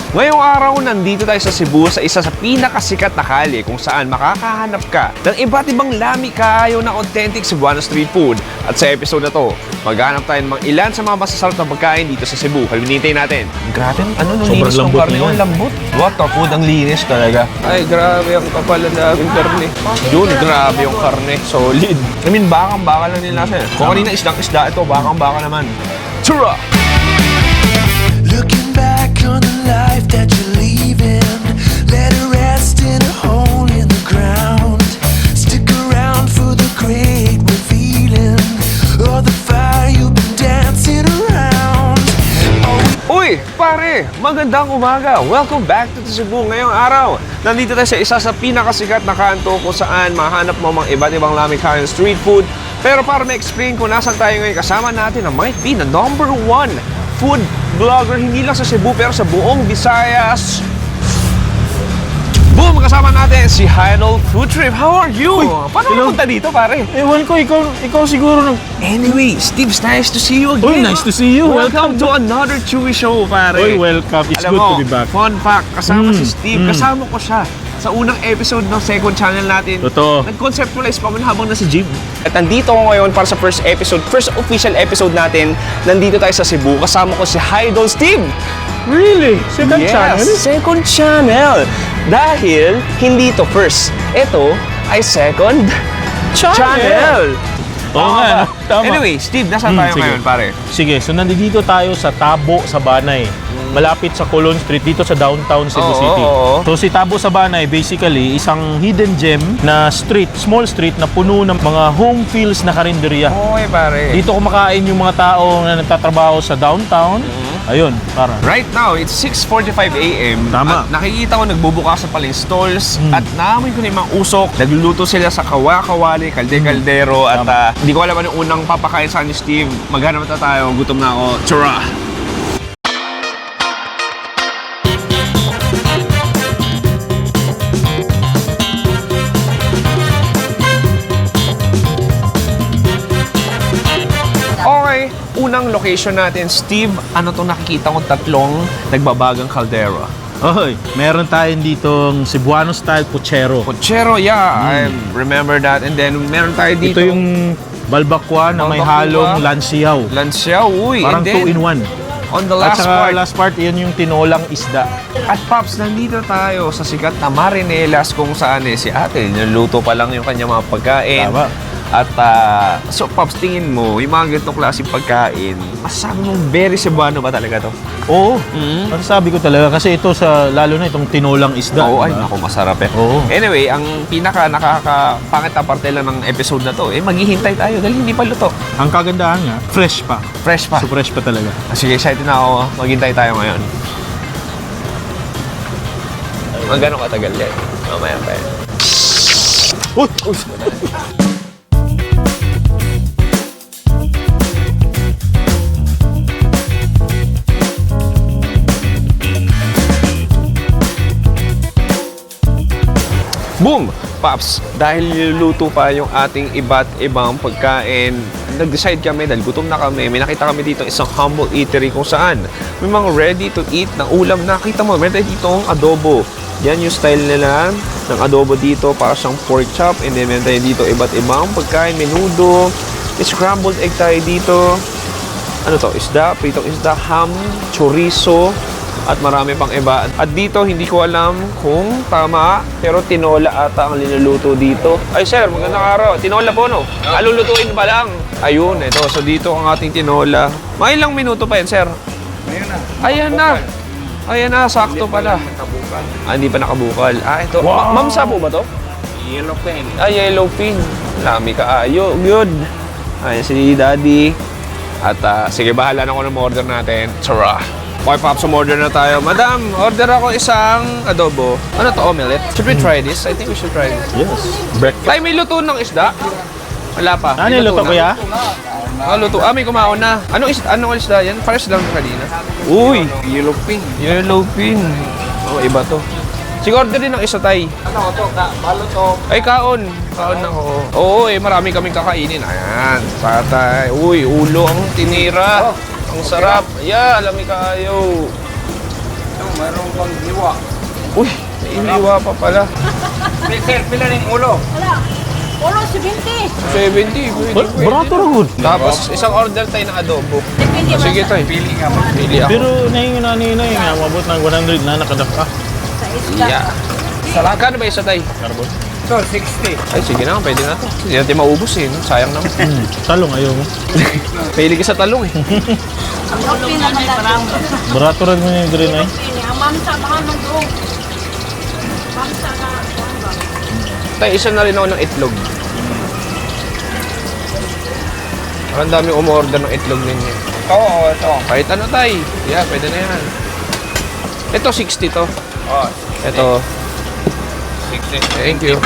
Ngayong araw, nandito tayo sa Cebu sa isa sa pinakasikat na kalye kung saan makakahanap ka ng iba't ibang lami kayo na authentic Cebuano street food. At sa episode na to, maghanap tayo ng mga ilan sa mga masasarap na pagkain dito sa Cebu. Halminintay natin. Grabe, nung linis ng karne, ang lambot. What the food, ang linis talaga. Ay, grabe ang kapal na aming karne. Yun, grabe yung karne. Solid. I mean, bakang-baka lang nila sa'yo. Kung kanina isdang-isda, ito, bakang-baka naman. Tsura! Looking back on the life that you're leaving, let it rest in a hole in the ground. Stick around for the great revealing of the fire you've been dancing around. Uy, pare! Magandang umaga! Welcome back to the Cebu ngayong araw. Nandito tayo sa isa sa pinakasikat na kanto kung saan mahanap mo mga iba't ibang lami kain street food. Pero para ma-explain kung nasan tayo ngayon, kasama natin na might be na #1 food vlogger, hindi lang sa Cebu pero sa buong Visayas. Boom! Kasama natin si Hydol Food Trip. How are you? Paano napunta dito, pare? Ewan ko, ikaw siguro Anyway, Steve, nice to see you again. Uy, nice to see you. Welcome to another Chewy Show, pare. Uy, welcome. It's Alam good mo, to be back. Fun fact, kasama si Steve. Kasama ko siya sa unang episode ng second channel natin. Totoo. Nag-conceptualize pa kami habang nasa gym. At nandito ko ngayon para sa first official episode natin. Nandito tayo sa Cebu. Kasama ko si Hydol Steve. Really? Second Yes, channel? second channel. Dahil hindi ito first. Ito ay second channel. Oo nga, tama. Anyway, Steve, nasaan tayo sige. ngayon, pare? Sige, so nandito tayo sa Tabo, Sabanay. Malapit sa Colon Street, dito sa downtown Cebu Oo, City. oo. So si Tabo, Sabanay, basically, isang hidden gem na street, small street na puno ng mga home feels na karinderya. Okay, pare. Dito kumakain yung mga tao na nagtatrabaho sa downtown. Ayun, para. Right now, it's 6:45 a.m. Tama. At nakikita ko nagbubukasan pala yung stalls at naamoy ko na yung mga usok. Nagluluto sila sa kawa-kawali, kalde-kaldero at hindi ko alam ano yung unang papakain sa ni Steve. Maghanap na tayo, gutom na ako. Tsura! Okay, unang location natin, Steve, ano itong nakikita kong tatlong nagbabagang kaldero? Oy, meron tayong ditong Cebuano style puchero. Pochero, yeah, I remember that. And then meron tayo dito. Ito yung balbakwa na may Balbakwa. halong lansiyaw. Lansya, uy. Parang and then, 2-in-1. on the At last saka part. last part, yan yung tinolang isda. At Pops, nandito tayo sa sikat na Marinelas kung saan si ate, niluto pa lang yung kanyang mga pagkain. Tama. At so Pops, tingin mo, yung mga ganitong klaseng pagkain, masasabi mo very Cebuano ba talaga to? Oo. Masasabi ko talaga kasi ito sa lalo na itong tinolang isda. Oo, ay diba? naku, masarap eh. Oo. Anyway, ang pinaka nakakapangit na parte lang ng episode na to, maghihintay tayo dahil hindi pa luto. Ang kagandahan nga, fresh pa. Fresh pa. So fresh pa talaga. Sige, excited na ako. Maghintay tayo ngayon. Mga gano'ng katagal yan. Mamaya pa yan. Boom! Pops, dahil niluluto pa yung ating iba't ibang pagkain, nag-decide kami dahil gutom na kami. May nakita kami dito isang humble eatery kung saan may mga ready to eat na ulam. Nakita mo, meron tayo dito ang adobo. Yan yung style nila ng adobo dito, para siyang pork chop. And then meron tayo dito iba't ibang pagkain, menudo. May scrambled egg tayo dito. Ano to? Isda, pritong isda, ham, chorizo, at marami pang iba. At dito, hindi ko alam kung tama, pero tinola ata ang linuluto dito. Ay sir, magandang araw. Tinola po, no? Alulutuin pa lang. Ayun, ito. So dito ang ating tinola. May ilang minuto pa yan, sir? Ayan na. Ayan na, sakto pala. Hindi pa nakabukal. Ito. Wow. Ma'am, sabo ba to? Yellow pen. Yellow pin. Lami ka ayo. Good. Ayan si Daddy. At sige, bahala na ako ng order natin. Tara. Okay, Pops, order na tayo. Madam, order ako isang adobo. Ano to, omelette? Should we try this? I think we should try this. Yes. Breakfast. Tay, may luto ng isda? Wala pa. Ano May yung luto, na. kuya? Luto. May kumaon na. Anong isda yan? Fresh lang kanina. Uy! Yellow pen. Yellow pin. Iba to. Sige, order din ng isa, Tay. Ano to? Balo to. Ay, kaon. Kaon ako. Oo, marami kaming kakainin. Ayan, patay. Uy, ulo ang tinira. Ang sarap. Yeah, alam kayo. Mayroong Pang hiwa. Uy, iniwa pa pala. Sir, pila rin ulo. Wala. Ulo, 70. 70, pwede. Barato ra good. Tapos, isang order tayo ng adobo. Depende ba Sige sa, tayo. Pili nga mo. Pili ako. Pero nahingi na nina nga mabot ng 100 na nakadaka. sa isda. Yeah. Kano ba isa tayo? Carbon. So, 60. Ay, sige na, pwede na to. Hindi natin maubos eh. No? Sayang naman. Talong ayaw mo. Pili ka sa talong eh. Ang kape na parang. Barato ra mo yung green ay. Ang mamsa, mahal ng doon. Mamsa na, kuhan ba? Tayo, isa na rin ako ng itlog. Ang dami umorder ng itlog ninyo. Oo, ito. Kahit ano tayo. Yeah, pwede na yan. Ito, 60 to. Oh, Ito, 60. thank you.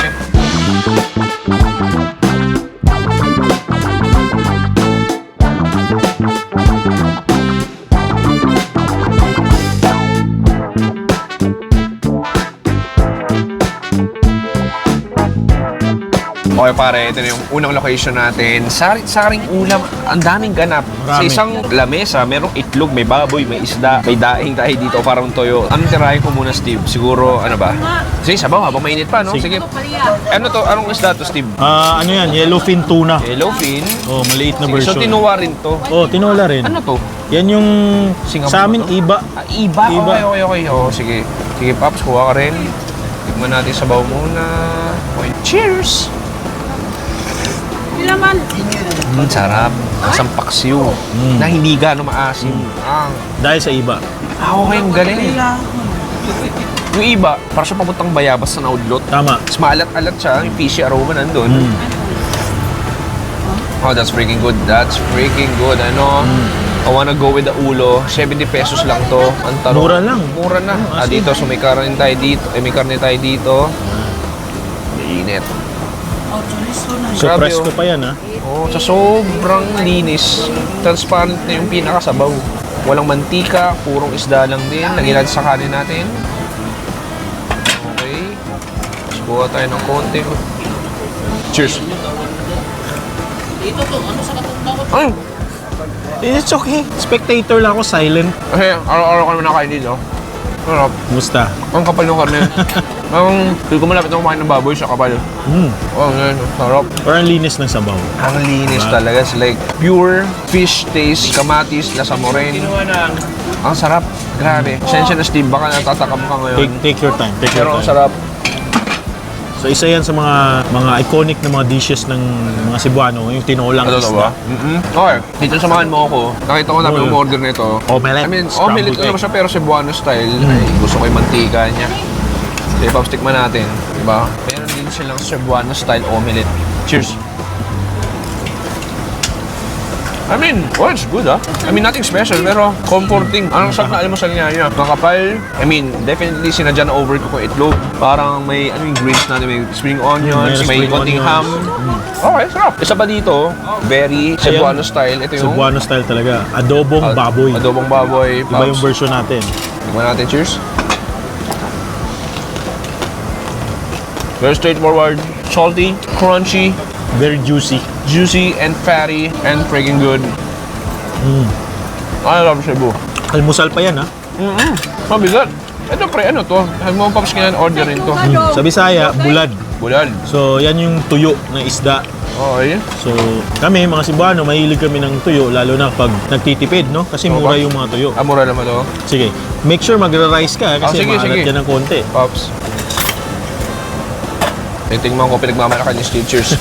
Okay pare, ito na yung unang location natin. Saring ulam, ang daming ganap. Sa Marami. isang lamesa, merong itlog, may baboy, may isda, may daing tayo dito, parang toyo. Anong tirahin ko muna, Steve? Siguro, ano ba? Sige, sabaw habang mainit pa, no? Sige. Ito, Maria. Ano to? Anong isda to, Steve? Ano yan? Yellowfin tuna. Yellowfin. Oh, maliit na Sige, so version. tinuwa rin to. Oh, tinola rin. Ano to? Yan yung Singapore sa amin to? iba. Ah, iba. Iba. Okay. Oh, sige. Sige, Paps, kuha ka rin. Tignan natin sabaw muna. Okay. Cheers! Pila man. Sarap. Isang paksiw. Na hindi gano'ng maasim. Dahil sa iba. Okay, ang galing. Yung iba, para siya papuntang bayabas sa naudlot. Tama. Mas maalat-alat siya. Yung fishy aroma nandun. Oh, that's freaking good. That's freaking good. Ano? I wanna go with the ulo. 70 pesos lang to. Ang taro. Mura lang. Mura na. Dito, so may karne tayo dito. May karne tayo dito. Mainit. So Grabe, presko oh. pa yan ha. Oh, sa sobrang linis. Transparent na yung pinakasabaw. Walang mantika, purong isda lang din. Lagyan natin sa kanin natin. Okay. Tapos buha tayo ng konti. Cheers. Ay! It's okay. Spectator lang ako, silent. Kasi araw-araw ka naman nakain dito. Sarap. Musta? Ang kapal ng karne. Feel ko malapit na kumain ng baboy sa kapal. Oh, yan. Sarap. Parang linis ng sabaw. Ang linis talaga. It's like pure fish taste, kamatis, lasa mo rin. Ang sarap. Grabe. Sensya na Steve, baka natatakam ka ngayon. Take your time. Take your Pero ang time. sarap. So isa yan sa mga iconic na mga dishes ng mga Cebuano, yung tinolang Ano ba? isda. Okay. Dito samahan mo ako. Nakita ko na may umorder nito. Omelette. I mean, Scrambled omelette ko naman egg. siya pero Cebuano style. Ay, gusto ko yung mantika niya. Okay, Pops, tikman natin. Diba? Meron din silang Cebuano style omelette. Cheers! I mean, oh, it's good ah. I mean, nothing special, pero comforting. Anong sarap na almusal niya niya. Nakapal. I mean, definitely sinadya na overcook ko itlog. Parang may, ano yung greens natin, may spring onions, may spring konting onions. ham. Okay, sarap. Isa pa dito, very Cebuano style. Ito yung Cebuano style talaga. Adobong baboy. Adobong baboy. Iba yung Pops. version natin. Tingnan natin, cheers. Very straightforward, salty, crunchy, Very juicy. juicy, and fatty, and freaking good. I love Cebu. Almusal pa yan ha. Mabigat. Ito pre, ano to? Sabi mo, Pops, order rin to. Sa Bisaya, bulad. Bulal. So yan yung tuyo na isda. Okay. So kami, mga Cebuano, mahilig kami ng tuyo, lalo na pag nagtitipid, no? Kasi Oo mura ba? yung mga tuyo. Mura naman to. Sige, make sure magra-rice ka kasi sige, maalat sige. yan ng konti. Pops. Tingnan ko, pinagmamalakan yung Steve. Cheers.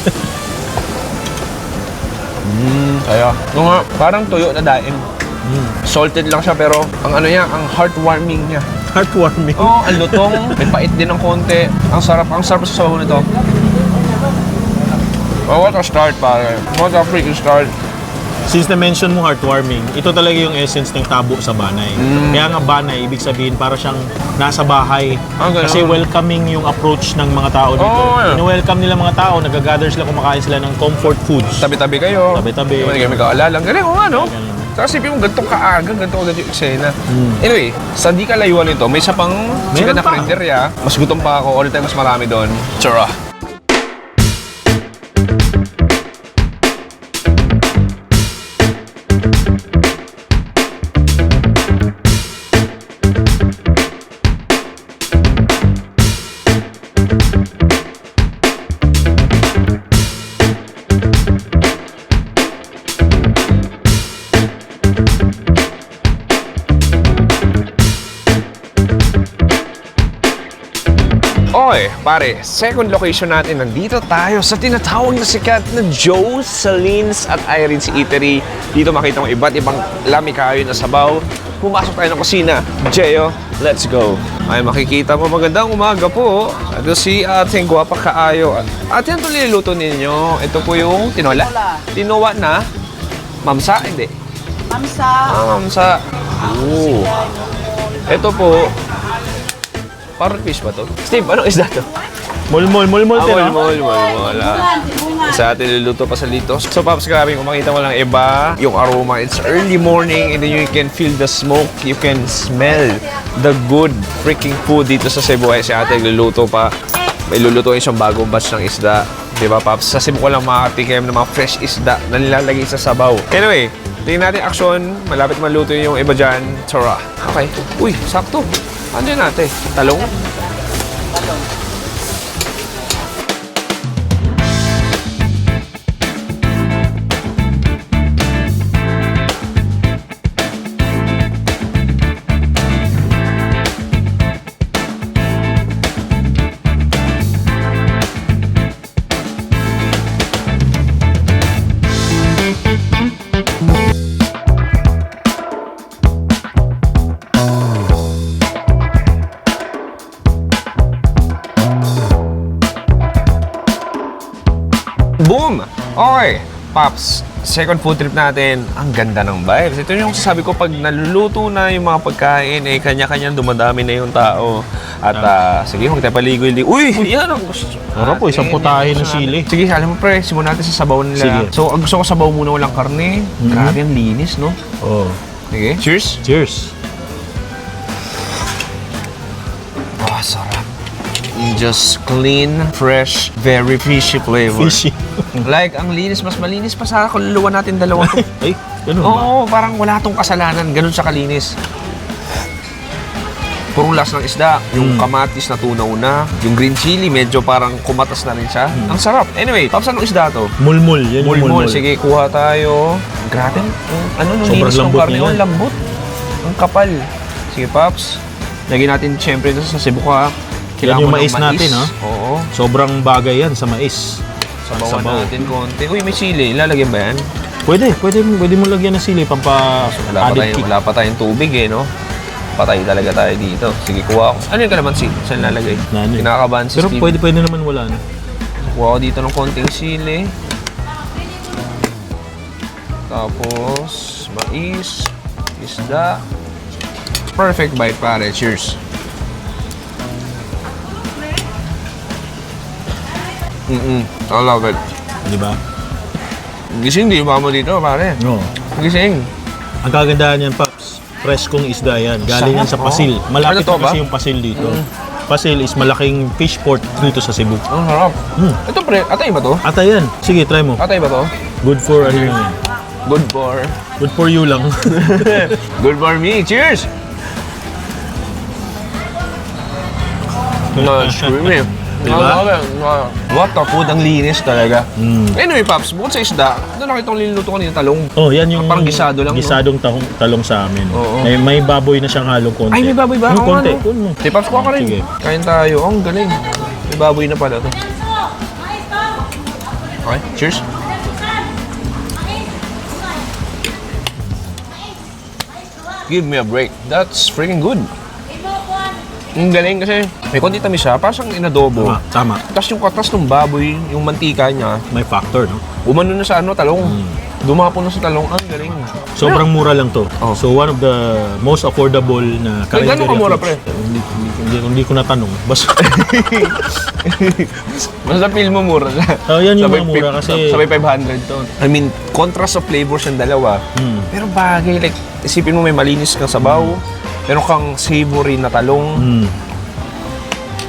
Kaya, yung nga, parang tuyo na daing. Salted lang siya pero ang ano niya, ang heartwarming niya. Heartwarming. Oh, ang lutong, may pait din ng konti. Ang sarap sa sabaw nito. Oh, what a start, pare. What a freaking start. Since na-mention mo heartwarming, ito talaga yung essence ng tabo sa banay. Kaya nga banay, ibig sabihin para siyang nasa bahay. Ganun. Kasi welcoming yung approach ng mga tao dito. Oo, yeah. Ino-welcome nila mga tao, nag-gather sila, kumakain sila ng comfort foods. Tabi-tabi kayo. Tabi-tabi. Hindi kayo magkaalala. Ang galing ko nga, no? Ganun. Saka sipin mo, ganitong kaaga, ganitong agad yung eksena. Anyway, sa di kalayuan nito, may isa pang sikat na pa. karinderya. Mas gutom pa ako, all the time mas marami doon. Tsura. Okay, pare, second location natin. Nandito tayo sa tinatawag na sikat na Jocelyn's at Irene's Eatery. Dito makita mo iba't ibang lamikayo na sabaw. Pumasok tayo ng kusina. Jeyo, let's go. Ay, makikita mo, magandang umaga po. Ito si ating guwapa kaayo. Ate, ano niluluto ninyo? Ito po yung tinola? Tinola na? Mamsa? Hindi. Mamsa. Mamsa. Ooh. Ito po, parang fish ba to? Steve, anong isda to? Mulmul din, ah. Mol. Bungan. Sa atin niluluto pa sa dito. So, Paps, grabe, kung makita mo lang iba, yung aroma, it's early morning and then you can feel the smoke. You can smell the good freaking food dito sa Cebu. Ay, si ate niluluto pa. May lulutuin siyang bagong batch ng isda. Diba, Paps? Sa Cebu ko lang makatikim ng mga fresh isda na nilalagay sa sabaw. Anyway, tingnan natin action. Malapit maluto yung iba dyan. Tara. Okay. Uy, sakto. Ano yun natin? Talong? Boom! Okay, Pops, second food trip natin, ang ganda ng vibes. Ito yung sasabi ko, pag naluluto na yung mga pagkain, eh, kanya-kanya dumadami na yung tao. At, sige, huwag tayo paligoy-ligoy. Uy! Yan ang gusto. Sarap po, isang putahe ng sili. Sige, alam mo pre, simulan natin sa sabaw nila. Sige. So, ang gusto ko sabaw muna walang karne. Grabe, ang linis, no? Oh. Sige, cheers! Cheers. Oh, sarap. Just clean, fresh, very fishy flavor. Fishy. Like, ang linis, mas malinis pa sa kaluluwa natin dalawa to. Ay, ganun ba? Oo, parang wala tong kasalanan. Ganun siya kalinis. Purong las ng isda. Yung kamatis na tunaw na. Yung green chili, medyo parang kumatas na rin siya. Ang sarap. Anyway, Pops, anong isda to? Mulmul. Yan yung Mulmul. mulmul. Sige, kuha tayo. Grabe. Ano nung Sobrang linis ng lambot karne? niya. Ang lambot. Ang kapal. Sige, Pops. Lagyan natin siyempre ito sa Cebu ka. Yan mo yung ng mais natin, ha? Oo. Sobrang bagay yan sa mais. Sabawan Sabaw. natin konti. Uy, may sili. Ilalagyan ba yan? Pwede mo lagyan ng sili pampa-added kick. Wala pa tayong tubig eh, no? Patay talaga tayo dito. Sige, kuha ko. Ano yung kalamansi? Saan lalagay? Nani. Kinakabahan si Pero Steve. pwede naman wala na. Kuha ko dito ng konting sili. Tapos, mais, isda. Perfect bite, pare. Cheers. I love it. Di ba? Gising, di ba mo dito, pare? No. Gising. Ang kagandahan yan, Paps, freskong isda yan. Galing yan sa Sarap, Pasil. oh. Malapit Ano to ba? kasi yung Pasil dito. Pasil is malaking fish port dito sa Cebu. Ang harap. Ito, pre. Atay ba to? Ata yan. Sige, try mo. Atay ba to? Good for ano yun. Good for... Good for you lang. Good for me. Cheers! No, screw me. Diba? What the food, ang linis talaga. Anyway, Pops, bukod sa isda, doon nakita kong niluluto kanina talong. Oh, yan yung Parang gisado lang, no? gisadong talong sa amin. Oo. May baboy na siyang halong konti. Ay, may baboy ba? Oo, Konti. ano? Kunin mo. Di, Pops, kuha ka rin. Sige. Kain tayo. Oh, ang galing. May baboy na pala to. Okay, cheers. Give me a break. That's freaking good. Ang galing kasi may konti tamis siya, parang siyang inadobo. Tama. Tapos yung katas ng baboy, yung mantika niya, May factor, no? umano na sa talong. Dumapon na sa talong. Ang galing. Sobrang mura lang to. Oh. So, one of the most affordable na Ay, gano'n kamura, pre? Hindi ko natanong. Basta, Basta feel mo mura na. Oh, yan yung Sabay mga mura kasi- Sabay 500 to. I mean, contrast of flavors yung dalawa. Pero bagay, like, isipin mo may malinis kang sabaw, meron kang savory na talong.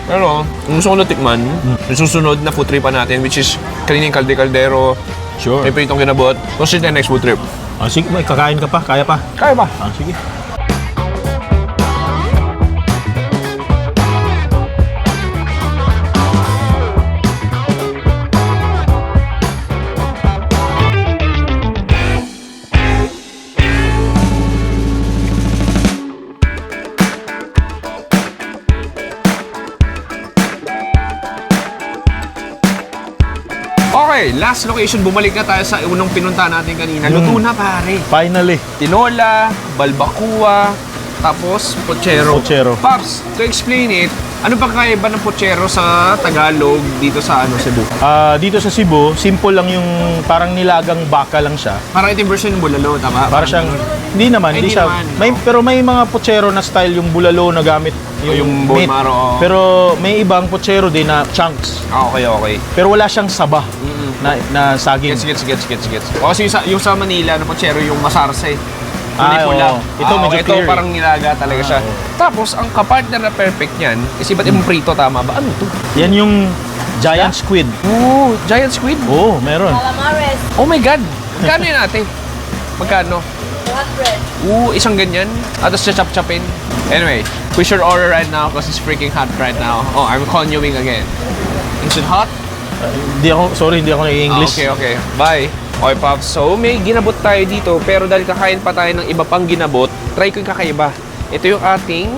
Pero, yung gusto ko na tikman, yung susunod na food trip pa natin, which is kanining kalde-kaldero, sure. may pritong kinabot. Tapos yun tayo next food trip. Sige, may kakain ka pa? Kaya pa? Kaya ba? Sige. Okay, last location. Bumalik na tayo sa unang pinunta natin kanina. Luto na pare. Finally. Tinola, balbacoa, tapos pochero. Pochero. Pops, to explain it, ano ba kakaiba ng pochero sa Tagalog dito sa Cebu? Dito sa Cebu, simple lang yung parang nilagang baka lang siya. Parang ito yung version ng bulalo, tama? Para siyang, hindi naman, Ay, hindi hindi siya. naman. Pero may mga pochero na style yung bulalo na gamit yung bone meat. marrow, oo. Pero may ibang pochero din na chunks. Okay. Pero wala siyang saba na saging. Gets. O, kasi yung sa Manila na pochero yung masarsa eh. Pula. Oo. Ito medyo ito clear. parang nilaga talaga siya. Tapos, ang kapartner na perfect niyan, is iba't ibang prito, tama ba? Ano to? Yan yung giant squid. Oh, giant squid? Oo, meron. Calamares, Oh my God! Magkano yun ate? Magkano? 200. Isang ganyan. At tapos chop-chopin. Anyway, push your order right now because it's freaking hot right now. Oh, I'm calling you again. Instant hot? Hindi ako nai-English. Okay. Bye. Okay, Pops. So, may ginabot tayo dito, pero dahil kakain pa tayo ng iba pang ginabot, try ko yung kakaiba. Ito yung ating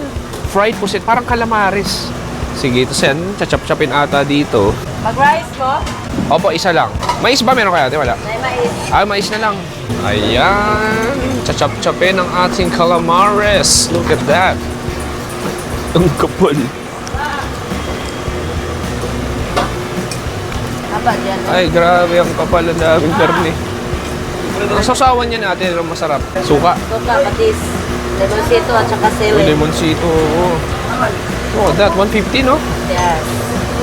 fried pusit, parang calamares. Sige, ito sen, chachap-chapin ata dito. Mag-rice ko, Opo, isa lang. Mais ba meron kaya? Wala. may mais. Mais na lang. Ayan. Chachap-chapin ang ating calamares. Look at that. Ang kapal. Apa dyan? Ay, grabe ang kapal. Ang daming karne. Ang sasawan niya natin, ang masarap. Suka. Suka, patis, lemonsito at saka sili. Lemonsito. Oh, that 150, no? Yes.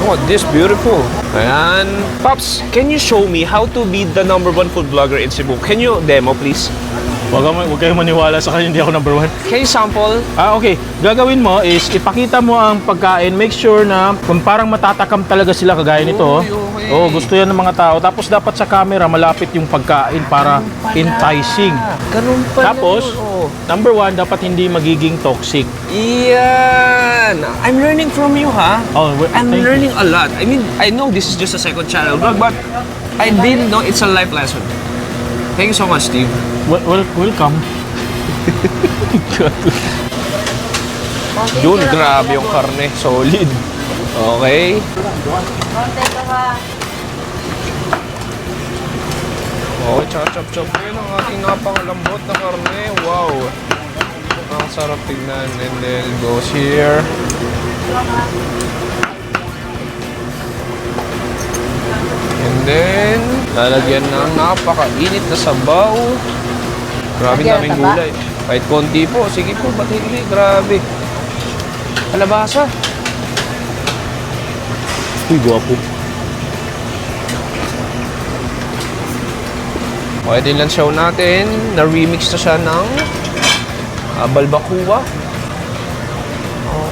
Oh, this beautiful. Ayan. Pops, can you show me how to be the #1 food vlogger in Cebu? Can you demo, please? Huwag kayong maniwala sa kanya, hindi ako #1. Can you sample? Okay. Gagawin mo is ipakita mo ang pagkain. Make sure na kung parang matatakam talaga sila kagaya nito. Okay. Gusto yan ng mga tao. Tapos dapat sa camera malapit yung pagkain para enticing. Ganun pala. Tapos, yun. #1, dapat hindi magiging toxic. Iyan. I'm learning from you, ha? I'm thank you. learning a lot. I mean, I know this is just a second channel vlog, but I didn't know it's a life lesson. Thank you so much, Steve. Welcome. Yun, grabe yung karne. Solid. Okay. Konti ka ha. Oh, chop. Yun ang ating napakalambot na karne. Wow. Ang sarap tignan. And then it goes here. And then, lalagyan ng napakainit na sabaw. Grabe Lagyan ng daming taba? gulay. Kahit konti po. Sige po, ba't hindi? Grabe. Kalabasa. Uy, guwapo. Okay, din lang show natin. Na-remix na siya ng balbacoa. Oh,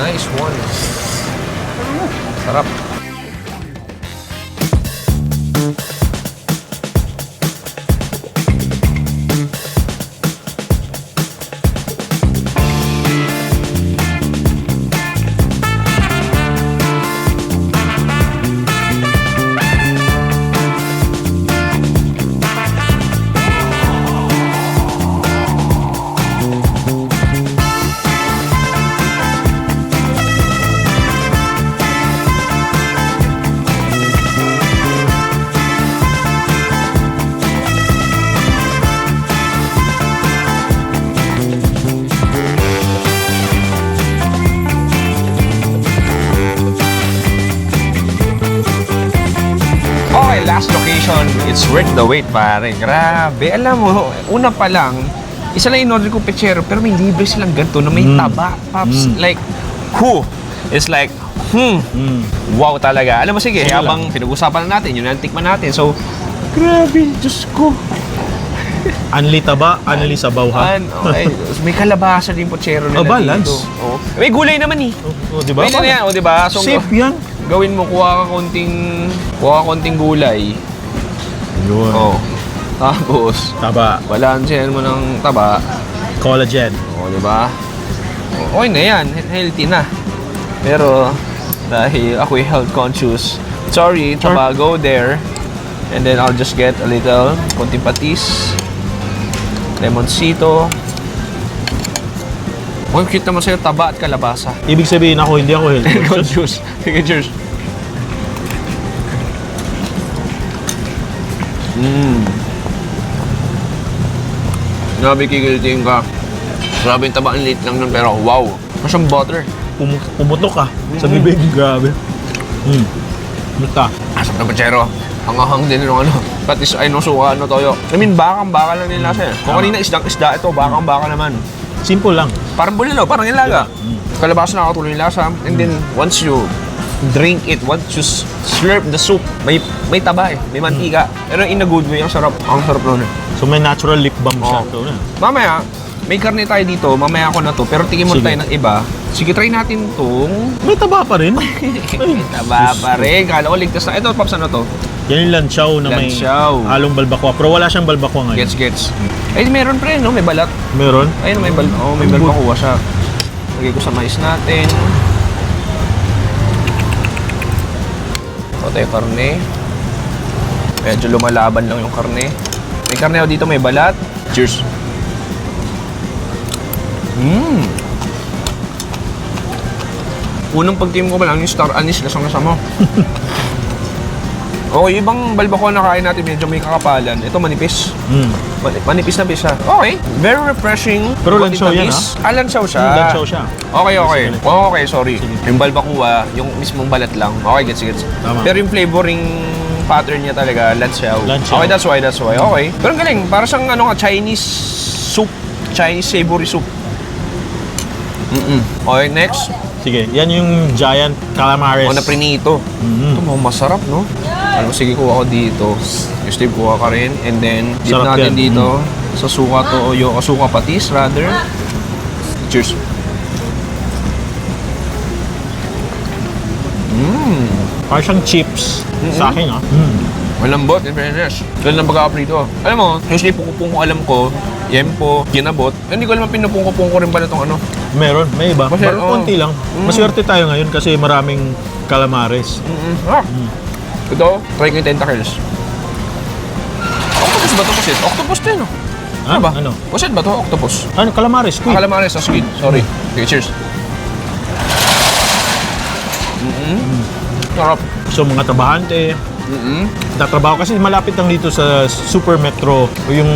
nice one. Sarap. Okay, last location. It's worth the wait, pare. Grabe. Alam mo, una pa lang, isa lang in-order ko pechero, pero may libre silang ganito na may taba, Pops. Like, it's like, wow talaga. Alam mo, sige, Sige habang pinag-usapan na natin, yun ang tikman natin. So, grabe, Diyos ko. Anli taba, anli sabaw ha. Okay. May kalabasa din pochero nila balance. dito. Oh. May gulay naman eh. Di ba? May na yan, di ba? So, Safe yan. gawin mo, kuha ka konting gulay. Yun. Oh. Tapos, Taba. balansehan mo ng taba. Collagen. O, di ba? Okay na yan. Healthy na. Pero, dahil ako'y health conscious, sorry, taba, go there. And then, I'll just get a little konting patis, lemonsito. Oh, cute naman sa'yo, taba at kalabasa. Ibig sabihin ako, hindi ako healthy. Conscious. Sige, cheers. Grabe kikilitin ka. Grabe yung taba, ang liit lang nun, pero wow. Masyang butter. Pumutok ka sa bibig. Grabe. Basta. Asap na pachero. Hangahang din yung ano. Patis ay no suka, no toyo. I mean, bakang-baka lang din lasa eh. Kung kanina isdang-isda, ito bakang-baka naman. Simple lang. Parang bulilo, parang ilaga. Kalabasa nakakatuloy yung lasa. And then, once you drink it, once you slurp the soup, may taba eh, may mantika. Pero in a good way, ang sarap. Ang sarap nun eh. So may natural lip balm siya. Oo. Ito na. Mamaya, may karne tayo dito, mamaya ako na to, pero tingin mo Sige. tayo ng iba. Sige, try natin tong... May taba pa rin. Taba pa rin. Kala ko ligtas na. Ito, Pops, ano to? Yan yung lanchaw na may Lanchaw. halong balbakwa. Pero wala siyang balbakwa ngayon. Gets. Ay, meron pre, no? May balat. Meron? Ayun, may balat. Oh, may balat makuha siya. Lagay ko sa mais natin. Ito tayo karne. Medyo lumalaban lang yung karne. May karne ako dito, may balat. Cheers. Unang pagtim ko pa lang yung star anise, lasang-lasa mo. Okay, ibang balbakwa na kain natin medyo may kakapalan. Ito manipis. Manipis na bisa. Okay, very refreshing. Pero Konting lansaw yan, tamis. Lansaw siya. Lanchaw siya. Okay, sorry. Yung balbakuwa, yung mismong balat lang. Okay, gets. Tama. Pero yung flavoring pattern niya talaga, lansaw. Lansaw. Okay, that's why. Okay. Pero ang galing, para siyang ano nga, Chinese soup. Chinese savory soup. Okay, next. Sige, yan yung giant calamares. O na prinito. Ito mo, masarap, no? Ano, sige, kuha ko dito. Yung Steve, kuha ka rin. And then, dip Sarap natin yan. dito sa suka to, o yung suka patis, rather. Cheers. Parang siyang chips. Sa akin, ah. Malambot, in fairness. Ganun lang pagka-aprito. Alam mo, usually pungko-pungko alam ko, yempo, kinabot. Hindi ko alam pinupungko-pungko rin pala itong ano. Meron, may iba. Kasi, Pero oo. konti lang. Maswerte tayo ngayon kasi maraming calamares. Ito, try ko yung tentacles. Octopus ba ito, Pusit? Octopus din, no? Ano ba? Ano? Pusit ba ito? Octopus. Ano, calamares, squid. Calamares, squid. Sorry. Okay, cheers. Sarap. So mga trabahante, tatrabaho kasi malapit lang dito sa Super Metro, yung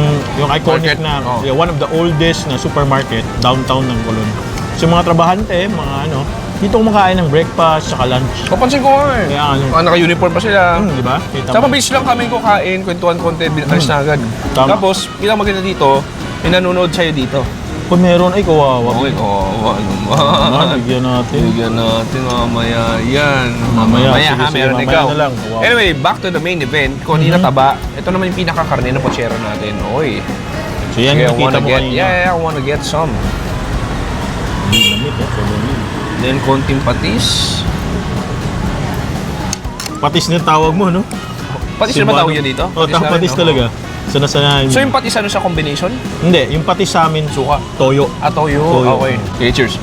iconic Market, na oh. yeah, one of the oldest na supermarket downtown ng Colon. So mga trabahante, mga ano, dito kumakain ng breakfast saka lunch. Papansin ko nga eh. Kaya ano, Naka-uniform pa sila. di ba? Kita Sa mo. mabilis lang kami kukain, kwentuhan konti, alis na agad. Tama. Tapos, bilang maganda dito, may nanonood sa'yo dito. Kung meron, ay kawawa. Okay, naman. Bigyan natin. Bigyan natin mamaya yan. Mamaya, sige, ha, sige, meron mamaya ikaw. na lang. Wow. Anyway, back to the main event. Kung hindi nataba, ito naman yung pinakakarne na pochero natin. Oy. So yan, Sige, I nakita wanna mo get, kanina. yeah, I wanna get some. Lamit, sobrang lamit. Then, konting patis. Patis na yung tawag mo, no? Patis na ba tawag yun dito? Oo, na patis rin, talaga. Sanasanayan So, mo. yung patis ano sa combination? Hindi, yung patis sa amin, suka, toyo. Toyo. Toyo. Okay. Okay, cheers.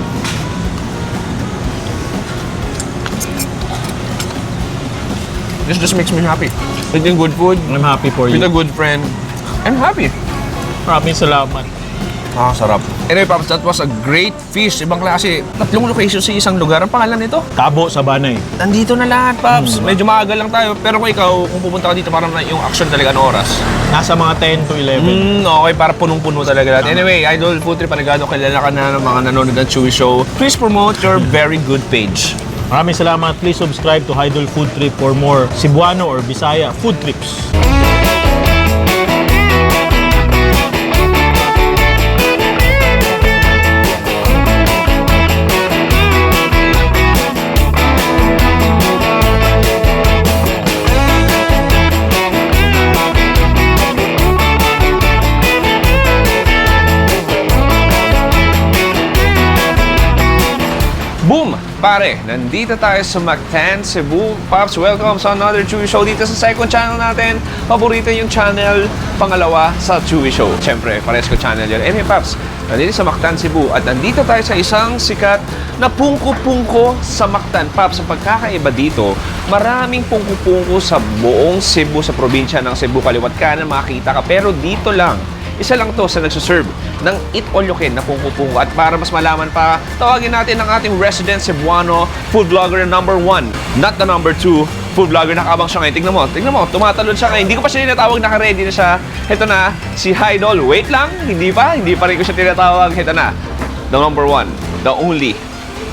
This just makes me happy. Eating good food, I'm happy for with a you. good friend. I'm happy. Maraming salamat. Sarap. Anyway, Pops, that was a great feast. Ibang klase. 3 locations sa isang lugar. Ang pangalan nito? Tabo sa Banay. Nandito na lahat, Pops. Medyo maaga lang tayo. Pero kung ikaw, kung pupunta ka dito, parang yung action talaga ng oras. Nasa mga 10 to 11. Okay, para punong-puno talaga lahat. Anyway, Idol Food Trip, panagano, kilala ka na ng mga nanonood ng Chewy Show. Please promote your very good page. Maraming salamat. Please subscribe to Idol Food Trip for more Cebuano or Bisaya food trips. Boom! Pare, nandito tayo sa Mactan, Cebu. Pops, welcome sa another Chewy Show dito sa second channel natin. Paborito yung channel, pangalawa sa Chewy Show. Siyempre, pares ko channel yun. Anyway, Pops, nandito sa Mactan, Cebu. At nandito tayo sa isang sikat na pungko-pungko sa Mactan. Pops, ang pagkakaiba dito, maraming pungko-pungko sa buong Cebu, sa probinsya ng Cebu. Kaliwat kanan, makakita ka. Pero dito lang, isa lang to sa nagsuserve ng Eat All You Can na pungko-pungko. At para mas malaman pa, tawagin natin ang ating resident Cebuano food vlogger number 1, not the number 2, food vlogger, nakaabang siya ngayon. Tignan mo, tumatalon siya ngayon. Hindi ko pa siya tinatawag, naka-ready na siya. Ito na, si Idol. Wait lang, hindi pa rin ko siya tinatawag. Ito na, the number one, the only,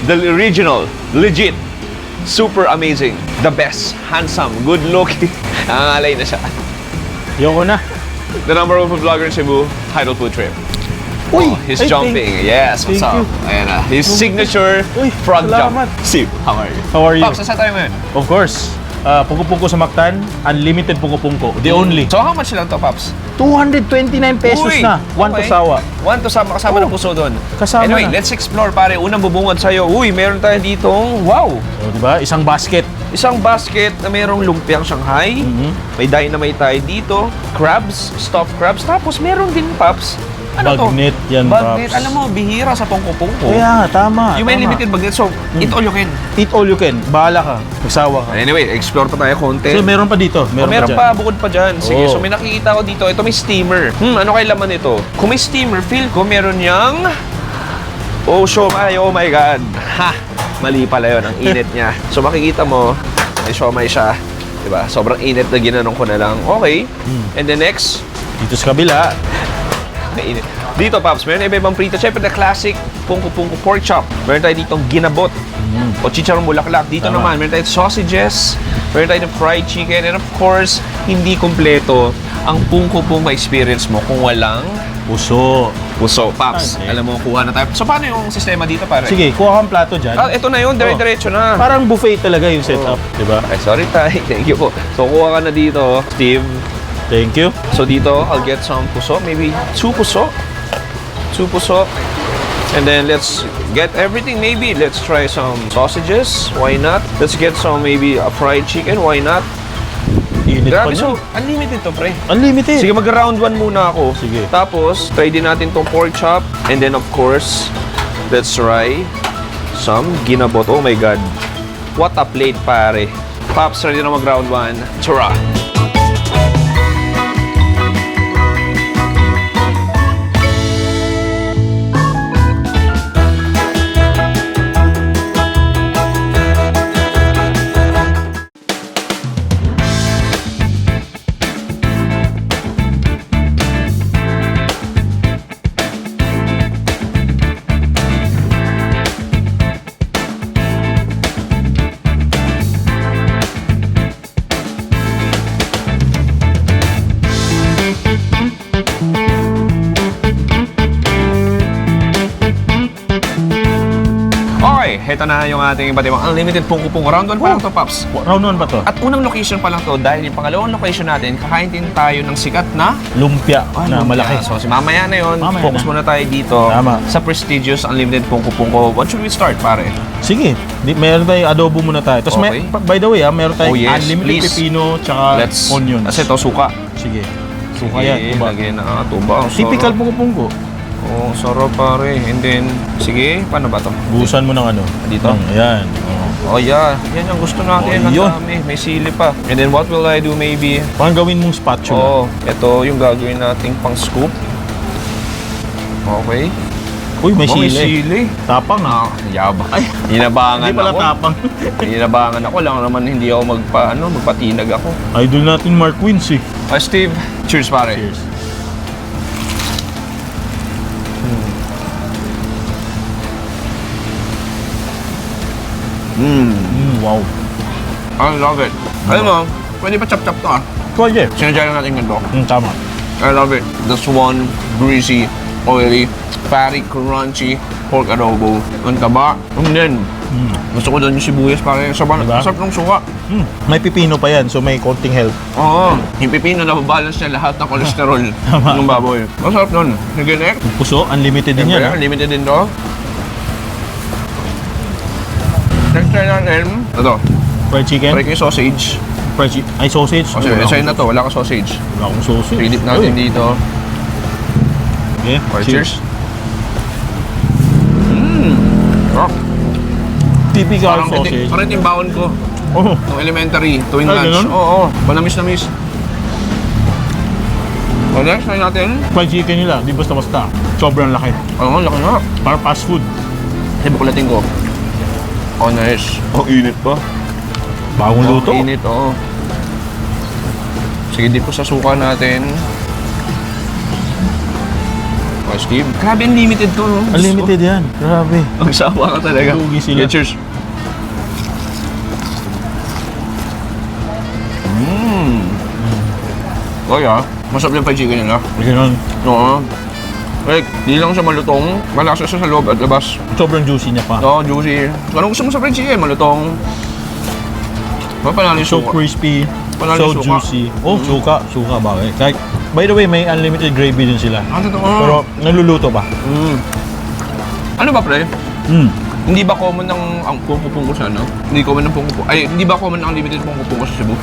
the original, legit, super amazing, the best, handsome, good looking. Nangangalay na siya. Yoko na. The number one food vlogger in Cebu, Idol Food Trip. Uy! He's ay, jumping. Yes, what's thank up? you. Ayan na. His signature Uy, frog salamat. jump. Steve, how are you? How are you? Pops, saan tayo ngayon? Of course. Puko-puko sa Mactan, unlimited puko-puko. The only. So, how much lang to, Pops? 229 pesos Uy, na. One to okay. sawa. One to sawa, kasama ng puso doon. Kasama Anyway, na. let's explore, pare. Unang bubungad sa'yo. Uy, meron tayo ditong, wow! So, di ba? Isang basket. Isang basket na merong lumpiang Shanghai. May dynamite tayo dito. Crabs, stuffed crabs. Tapos meron din, Pops. Ano Bagnet to? yan, Bagnet. Pops. Alam mo, bihira sa pungko-pungko. Kaya nga, tama. Yung may tama. limited bagnet. So, eat all you can. Eat all you can. Bahala ka. Magsawa ka. Anyway, explore pa tayo konti. So, meron pa dito. Meron dyan. pa, bukod pa dyan. Sige, Oo. so may nakikita ko dito. Ito may steamer. Ano kay laman ito? Kung may steamer, feel ko meron niyang... Oh, siomay. Oh my God. Ha! Mali pala yun. Ang init niya. So makikita mo, may siomay siya. Diba? Sobrang init na ginanong ko na lang. Okay. And then next, Dito sa kabila. mainit. Dito, Pops, meron iba-ibang prito. Siyempre, the classic pungko-pungko pork chop. Meron tayo ditong ginabot. O chicharong bulaklak. Dito Tama. naman, meron tayong sausages. Meron tayong fried chicken. And of course, hindi kompleto ang pungko-pungko experience mo kung walang Puso. puso. Pops, Okay. alam mo, kuha na tayo. So, paano yung sistema dito, pare? Sige, kuha kang plato dyan. Ah, ito na yun. Dire-diretso na. Parang buffet talaga yung setup. Di ba? Ay, sorry, tay. Thank you po. So, kuha ka na dito, Steve. Thank you. So dito, I'll get some puso, maybe 2 puso. 2 puso. And then let's get everything maybe. Let's try some sausages, why not? Let's get some maybe a fried chicken, why not? Init pa Grabe, niya. so unlimited to, pre. Unlimited. Sige, mag-round 1 muna ako. Sige. Tapos, try din natin tong pork chop. And then of course, let's try some ginabot. Oh my God. What a plate, pare. Pops, ready na mag-round 1. Tara! Okay, heto na yung ating iba't ibang unlimited pungko-pungko. Round 1 pa lang to, Pops. Round 1 pa to. At unang location pa lang to dahil yung pangalawang location natin, kakain din tayo ng sikat na Lumpia na malaki. So, si mamaya na yun, Mamaya focus na. muna tayo dito Tama. sa prestigious unlimited pungko-pungko. What should we start, pare? Sige, meron tayong adobo muna tayo. Tapos Okay. by the way, meron tayong Oh, yes, unlimited please. pepino tsaka Let's... onions. Kasi ito, suka. Sige. Suka yan, tuba. Lagyan na tuba. Ang Typical sarap. pungko-pungko. Oh, sarap, pare. And then, sige, paano ba to? Buhusan mo ng ano. Dito? Ayan. Oh, yeah. Yan ang gusto natin. Oh, Ang yun. dami. May sili pa. And then, what will I do maybe? Parang gawin mong spatula. Oh, ito yung gagawin nating pang scoop. Okay. Uy, may Oh, sili. Tapang Ah, ah. yabang. Ay, hinabangan Hindi pala ako. tapang. Hinabangan ako lang naman hindi ako magpatinag ako. Idol natin Mark Wins eh. Ah, Steve, cheers pare. Cheers. Wow. I love it. Alam mo, pwede pa chop-chop to ah. Pwede. Sinadya lang natin ganito. Tama. I love it. This one, greasy, oily, fatty, crunchy, pork adobo. Ang taba. And then, gusto ko doon yung sibuyas pare. Sarap Diba? ng suka. May pipino pa yan, so may konting health. Oo. Yung pipino, nababalance niya lahat ng kolesterol Tama. ng baboy. Masarap nun. Sige, next. Puso, unlimited din yan. Siyempre, limited din to. Next try natin. Ito. Fried chicken. Try ko yung sausage. Ay, sausage. Kasi sa'yo na to. Wala ka sausage. Wala akong sausage. Pilip natin Uy. dito. Okay. Okay, cheers. Sarap. Typical Parang sausage. parang yung baon ko. Oh. Nung elementary, tuwing Ay, lunch. ganun? Oo. Panamis na miss. O next, try natin. Fried chicken nila, di basta-basta. Sobrang laki. Oo, laki nga. Parang fast food. Kasi bukulatin ko. Oh, nice. Ang init pa. Bagong luto. Init, oo. Sige, dip ko sa suka natin. Okay, Steve. Grabe, unlimited to, no? Unlimited yan. Grabe. Ang sawa ka talaga. Lugi sila. Yeah, cheers. Okay, masarap yung fried chicken nila. Ganun. Oo. Like, di lang siya malutong, malasa siya sa loob at labas. Sobrang juicy niya pa. Oo, juicy. Anong gusto mo sa fried chicken? Malutong. Panalo yung So suka. crispy. Panalo So yung suka. juicy. Oh, suka. Suka ba? Kahit, by the way, may unlimited gravy din sila. Ah, totoo. Pero naluluto pa. Ano ba, pre? Mm. Hindi ba common ng ang pungkupungko sa ano? Hindi common ng pungkupungko. Ay, hindi ba common ng unlimited pungkupungko sa Cebu?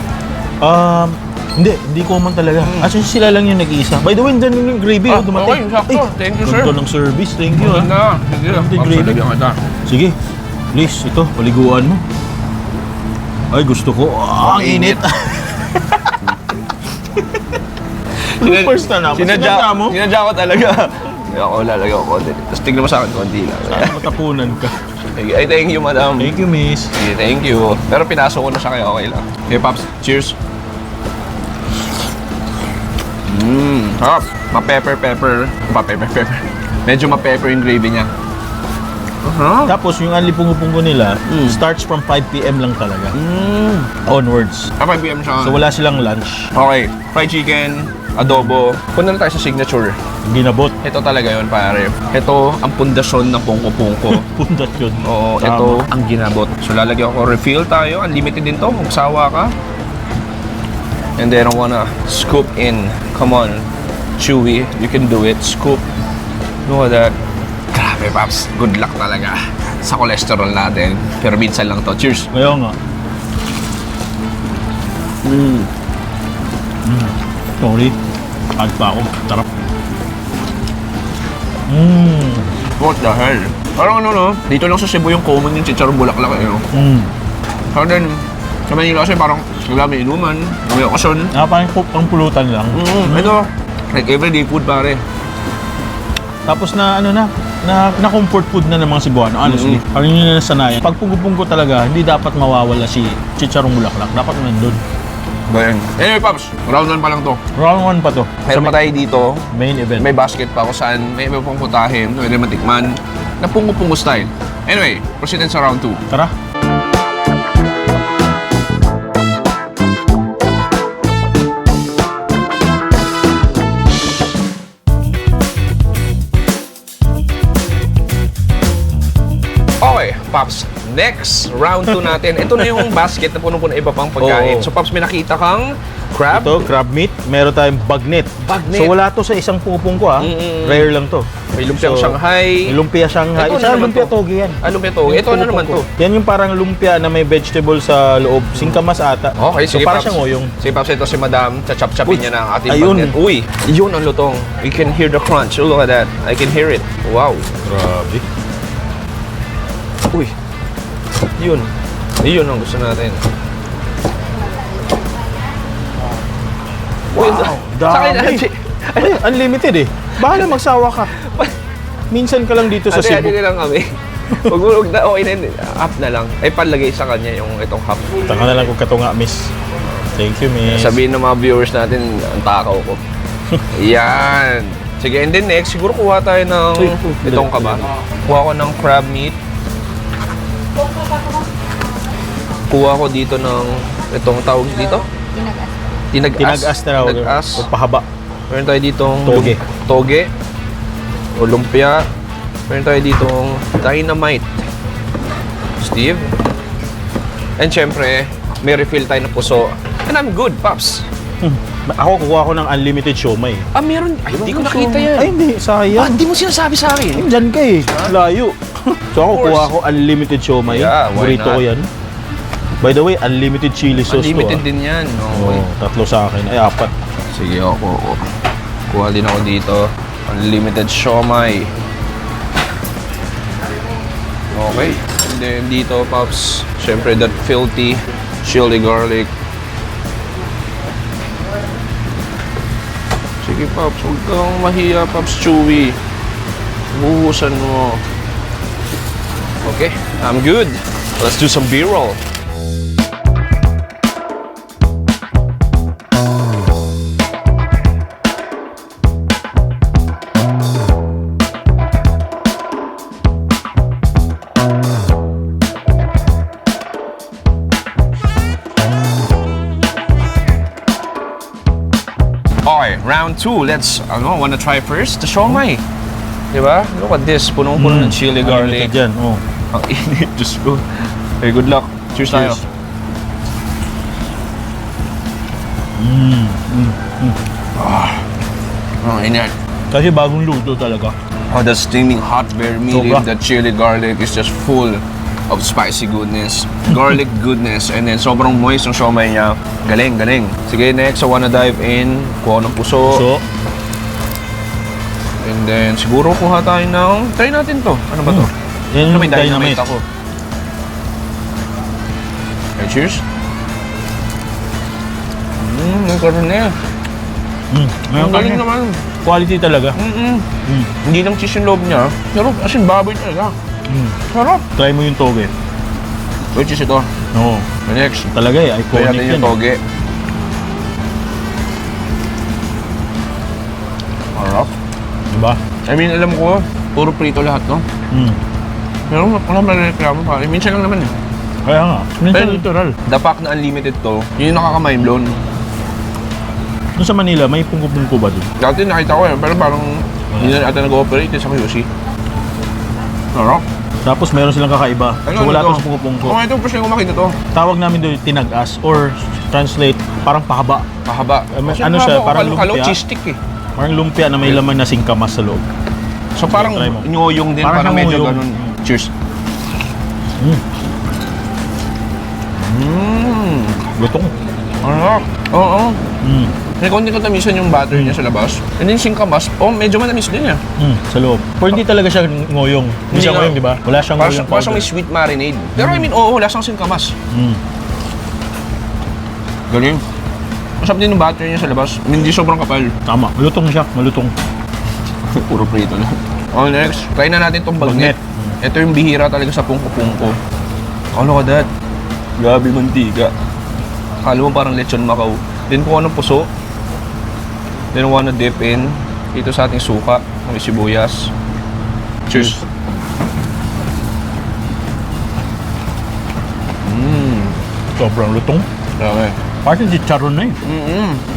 Hindi common talaga. Actually, sila lang yung nag-iisa. By the way, dyan yung gravy, dumating. okay, sakto. Thank you, sir. Ganda ng service. Thank you, ah. Na, sige. Unlimited Papsalagyan gravy. kita. Sige, please, ito, paliguan mo. Ay, gusto ko. Ang init. First na naman. Sinadya mo? Sinadya ko talaga. Ako, lalagyan ko konti. Tapos tignan mo sa akin konti lang. Sana matapunan ka. Ay, thank you, madam. Thank you, miss. Sige, thank you. Pero pinasok ko na siya kaya okay lang. Okay, Pops. Cheers. Harap. Ma-pepper. Medyo ma-pepper yung gravy niya. Tapos yung anli pungo-pungo nila starts from 5 p.m. lang talaga. Onwards. 5 p.m. siya. So wala silang lunch. Okay, fried chicken, adobo. Punta na tayo sa signature. Ginabot. Ito talaga yun, pare. Ito ang pundasyon ng pungko-pungko. Pundat yun. Oo, Tama. ito ang ginabot. So lalagyan ko refill tayo. Unlimited din to kung sawa ka. And then I wanna scoop in. Come on, Chewy, you can do it. Scoop. Look at that. Grabe, Paps. Good luck talaga sa cholesterol natin. Pero minsan lang to. Cheers. Kaya nga. Sorry. Kahit pa ako. Tarap. What the hell? Parang ano, no? Dito lang sa Cebu yung common yung chicharong bulaklak. Eh, no? And then, sa Manila kasi parang may inuman, may okasyon. Parang ang pulutan lang. Ito, like everyday food, pare. Tapos na comfort food na ng mga Cebuano, honestly. Parang yun na nasanayan. Pag punggo-punggo talaga, hindi dapat mawawala si chicharong bulaklak. Dapat nandun. Bayan. Anyway, Pops, round 1 pa lang to. Round 1 pa to. Meron pa tayo dito, Main event. may basket pa kung saan may iba pang putahin, pwede matikman, na pungo-pungo style. Anyway, proceed sa round 2. Tara. Okay, Pops, next round 2 natin. Ito na yung basket na puno-puno iba pang pagkain. Oo. So, Pops, may nakita kang crab. Ito, crab meat. Meron tayong bagnet. Bagnet. So wala to sa isang pupungko ha. Rare lang to. May lumpiang So, Shanghai. May lumpia Shanghai. Ito, ano Isa naman lumpia to? toge yan. Ano ba ito? Ito ano naman to? Yan yung parang lumpia na may vegetable sa loob. Singkamas ata. Okay, sige, so, para Pops. siyang oyong. Sige, Pops, ito si Madam. Chachap-chapin Uy, niya ng ating ayun. bagnet. Uy, yun ang lutong. You can hear the crunch. Oh, look at that. I can hear it. Wow. Grabe. Uy. Yun. Yun ang gusto natin. Wow, dami. Ay, unlimited eh. Bahala magsawa ka. Minsan ka lang dito sa Ate, Cebu. ate lang kami. Huwag na, okay na yun. Half na lang. Ay, palagay sa kanya yung itong half. Taka na lang kung katunga, miss. Thank you, miss. Sabihin ng mga viewers natin, ang takaw ko. Yan. Sige, and then next, siguro kuha tayo ng itong kaba. Kuha ko ng crab meat. Kuha ko dito ng itong tawag dito? Tinagas na raw. Tinagas. O pahaba. Meron tayo ditong Toge. Toge. O lumpia. Meron tayo ditong dynamite. Steve. And syempre, may refill tayo na puso. And I'm good, Pops. Ako kukuha ko ng unlimited siomay. Ah, meron. Ay, hindi ko nakita yan. Ay, hindi. Sayang. Hindi mo sinasabi sa akin. Diyan ka eh. Layo. So ako Of course. kuha ko unlimited siomay. Yeah, why Burrito not? ko yan. By the way, unlimited chili sauce Unlimited to. din yan. Oh, Okay. tatlo sa akin. Ay, 4. Sige, ako. Kuha din ako dito. Unlimited siomay. Okay. And then dito, Pops, syempre that filthy chili garlic. Sige, Pops, huwag kang mahiya, Pops Chewy. Buhusan mo. Okay, I'm good. Let's do some B-roll. round 2. Let's, wanna try first the siomai. Diba? Look at this, punong-puno ng chili garlic. Dyan, oh. Ang init, Diyos ko. Okay, good luck. Cheers tayo. Ang init. Kasi bagong luto talaga. Oh, the steaming hot vermilion, Sobra. the chili garlic is just full of spicy goodness, garlic goodness, and then sobrang moist yung siomai niya. Galing, galing. Sige, next, I wanna dive in. Kuha ng puso. So, And then, siguro kuha tayo ng... Try natin to. Ano ba to? yan Ano, yung may dynamite dynamite. ako. Okay, cheers. Ang karne. Ngayon Ang galing kasi, naman. quality talaga. Hindi lang cheese yung loob niya. Pero as in, baboy talaga. Sarap. Try mo yung toge. Wait, cheese ito. Oo. Next. Talaga eh, Try iconic natin yan. yung toge. Sarap. Diba? I mean, alam ko, puro prito lahat, no? Pero wala ba reklamo pa? Minsan lang naman eh. Kaya nga. Minsan Pero- literal. The fact na unlimited to, yun yung nakaka-mind blown. Doon sa Manila, may pungko-pungko ba doon? Dati nakita ko eh, pero parang hindi na ata nag-ooperate sa QC. Sarap. Tapos meron silang kakaiba. So wala to sa pungko-pungko. Kung ito, first time ko makita to. Tawag namin doon tinagas or translate parang pahaba. Pahaba. Ano siya, parang kalo lumpia? cheese stick eh. Parang lumpia na may laman na singkamas sa loob. So parang Try mo. nyoyong din, Parang parang siyang medyo nyoyong. ganun. Cheers. Lutong. Sarap. Oo. Mm. May konti katamisan yung butter niya sa labas. And then singkamas, medyo matamis din eh. Sa loob. Pero hindi talaga siya ngoyong. Hindi siya nga. ngoyong, di ba? Wala siyang ngoyong Parang may powder. sweet marinade. Pero I mean, oo, lasang singkamas. Mm. Galing. Masarap din yung butter niya sa labas. Hindi sobrang kapal. Tama. Malutong siya. Malutong. Puro prito lang. Oh, next. Try na natin itong bagnet. Ito yung bihira talaga sa pungko-pungko. Oh, look at that. Grabe mantika. Kala mo parang lechon Macau. Then kuha ng puso. Then wanna dip in dito sa ating suka. May sibuyas. Cheers. Sobrang lutong. Grabe. Parang chicharon na eh.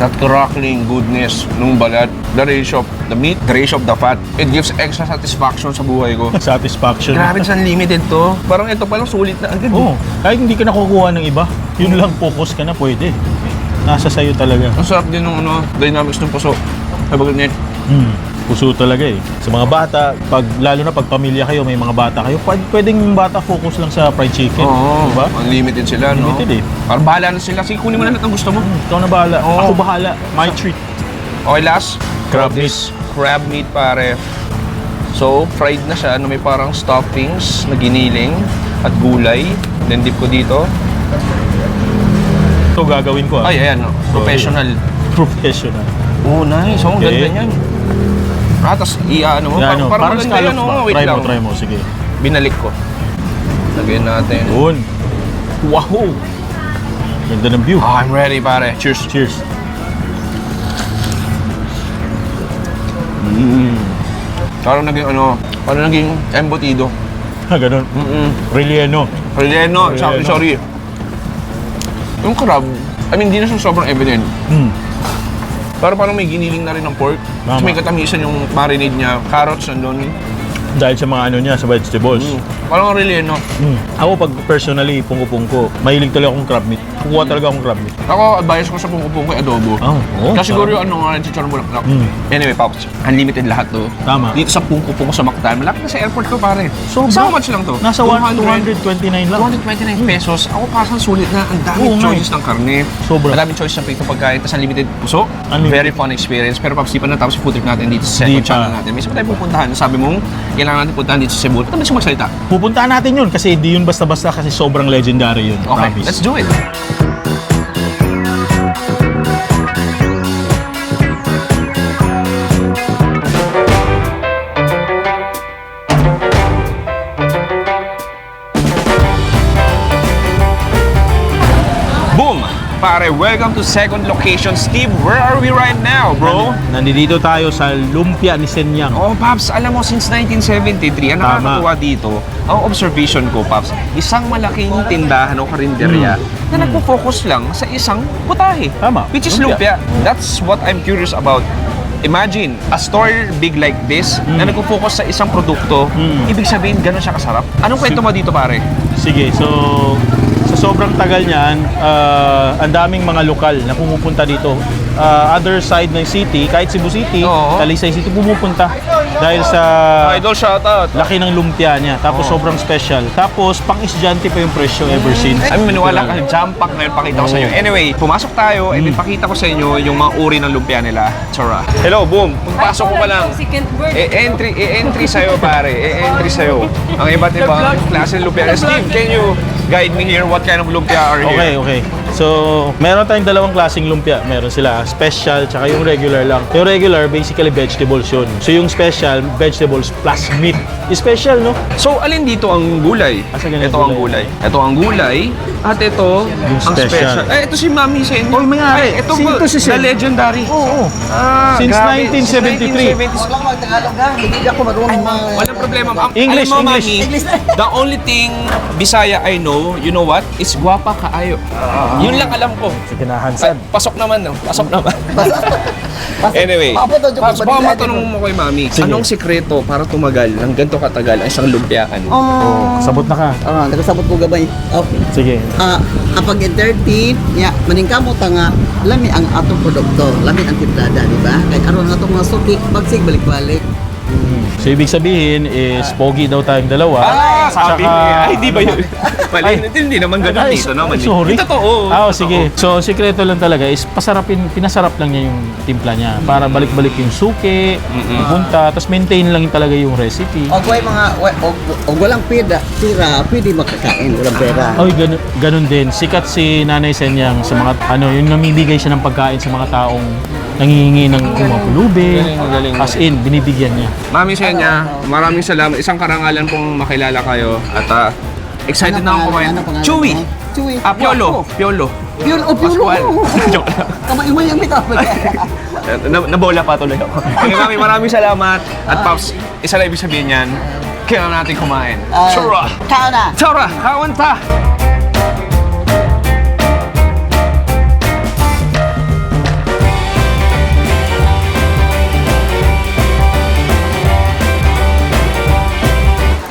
That crackling goodness nung balat, the ratio of the meat, the ratio of the fat, it gives extra satisfaction sa buhay ko. Satisfaction. Grabe sa unlimited to. Parang ito palang sulit na agad. Oo. Kahit hindi ka nakukuha ng iba, yun lang focus ka na pwede. Nasa sayo talaga. Ang sarap din ng dynamics ng puso. Sabagal net. Puso talaga eh. Sa mga bata, lalo na pag pamilya kayo, may mga bata kayo, pwedeng yung bata focus lang sa fried chicken. Oo, Diba? unlimited sila, no? Unlimited eh. Parang bahala na sila. Sige, kunin mo na lahat ng gusto mo. Ikaw na bahala. Oo. Ako bahala. My treat. Okay, last. Crab meat. This crab meat, pare. So, fried na siya, may parang stuffings na giniling at gulay. Then dip ko dito. Ito gagawin ko ah. Ay, ayan, no? Professional. Professional. Oh, nice. Oh, Okay. ganda niyan. Tapos, ano mo, Yan, parang maganda scallops yan, ba? oh. Wait Try lang. mo, try mo. Sige. Binalik ko. Lagyan natin. Yun. Wow! Ganda ng view. I'm ready, pare. Cheers. Cheers. Parang naging embutido. Ha, ganun. Relleno. Relleno, Relleno. sorry. Yung crab, I mean, hindi na siya sobrang evident. Pero parang may giniling na rin ng pork. Tapos Tama. may katamisan yung marinade niya. Carrots nandun. Dahil sa mga ano niya, sa vegetables. Parang ang relleno. Ako pag personally, pungko-pungko, mahilig talaga akong crab meat. Kukuha talaga akong crab meat. Ako, advice ko sa pungko-pungko adobo. Oo. Kasi siguro yung nga, chicharon bulaklak. Anyway, Pops, unlimited lahat to. Tama. Dito sa pungko-pungko sa Mactan, malapit na sa airport ko, pare. Sobra. So, how much lang to? Nasa 229 lang. 229 pesos. Ako parang sulit na. Ang daming Oo nga choices ng karne. Sobra. Ang daming choices ng prito pagkain. Tapos unlimited puso. Unlimited. Very fun experience. Pero Pops, di pa natapos yung food trip natin dito sa Di second pa. channel natin. May isa pa tayo pupuntahan. Sabi mong, kailangan natin puntahan dito sa Cebu. Ito ba siya magsalita? Pupuntahan natin yun kasi di yun basta-basta kasi sobrang legendary yun. Okay, Promise. let's do it. Boom! pare, welcome to second location. Steve, where are we right now, bro? Nandito tayo sa lumpia ni Senyang. Oh, Paps, alam mo, since 1973, ang Tama. nakakatuwa dito, ang observation ko, Paps, isang malaking tindahan o karinderya na nagpo-focus lang sa isang putahe. Tama. Which is Lumpia. lumpia. That's what I'm curious about. Imagine, a store big like this na nagpo-focus sa isang produkto, ibig sabihin, gano'n siya kasarap. Anong kwento mo dito, pare? Sige, so sa sobrang tagal niyan, ang daming mga lokal na pumupunta dito. Other side ng city, kahit Cebu City, Oo. Talisay City, pumupunta dahil sa Idol, shoutout. laki ng lumpia niya. Tapos sobrang special. Tapos pang-estudyante pa yung presyo ever since. I mean, maniwala ka, jump pack ngayon, pakita ko sa inyo. Anyway, pumasok tayo, and then pakita ko sa inyo yung mga uri ng lumpia nila. Tsura. Hello, boom. Pagpasok ko pa lang. Second word. E-entry sa'yo, pare. E-entry sa'yo. Ang iba't ibang klase ng lumpia. Steve, can you guide me here? What kind of lumpia are here? Okay. So, meron tayong dalawang klaseng lumpia. Meron sila special tsaka yung regular lang. Yung regular, basically vegetables yun. So, yung special, vegetables plus meat. Special, no? So, alin dito ang gulay? Asa ganyan Ito ang gulay? gulay. Ito ang gulay. At ito, ang special. special. Ito si Mami Sen. Oh, mga Ay, ito si- po, ito si Sen. the legendary. Oo. Since grabe. 1973. Since 1973. Wala ko mag-Tagalog ha. Hindi ako marunong Walang problema. English, Alam mo, English. Mami, the only thing Bisaya I know, you know what? Is guwapa kaayo. Yun lang alam ko. Sige na, Hansad. Pasok naman, no? Pasok naman. Anyway, Papo daw, Paps, Joko, baka balikan matanong mo kay Mami, Sige. anong sikreto para tumagal ng ganito katagal ang isang lumpiaan? Sabot na ka. Nagasabot ko gabay. Okay. Sige. Apag entertain, ya, maningkamo ta nga lami ang atong produkto, lami ang timplada, di ba? Kay aron nga mga suki, bagsig balik-balik. So, ibig sabihin is pogi daw tayong dalawa. Sabi Tsaka- niya. Ay, di ba yun? Mali, hindi naman ganun Ay, dito naman. sorry. Ito totoo. Sige. So, sikreto lang talaga is pinasarap lang niya yung timpla niya para balik-balik yung suki, punta, tapos maintain lang talaga yung recipe. Og way mga og walang pira, pwede makakain, walang pera. Oy, ganun din. Sikat si Nanay Senyang sa mga, yung namimigay siya ng pagkain sa mga taong nangihingi ng mga pulubi. Galing. As in, binibigyan niya. Mami Senya, maraming salamat. Isang karangalan pong makilala kayo. At excited na ako kumain. Chewy! Chewy. Piolo. Piolo. Piolo. Pascual. Joke lang. Kamay-umay ang bitaw. Nabola pa tuloy ako. Okay, Mami, maraming salamat. At Pops, isa lang ibig sabihin yan, kailangan natin kumain. Tsura! Kao na. Tsura! Kawan ta!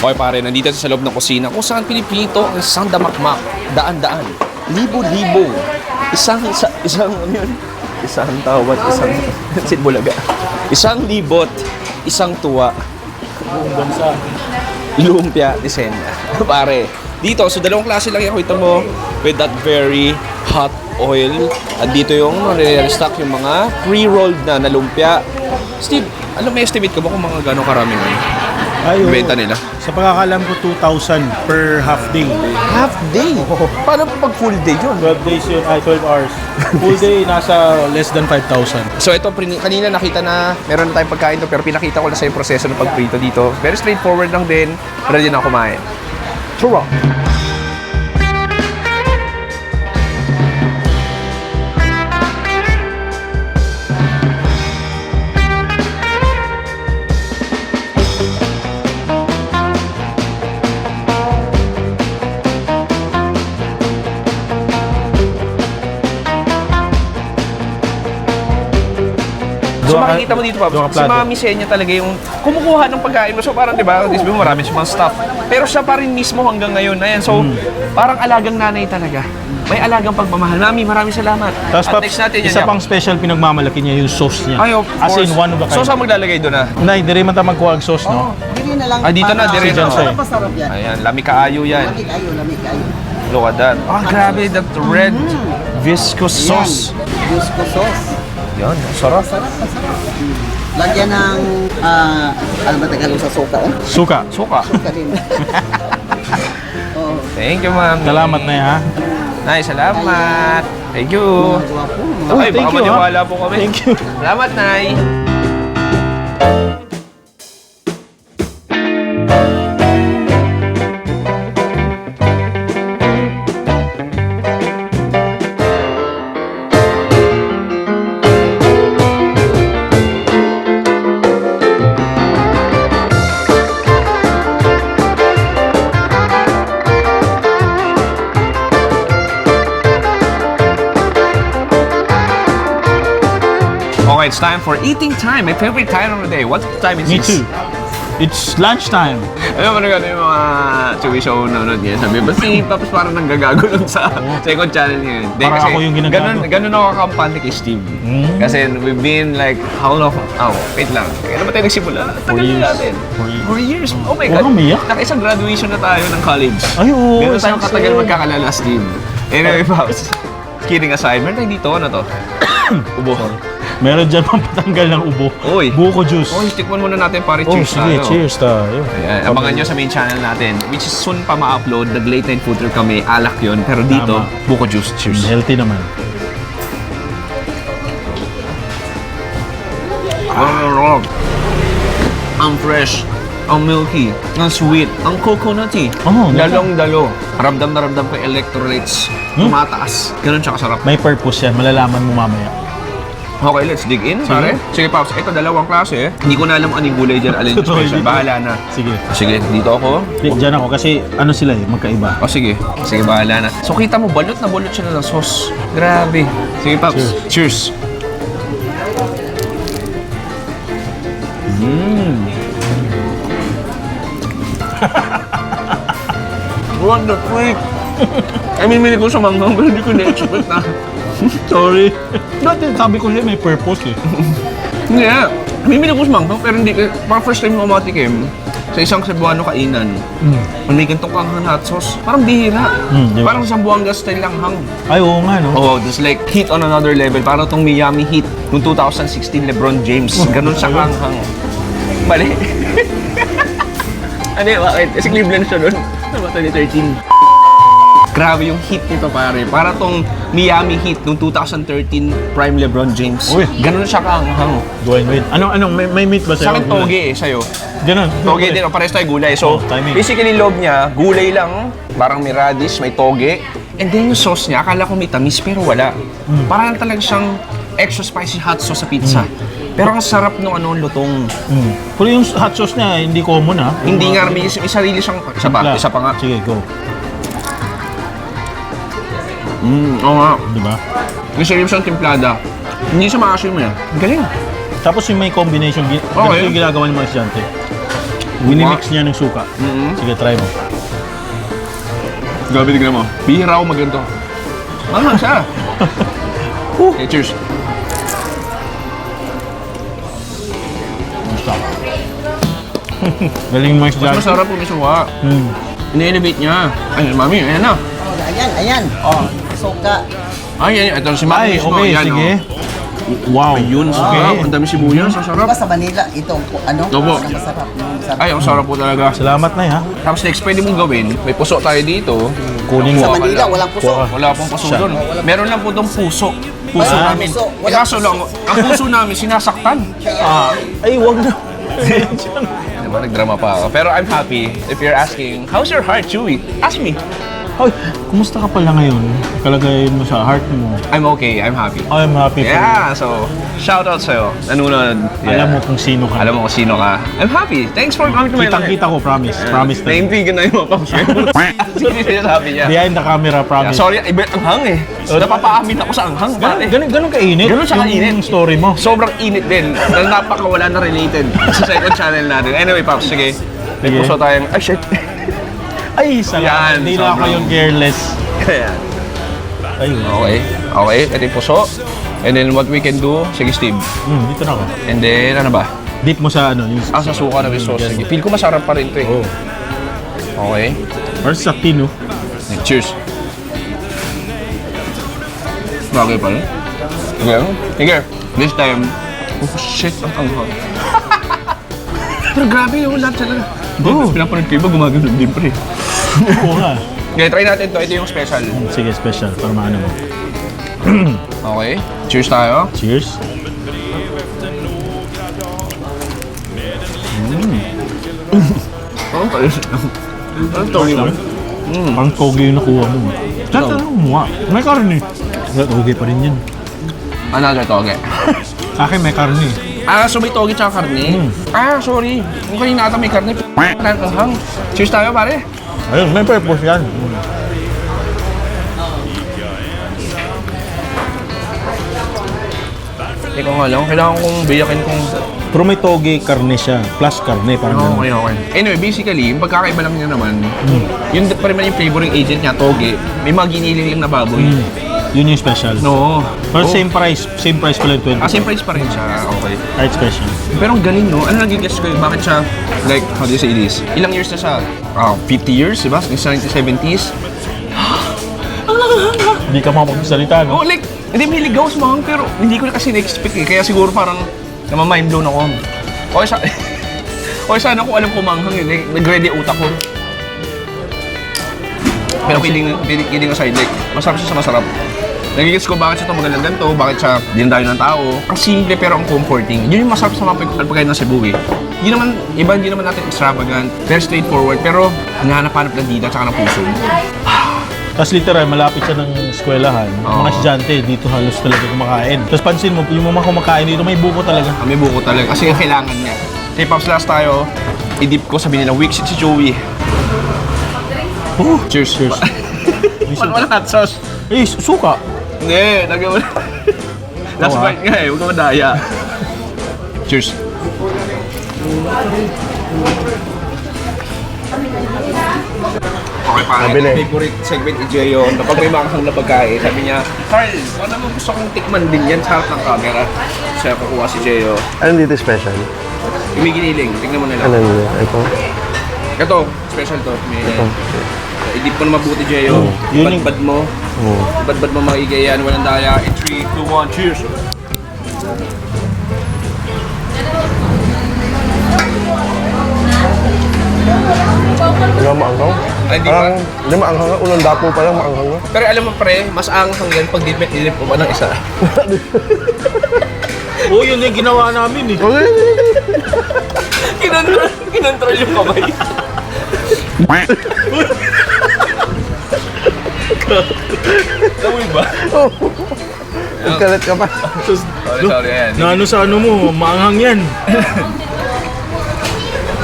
Okay pare, nandito sa loob ng kusina kung saan pinipito ang isang damakmak, daan-daan, libo-libo, isang ano yun? Isang tawad, isang sitbulaga. Isang libot, isang tuwa. Lumpia de Senya. Pare, dito, so dalawang klase lang yung kita mo with that very hot oil. At dito yung re-restock yung mga pre-rolled na lumpia. Steve, may estimate ka ba kung mga gano'ng karami ngayon? Ayun. Benta nila? Sa pagkakalam ko, 2,000 per half day. Half day? Paano pag full day yun? 12 days yun, 12 hours. Full day, nasa less than 5,000. So ito, kanina nakita na meron na tayong pagkain to, pero pinakita ko na sa yung proseso ng pagprito dito. Very straightforward lang din, ready na kumain. Churro! So makikita mo dito, Pops, si Mami Senya talaga yung kumukuha ng pagkain mo. So parang, di ba, mo marami siyang mga stuff. Pero siya pa rin mismo hanggang ngayon. Ayan, so parang alagang nanay talaga. May alagang pagmamahal. Mami, maraming salamat. Tapos, At Paps, next natin isa pang special pinagmamalaki niya yung sauce niya. Ay, of As course. in, one of a kind. So saan maglalagay doon na? Nay, dire man ta magkuha ang sauce, no? Dili na lang. Ah, dito na, dire na. Para masarap yan. Ayan, lami kaayo yan. Lami kayo. Look at that. Ah, grabe, that red viscous sauce. Diyos ko sauce. Yan, sarap. Lagyan ng, ano ba Tagalog sa suka? Suka. Suka. Suka din. Oh, Thank you, Mami. Salamat na ha. Nay, salamat. Thank you. guwapo. Ay, baka maniwala po kami. Thank you. Salamat, Nay. Alright, it's time for eating time. My favorite time of the day. What time is Me this? too. It's lunchtime. Alam mo na gano'n yung mga Chewy Show nanonood niya. Sabi, ba't si Paps parang nanggagago lang sa second channel niya? Hindi, Parang ako yung ginagago. Ganun ako kampante kay Steve. Kasi we've been like, how long? Oh, wait lang. Kailan ba tayo nagsimula? Tagal na years. natin. 4 years. 4 years. Oh my Huwag God. kang umiyak. Nakaisang graduation na tayo ng college. Ay, oo. Ganun tayong isang katagal same. magkakalala, Steve. Anyway, Paps. Kidding aside, meron tayo dito. Ano to? Ubo. Meron dyan pampatanggal ng ubo. Uy. Buko juice. Oy, tikman muna natin pare. Oh, Cheers sige, tayo. cheers tayo. Ayan, abangan nyo sa main channel natin, which is soon pa ma-upload. Nag-late night food trip kami, alak yun. Pero dito, Tama. buko juice. Cheers. Healthy naman. Ang fresh, ang milky, ang sweet, ang coconutty. Oh, Dalong-dalo. Ramdam na ramdam ko yung electrolytes. Tumataas. Ganun siya kasarap. May purpose yan. Malalaman mo mamaya. Okay, let's dig in, pare. Sige, Pops. Ito, dalawang klase. Hindi ko na alam anong gulay dyan. Alin yung special. Dito. Bahala na. Sige. Sige, dito ako. Diyan ako kasi ano sila eh, magkaiba. O sige. Sige, bahala na. So kita mo, balot na balot siya ng sauce. Grabe. Sige, Pops. Cheers. What the freak? I mean, ko sa manghang pero hindi ko na-expect na. Sorry. Dati sabi ko siya may purpose eh. Hindi ah. Mimili ko sa manghang pero hindi. Parang first time ko matikim sa isang Cebuano kainan. May ganitong kanghang hot sauce. Parang bihira. Di ba? Parang sa Buanga style lang hang. Ay, oo nga no. Oh, just like heat on another level. Parang tong Miami Heat noong 2016 LeBron James. Ganun siya kanghang. Mali. Ano yun? Bakit? Kasi Cleveland siya nun. Ano ba 2013? Grabe yung heat nito pare. Para tong Miami Heat noong 2013 prime LeBron James. Uy. Ganun siya kanghang. Dwayne Wade. Anong may meat ba sa'yo? Sa akin toge eh, sa'yo. Ganun. Toge din, parehas tayo gulay. So, Oh, timing. basically loob niya, gulay lang, parang may radish, may toge. And then yung sauce niya, akala ko may tamis pero wala. Parang talaga siyang extra spicy hot sauce sa pizza. Pero ang sarap nung lutong. Pero yung hot sauce niya, hindi common ha. Hindi nga, may sarili siyang, isa pa nga. Sige, go. Oo nga. Di ba? May sarili siyang timplada. Hindi siya maasim eh. Galing. Tapos yung may combination, ganito Okay. yung ginagawa ng mga estudyante. Winimix niya ng suka. Sige, try mo. Grabe, tignan mo. Bihira ako magganto. Mahal siya. Okay, cheers. Gusto. Galing mo Mas estudyante. masarap po may suwa. Hmm. Ini-elevate niya. Ay, mami, ayan na. Oh, ayan. Oh, suka. Ay, ito si mami. Ay, okay, Ayan, sige. oh. Wow. Ayun, Okay. sarap. Ang dami sibuyas, ang sarap. Diba sa Manila, ito, Opo. masarap. Ay, ang sarap po talaga. Salamat na ha. Tapos next, pwede mong gawin, may puso tayo dito. Kunin Sa mo. Manila, walang puso. Kuha. Wala pong puso Siya. doon. Meron lang po itong puso. Puso Wala namin. puso. Eh, Wala kaso lang, ang puso namin sinasaktan. Ay, wag na. Diba, nagdrama pa ako. Pero I'm happy. If you're asking, how's your heart, Chewy? Ask me. Hoy, kumusta ka pala ngayon? Kalagayin mo sa heart mo. I'm okay. I'm happy. I'm happy for you. Yeah, so, shout out sa'yo. Nanonood. Yeah. Alam mo kung sino ka. Alam mo kung sino ka. I'm happy. Thanks for coming to my life. Kitang-kita ko, promise. Promise na. Naintigan na yung mga pang Sige, sinasabi niya. Behind the camera, Yeah, promise. sorry, iba ang hang eh. Napapaamin ako sa anghang, pare. Ganun kainit. Ganun siya kainit. Yung story mo. Sobrang init din. Na napakawala na related sa second channel natin. Anyway, Pops, sige. May Sige. puso tayong... Ay, shit. Ay, salamat. Yan, Hindi na ako sobrang- yung careless. Ayan. Ayun. Okay. Okay, ito yung puso. And then what we can do, sige Steve. Dito na ako. And then, ano ba? Dip mo sa ano. Yung Sa suka na may sauce. Sige. Feel ko masarap pa rin ito eh. Oh. Okay. Or sa tino. Cheers. Bagay pa rin. Sige. Sige. This time, oh shit, ang anghang. Pero grabe yung lahat talaga. Oh. Pinapanood ko iba gumagano din pa rin. Oo nga. Okay, try natin to. Ito yung special. Sige, special. Para maano mo. Okay. Cheers tayo. Cheers. Oh, tayo. Ano to? Ang toge yung nakuha mo. Saan ka kumuha? May karne. Toge pa rin yan. Another toge. Sa akin may karne. Ah, so may toge tsaka karne? Ah, sorry. Kung kanina ata may karne, nanghang. Cheers tayo, pare. Ayun, may purpose yan. Teka nga lang, kailangan kong biyakin kung... Pero may toge karne siya, plus karne, parang ganun. Okay. Anyway, basically, yung pagkakaiba lang niya naman, yun pa rin yung flavoring agent niya, toge. May mga giniling lang na baboy. Yun yung special. No. Pero same price pala yung 20. Same price pa rin siya. Okay. Kahit special. Pero ang galing, no? Ano nag-guess ko yun? Bakit siya, like, how do you say this? Ilang years na siya? 50 years, diba? Sa 1970s? Hindi ka makapagsalita, no? Oh, like, hindi may ligaws, mahang, pero hindi ko na kasi na-expect eh. Kaya siguro parang namamind blown ako. Okay, sana kung alam ko manghang yun, like, nag-ready utak ko. Pero kidding aside, like, masarap siya sa masarap. Nagigits ko bakit siya ito magalang ganito, bakit siya dindayo ng tao. Ang simple pero ang comforting. Yun yung masarap sa mga pagkain ng Cebu eh. Hindi naman natin extravagant, very straightforward, pero hinahanap-hanap ng dita at ng puso. Tapos literal, malapit siya ng eskwelahan. Mga estudyante, dito halos talaga kumakain. Tapos pansin mo, yung mga kumakain dito, may buko talaga. May buko talaga kasi kailangan niya. Okay, Pops, last tayo. I-dip ko, sabi nila, weak si Joey. Cheers. Cheers. Paano wala hot sauce? Eh, suka. Hindi, nagawa na. Last bite nga eh, huwag ka madaya. Cheers. Okay, pare. Favorite segment ni Jeyo. Kapag may makakang na pagkain, sabi niya, Carl, ano mo gusto kong tikman din yan sa harap ng camera? Siya kukuha si Jeyo. Ano dito special? Yung may giniling, tingnan mo nila. Ano nila? Ito? Ito, special to. I-dip mo na mabuti, Jeyo. Yun yung- Badbad mo. Badbad mo makigayan, walang daya. In 3, 2, 1, cheers! Hindi ba maanghang? Ay, di ba? Parang, hindi maanghang nga. Unang dapo pa lang maanghang nga. Pero alam mo pre, mas anghang yan pag dinip mo pa ng isa. Oo, yun yung ginawa namin eh. Kinontrol yung kamay. Amoy ba? Kalat ka pa. Sorry, ayan. Na ano sa ano mo, maanghang yan.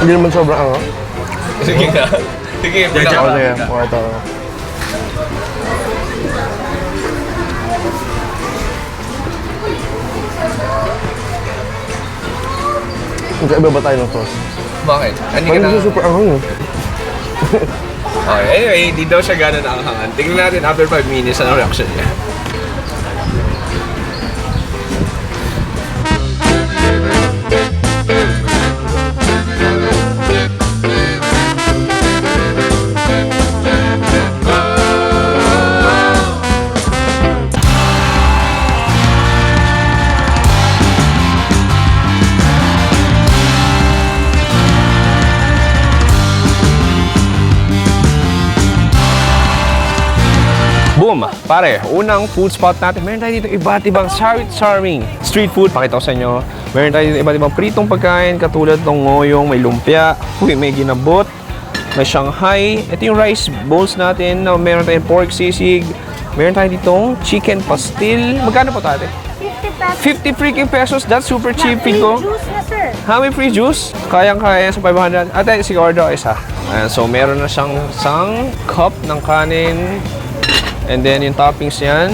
Hindi naman sobrang anghang. Sige nga. Sige, O, sige. O, ito. Magkaiba ba tayo ng sauce? Bakit? Hindi ka Parang na... hindi super anghang eh. Okay, anyway, hindi daw siya gano'n anghangan. Tingnan natin after 5 minutes ang reaction niya. Boom! Pare, unang food spot natin. Meron tayo dito iba't ibang charming street food. Pakita ko sa inyo. Meron tayo dito iba't ibang pritong pagkain katulad ng ngoyong, may lumpia, may ginabot, may Shanghai. Ito yung rice bowls natin. Meron tayong pork sisig. Meron tayo ditong chicken pastil. Magkano po tate? 50 freaking pesos. That's super cheap, Pico. Juice na, sir. May free juice? Kayang-kaya sa 500. Ate, sige, order ako isa. Ayan, so meron na siyang isang cup ng kanin. And then yung toppings yan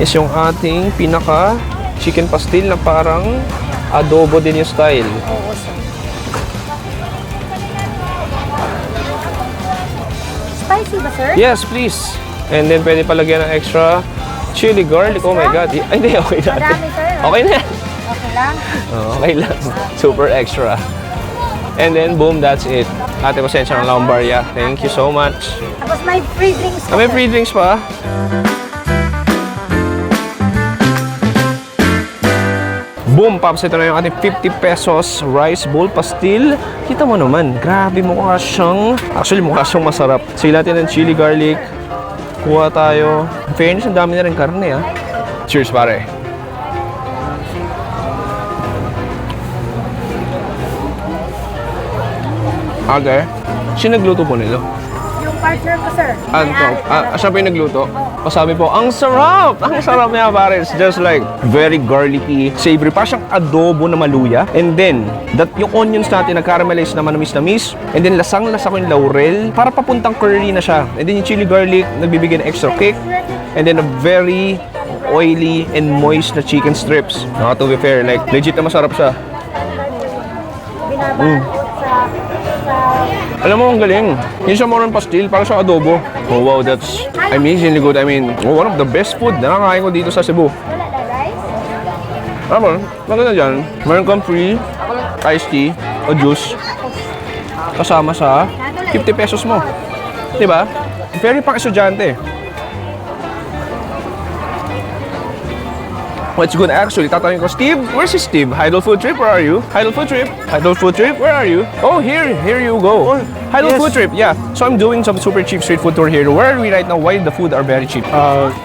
is yung ating pinaka chicken pastil na parang adobo din yung style. Spicy ba, sir? Yes, please. And then pwede palagyan ng extra chili garlic. Oh my God. Ay, hindi. Okay na. Madami, sir. Okay na. Okay lang. Okay lang. Super extra. And then boom, that's it. Ate, pasensya ng Lambaria. Thank you so much. Tapos may free drinks May free drinks pa. Boom, Pops. Ito na yung ating 50 pesos rice bowl pastil. Kita mo naman, grabe mukha siyang... Actually, mukha siyang masarap. Sige natin ng chili garlic. Kuha tayo. In fairness, ang dami na rin karne, ha. Cheers, pare. Ate, sino nagluto po nito? Yung partner ko, sir. Ano to? Siya pa yung nagluto? Pasabi po, ang sarap! Ang sarap niya, pare. It's just like very garlicky, savory. Parang siyang adobo na maluya. And then, yung onions natin nag-caramelize na manamis-namis. And then, lasang-lasa ko yung laurel. Para papuntang curry na siya. And then, yung chili garlic, nagbibigay ng extra kick. And then, a very oily and moist na chicken strips. To be fair, like, legit na masarap siya. Alam mo, ang galing. Hindi siya more on pastil, parang sa adobo. Oh wow, that's amazingly good. I mean, one of the best food na nakakain ko dito sa Cebu. Alam mo, maganda dyan. Meron kang free iced tea o juice kasama sa 50 pesos mo. Diba? Very pang estudyante. What's good actually? Tatanungin ko, Steve, where's si Steve? Idol Food Trip, where are you? Idol Food Trip? Idol Food Trip, where are you? Oh, here you go. Idol yes. Food Trip, yeah. So I'm doing some super cheap street food tour here. Where are we right now? Why the food are very cheap?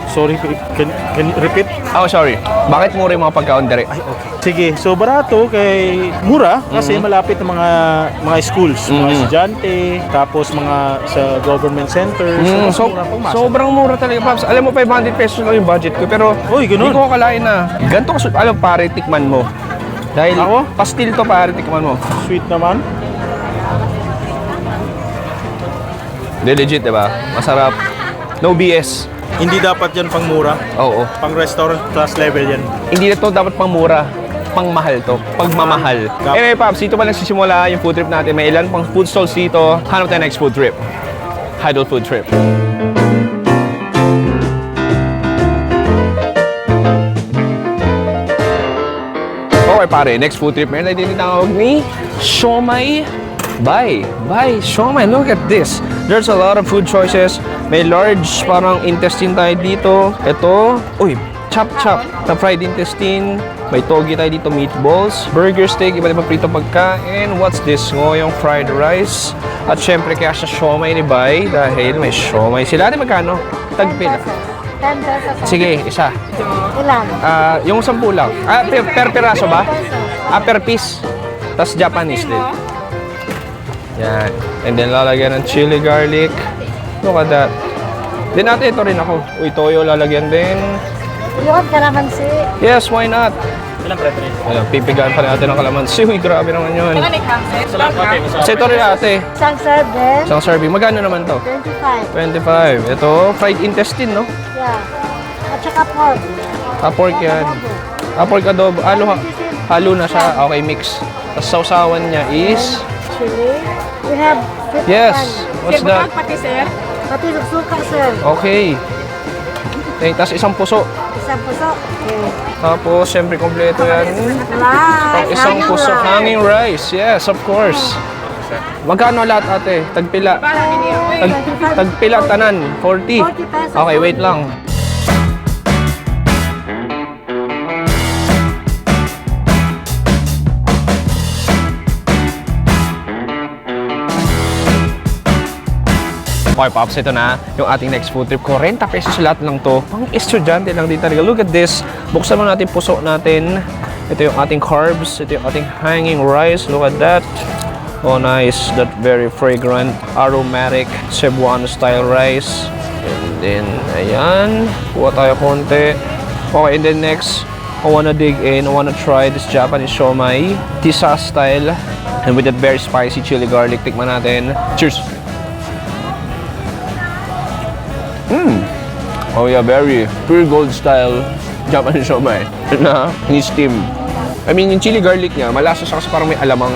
Sorry, can you repeat? Oh, sorry. Bakit mura yung mga pagkaon dire? Ay, okay. Sige, so barato kay mura kasi malapit ng mga schools, mga estudyante, tapos mga sa government centers. So, mura pang masa. sobrang mura talaga, Paps. Alam mo, 500 pesos lang yung budget ko. Pero, Uy, ganun. hindi ko akalain na ganito ka, alam, pare, tikman mo. Dahil, Ako? pastil to, pare, tikman mo. Sweet naman. Hindi, legit, diba? Masarap. No BS. Hindi dapat yan pang mura, Oo. pang restaurant class level yan. Hindi na to dapat pang mura. Pang mahal to. Pagmamahal. Anyway, Paps, dito pa nagsisimula yung food trip natin. May ilan pang food stalls dito. Hanap tayo next food trip. Idol Food Trip. Okay, pare. Next food trip. Meron tayo tinatawag ni Siomai. Bye. Siomai. Look at this. There's a lot of food choices. May large parang intestine tayo dito. Ito. Uy, chop. Na fried intestine. May togi tayo dito, meatballs, burger steak, iba't ibang prito pagkain. What's this? Ngoyong fried rice. At syempre, kaya siya siomai ni Bay dahil may siomai sila. Ate, magkano? Tagpila. 10 pesos. Sige, isa. Ilan? Yung 10 lang. Per piraso ba? Per piece. Tapos Japanese din. Yan. And then lalagyan ng chili garlic. Look at that. Then ate, ito rin ako. Uy, toyo lalagyan din. Yun, kalamansi. Yes, why not? Ilang preference? Ayan, pipigaan pa natin ng kalamansi. Uy, grabe naman yun. Sa ito rin ate. Isang serving, Isang serving. Magkano naman to? 25. 25. Ito, fried intestine, no? Yeah. At saka pork. Pork yan. Pork adobo. Halo na siya. Okay, mix. Tapos sausawan niya is... Chili. We have 50 Yes. What's that? Pati suka, sir. Okay. Okay, tapos isang puso. Isang puso. Okay. Tapos, syempre, kompleto yan. Rice. Isang puso. Hanging rice. Yes, of course. Magkano lahat, ate? Tagpila. Tagpila, tanan. 40. 40 pesos. Okay, wait lang. Okay, Pops, ito na yung ating next food trip. 40 pesos lahat lang to. Pang estudyante lang din talaga. Look at this. Buksan mo natin puso natin. Ito yung ating carbs. Ito yung ating hanging rice. Look at that. Oh, nice. That very fragrant, aromatic, Cebuano style rice. And then, ayan. Kuha tayo konti. Okay, and then next, I wanna dig in. I wanna try this Japanese siomai. Tisa style. And with that very spicy chili garlic. Tikman natin. Cheers! Oh yeah, very pure gold style Japanese siomai na ni-steam. I mean, yung chili garlic niya, malasa siya kasi parang may alamang.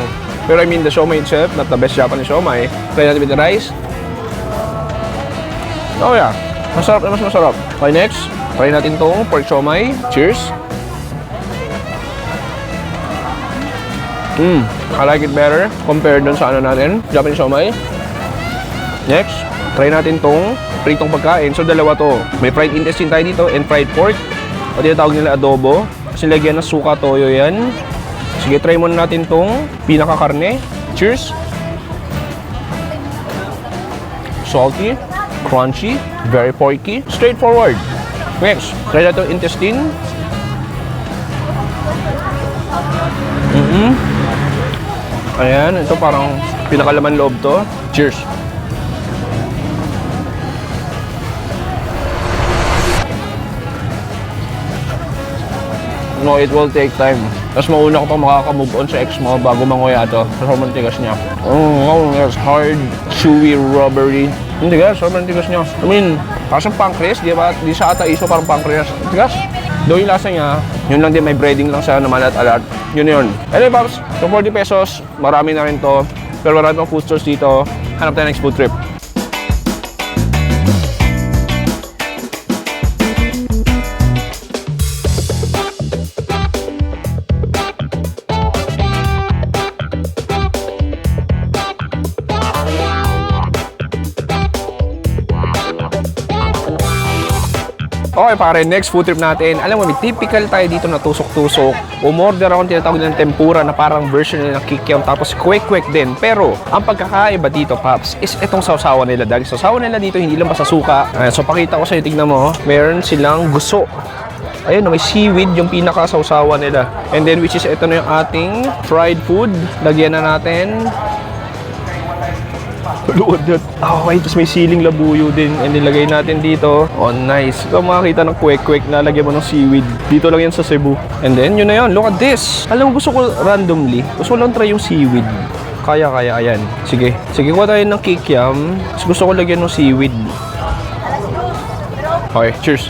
Pero I mean, the siomai itself, not the best Japanese siomai. Try natin with the rice. Oh yeah, masarap na mas masarap. Okay, next, try natin tong pork siomai. Cheers! I like it better compared dun sa ano natin, Japanese siomai. Next, try natin tong pritong pagkain. So, dalawa to. May fried intestine tayo dito and fried pork. O tinatawag nila adobo. Kasi lagyan ng suka, toyo yan. Sige, try muna natin tong pinakakarne. Cheers! Salty, crunchy, very porky, straightforward. Next, try natin yung intestine. Ayan, ito parang pinakalaman loob to. Cheers! No, it will take time. Tapos mauna ko pa makaka-move on sa ex mo bago manguya to. Sa sobrang tigas niya. Oh, yes. Hard, chewy, rubbery. Hindi guys, sobrang tigas niya. I mean, parang pancreas, di ba? Di sa ata iso parang pancreas. Tigas. Doon yung lasa niya, yun lang din, may breading lang siya na malat-alat. Yun yun. Anyway, Pops, so 40 pesos, marami na rin to. Pero marami pang food stores dito. Hanap tayo next food trip. Okay pare, next food trip natin. Alam mo, may typical tayo dito na tusok-tusok. Umorder ako ng tinatawag ng tempura na parang version nila ng kikiam tapos kwek-kwek din. Pero, ang pagkakaiba dito, Pops, is itong sausawan nila. Dahil sausawan nila dito, hindi lang basta suka. So, pakita ko sa'yo, tignan mo. Meron silang guso. Ayun, may seaweed yung pinaka-sausawan nila. And then, which is, ito na yung ating fried food. Lagyan na natin. Load that. Okay, tapos may siling labuyo din. And nilagay natin dito. Oh, nice. Ikaw makakita ng kwek-kwek na lagyan mo ng seaweed. Dito lang yan sa Cebu. And then, yun na yun. Look at this. Alam mo, gusto ko randomly. Gusto ko lang try yung seaweed. Kaya, ayan. Sige. Sige, kuha tayo ng kikiam. Tapos gusto ko lagyan ng seaweed. Okay, cheers.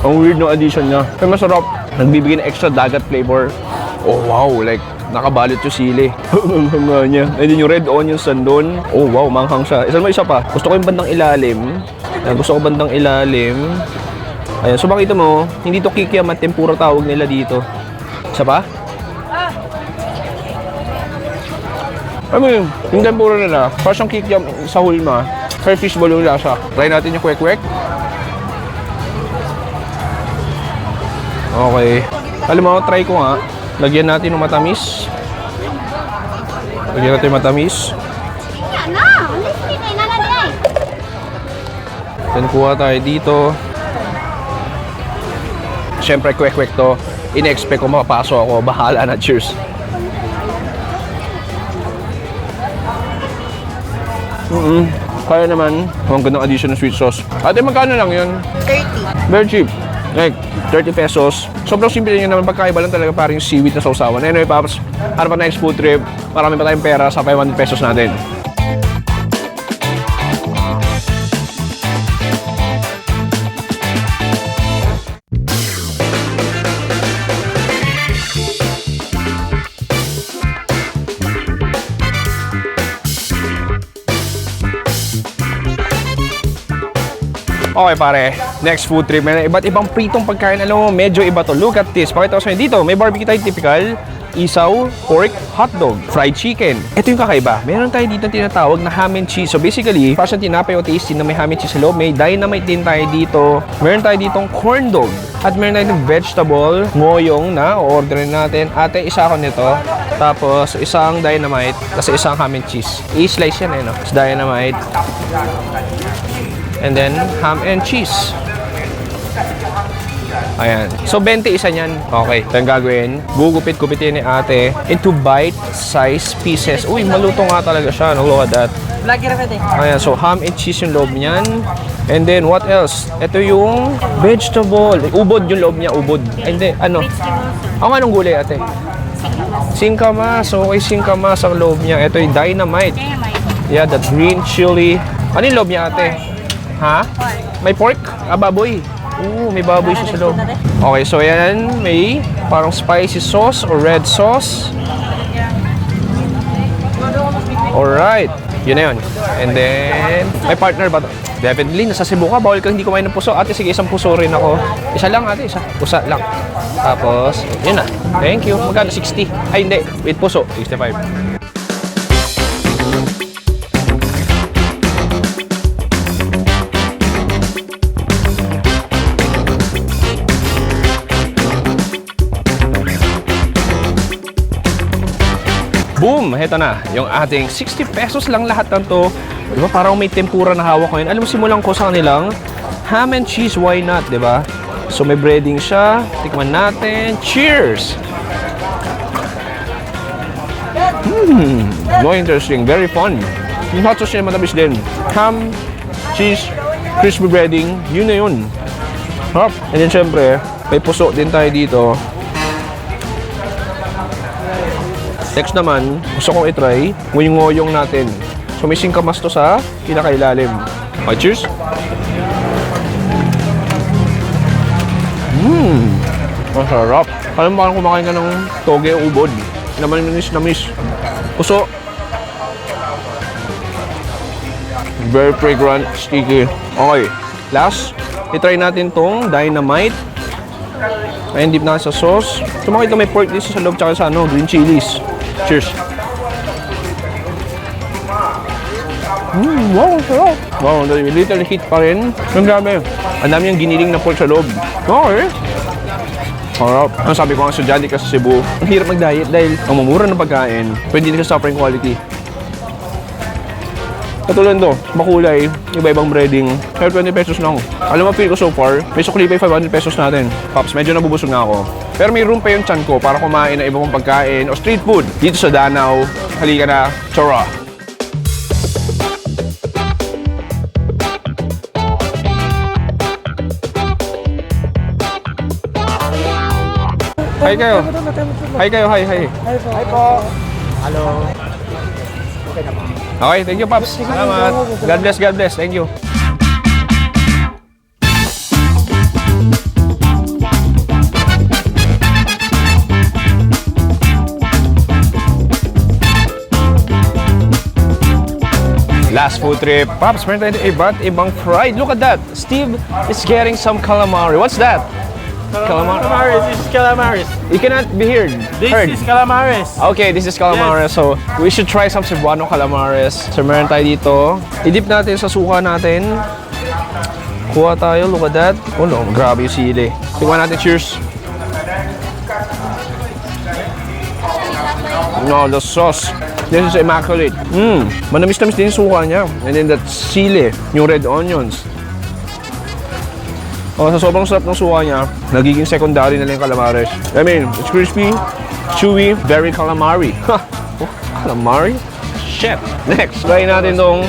Ang weird ng addition niya. Pero masarap. Nagbibigay ng extra dagat flavor. Oh wow, like nakabalot yung sili. Ang nga niya. And then yung red onions nandun. Oh wow, manghang siya. Isa pa. Gusto ko yung bandang ilalim. Ayan, so makita mo, hindi to kikiam at tempura tawag nila dito. Isa pa? Ano yung tempura nila, parang siyang kikiam sa hulma. Fair fishball yung lasa. Try natin yung kwek-kwek. Okay. Alam mo, try ko nga. Lagyan natin ng matamis. Then kuha tayo dito. Siyempre, kwek-kwek to. In-expect ko makapasok ako. Bahala na. Cheers. Kaya naman. Ang gandang addition ng sweet sauce. Ate, magkano lang yun? 30. Very cheap. Like, 30 pesos. Sobrang simple nyo naman. Pagkaiba lang talaga parang seaweed na sausawan. Anyway, Pops, para pa next food trip, marami pa tayong pera sa 500 pesos natin. Okay pare, next food trip. May iba't ibang pritong pagkain. Alam mo, medyo iba to. Look at this. Pakita ko sa inyo dito. May barbecue tayo typical. Isaw, pork, hotdog, fried chicken. Ito yung kakaiba. Meron tayo dito tinatawag na ham and cheese. So basically, parang tinapay o tasty na may ham and cheese sa loob. May dynamite din tayo dito. Meron tayo ditong corn dog. At meron tayo ditong vegetable, ngoyong na orderin natin. Ate, isa ako nito. Tapos, isang dynamite. Kasi isang ham and cheese. I-slice yan no? It's dynamite. And then, ham and cheese. Ayan. So, 20 isa niyan. Okay. Ito yung gagawin. Gugupit-gupitin ni ate into bite-sized pieces. Uy, maluto nga talaga siya. No? Look at that. Ayan. So, ham and cheese yung loob niyan. And then, what else? Ito yung vegetable. Ubod yung loob niya. Ubod. And then, ano? Anong gulay, ate? Singkamas. Okay, singkamas ang loob niya. Ito yung dynamite. Yeah, that green chili. Ano yung loob niya, ate? Ha? May pork? Baboy. May baboy siya sa loob. Okay, so yan. May parang spicy sauce or red sauce. Alright. Yun na yun. And then, may partner ba to? Definitely, nasa Cebu ka. Bawal kang hindi kumain ng puso. Ate, sige, isang puso rin ako. Isa lang, ate. Isa. Pusa lang. Tapos, yun na. Thank you. Magkano? 60. Ay, hindi. With puso. 65. Boom! Heto na, yung ating 60 pesos lang lahat ng to. Diba? Parang may tempura na hawak ko yun. Alam mo, simulan ko sa kanilang ham and cheese, why not, diba? So may breading siya. Tikman natin. Cheers! No interesting. Very fun. Yung hot sauce niya matamis din. Ham, cheese, crispy breading. Yun na yun. Hop. And then syempre, may puso din tayo dito. Next naman, gusto kong itry yung ngoyong natin. So may singkamas to sa pinakailalim. Okay, cheers! Masarap. Parang kumakain ka ng toge o ubod. Namis. Puso. Very fragrant, sticky. Okay, last, itry natin tong dynamite. Ayun, dip na sa sauce. Sumakita may pork din sa loob tsaka sa green chilies. Cheers! Wow, sarap! Wow, little heat pa rin. Ang grabe. Ang dami yung giniling na pork sa loob. Okay. Sarap. Ang sabi ko nga estudyante ka sa Cebu, ang hirap mag-diet dahil ang mamura ng pagkain, pwede din ka suffering quality. Katulad to, makulay, iba-ibang breading, pero 20 pesos lang. Alam mo, feel ko so far, may sukli pa 500 pesos natin. Pops, medyo nabubusog na ako. Pero may room pa yung tiyan ko para kumain ng ibang pagkain o street food dito sa Danau. Halika na, Chora! Hi kayo. Hi kayo, hi. Hi po. Hello. Okay, thank you, Pops. Salamat. God bless. Thank you. Last food trip. Pops, meron tayo ibang fried. Look at that. Steve is getting some calamari. What's that? Calamares, this is calamares. You cannot be heard. This is calamares. Okay, this is calamares. So, we should try some Cebuano calamares. So, meron tayo dito. I-dip natin sa suka natin. Kuha tayo. Look at that. Oh no, grabe yung sili. Tingnan natin. Cheers. No, the sauce. This is immaculate. Manamis-namis din yung suka niya. And then that sili, yung red onions. Sa sobrang sarap ng suka niya, nagiging secondary na lang yung calamares. I mean, it's crispy, chewy, very calamari. Oh, calamari? Shit! Next, try natin tong...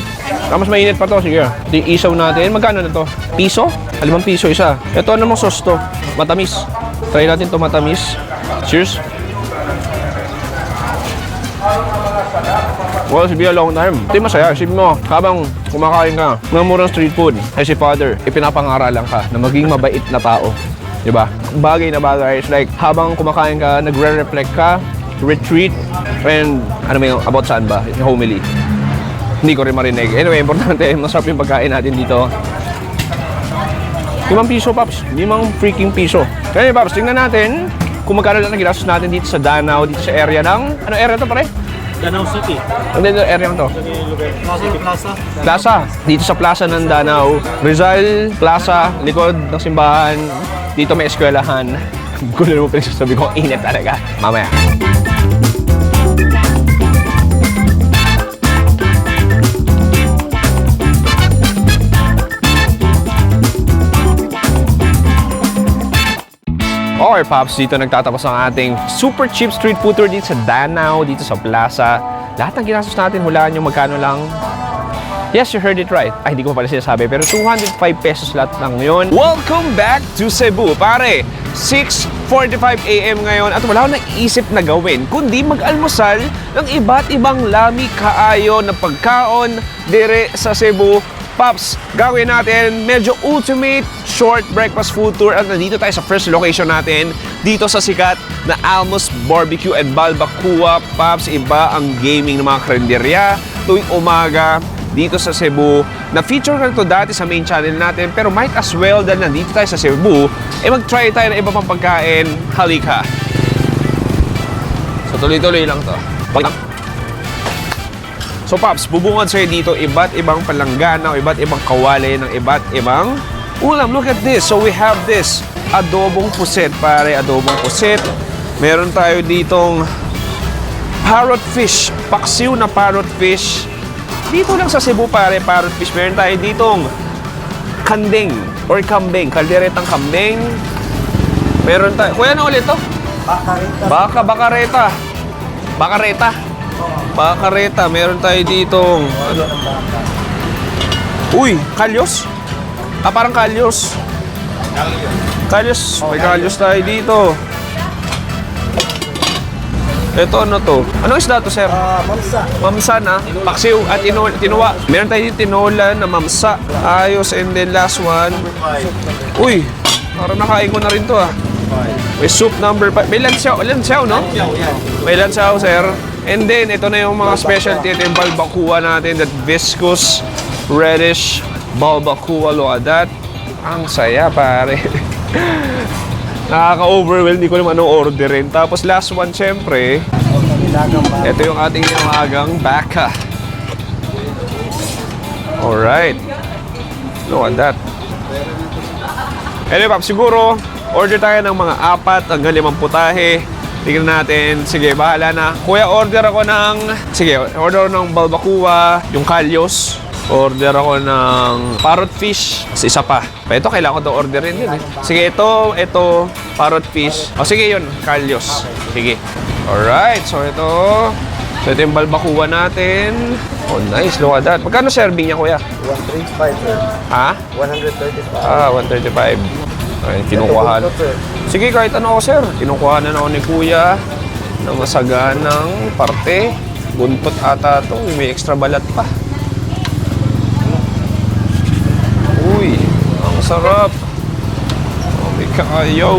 mas mainit pa to, sige. Ito yung isaw natin. Magkano na to? Piso? 5 piso isa. Ito namang sauce to. Matamis. Try natin to matamis. Cheers! Well, it's been a long time. Ito yung masaya. Isipin mo, habang kumakain ka ng murang street food, ay si Father, ipinapangaralan ka na maging mabait na tao. Diba? Bagay na bagay. It's like, habang kumakain ka, nagre-reflect ka, retreat, and ano may about saan ba? Yung homily. Hindi ko rin marinig. Anyway, importante, masarap yung pagkain natin dito. 5 piso, Paps. 5 freaking piso. Kaya, Paps, tingnan natin kung magkano lang ginastos natin dito sa Danau, dito sa area ng... Ano area to, pare? Danau City. Ano yung area to? Plaza. Dito sa plaza ng Danau. Rizal Plaza, likod ng simbahan. Dito may eskwelahan. Gulo mo pinagsasabi ko, init talaga. Mamaya. Okay, Pops, dito nagtatapos ang ating super cheap street food tour dito sa Danau, dito sa Plaza. Lahat ng ginastos natin, hulaan nyo magkano lang. Yes, you heard it right. Ay, hindi ko pala sinasabi, pero 205 pesos lahat lang yun. Welcome back to Cebu, pare! 6:45 AM ngayon at wala akong naisip na gawin kundi mag-almusal ng iba't ibang lami kaayo na pagkaon dire sa Cebu. Pops, gawin natin medyo ultimate short breakfast food tour at nandito tayo sa first location natin dito sa sikat na Almost Barbecue and Balbacoa. Pops, iba ang gaming ng mga karinderya tuwing umaga dito sa Cebu. Na-feature na ito dati sa main channel natin pero might as well dahil nandito tayo sa Cebu, mag-try tayo ng iba pang pagkain. Halika! So tuloy-tuloy lang to. So Pops, bubungad sa'yo dito iba't ibang palanggana, iba't ibang kawali ng iba't ibang ulam. Look at this. So we have this adobong puset, pare. Adobong puset. Meron tayo ditong parrot fish. Paksiw na parrot fish. Dito lang sa Cebu, pare, parrot fish. Meron tayo ditong kanding or kambing. Kalderetang kambing. Meron tayo. Kuya, ano ulit to? Bakareta. Bakareta. Meron tayo ditong... Uy, kalyos? Parang kalyos. Kalyos. May kalyos tayo dito. Ito ano to? Anong isda to, sir? Mamsa. Mamsa na. Paksiw at tinuwa. Meron tayo yung tinola na mamsa. Ayos. And then last one. Uy, parang nakain ko na rin to ah. May soup number 5. May lansaw, no? May lansaw, sir. And then, ito na yung mga specialty. Ito yung balbacoa natin. That viscous, reddish balbacoa. Look at that. Ang saya, pare. Nakaka-overwhelm. Hindi ko naman anong orderin. Tapos last one, syempre. Ito yung ating nilagang baka. Alright. Look at that. Anyway, Pap, siguro, order tayo ng mga 4 hanggang 5 putahe. Tingnan natin. Sige, bahala na. Kuya, order ako ng... Sige, order ako ng balbacoa, yung kalyos. Order ako ng parrot fish. Isa pa. Ito, kailangan ko ito orderin din eh. Sige, ito, parrot fish. O sige yun, kalyos. Sige. Alright, so ito. So ito yung balbacoa natin. Oh, nice. Look at that. Magkano serving niya, kuya? 135, sir. Ha? 135. Ah, 135. Ay, kinukuhaan. Sige, kahit ano ako, sir. Kinukuhanan ako ni kuya ng masaganang parte. Buntot ata ito. May extra balat pa. Uy, ang sarap. Oh, may kakayaw.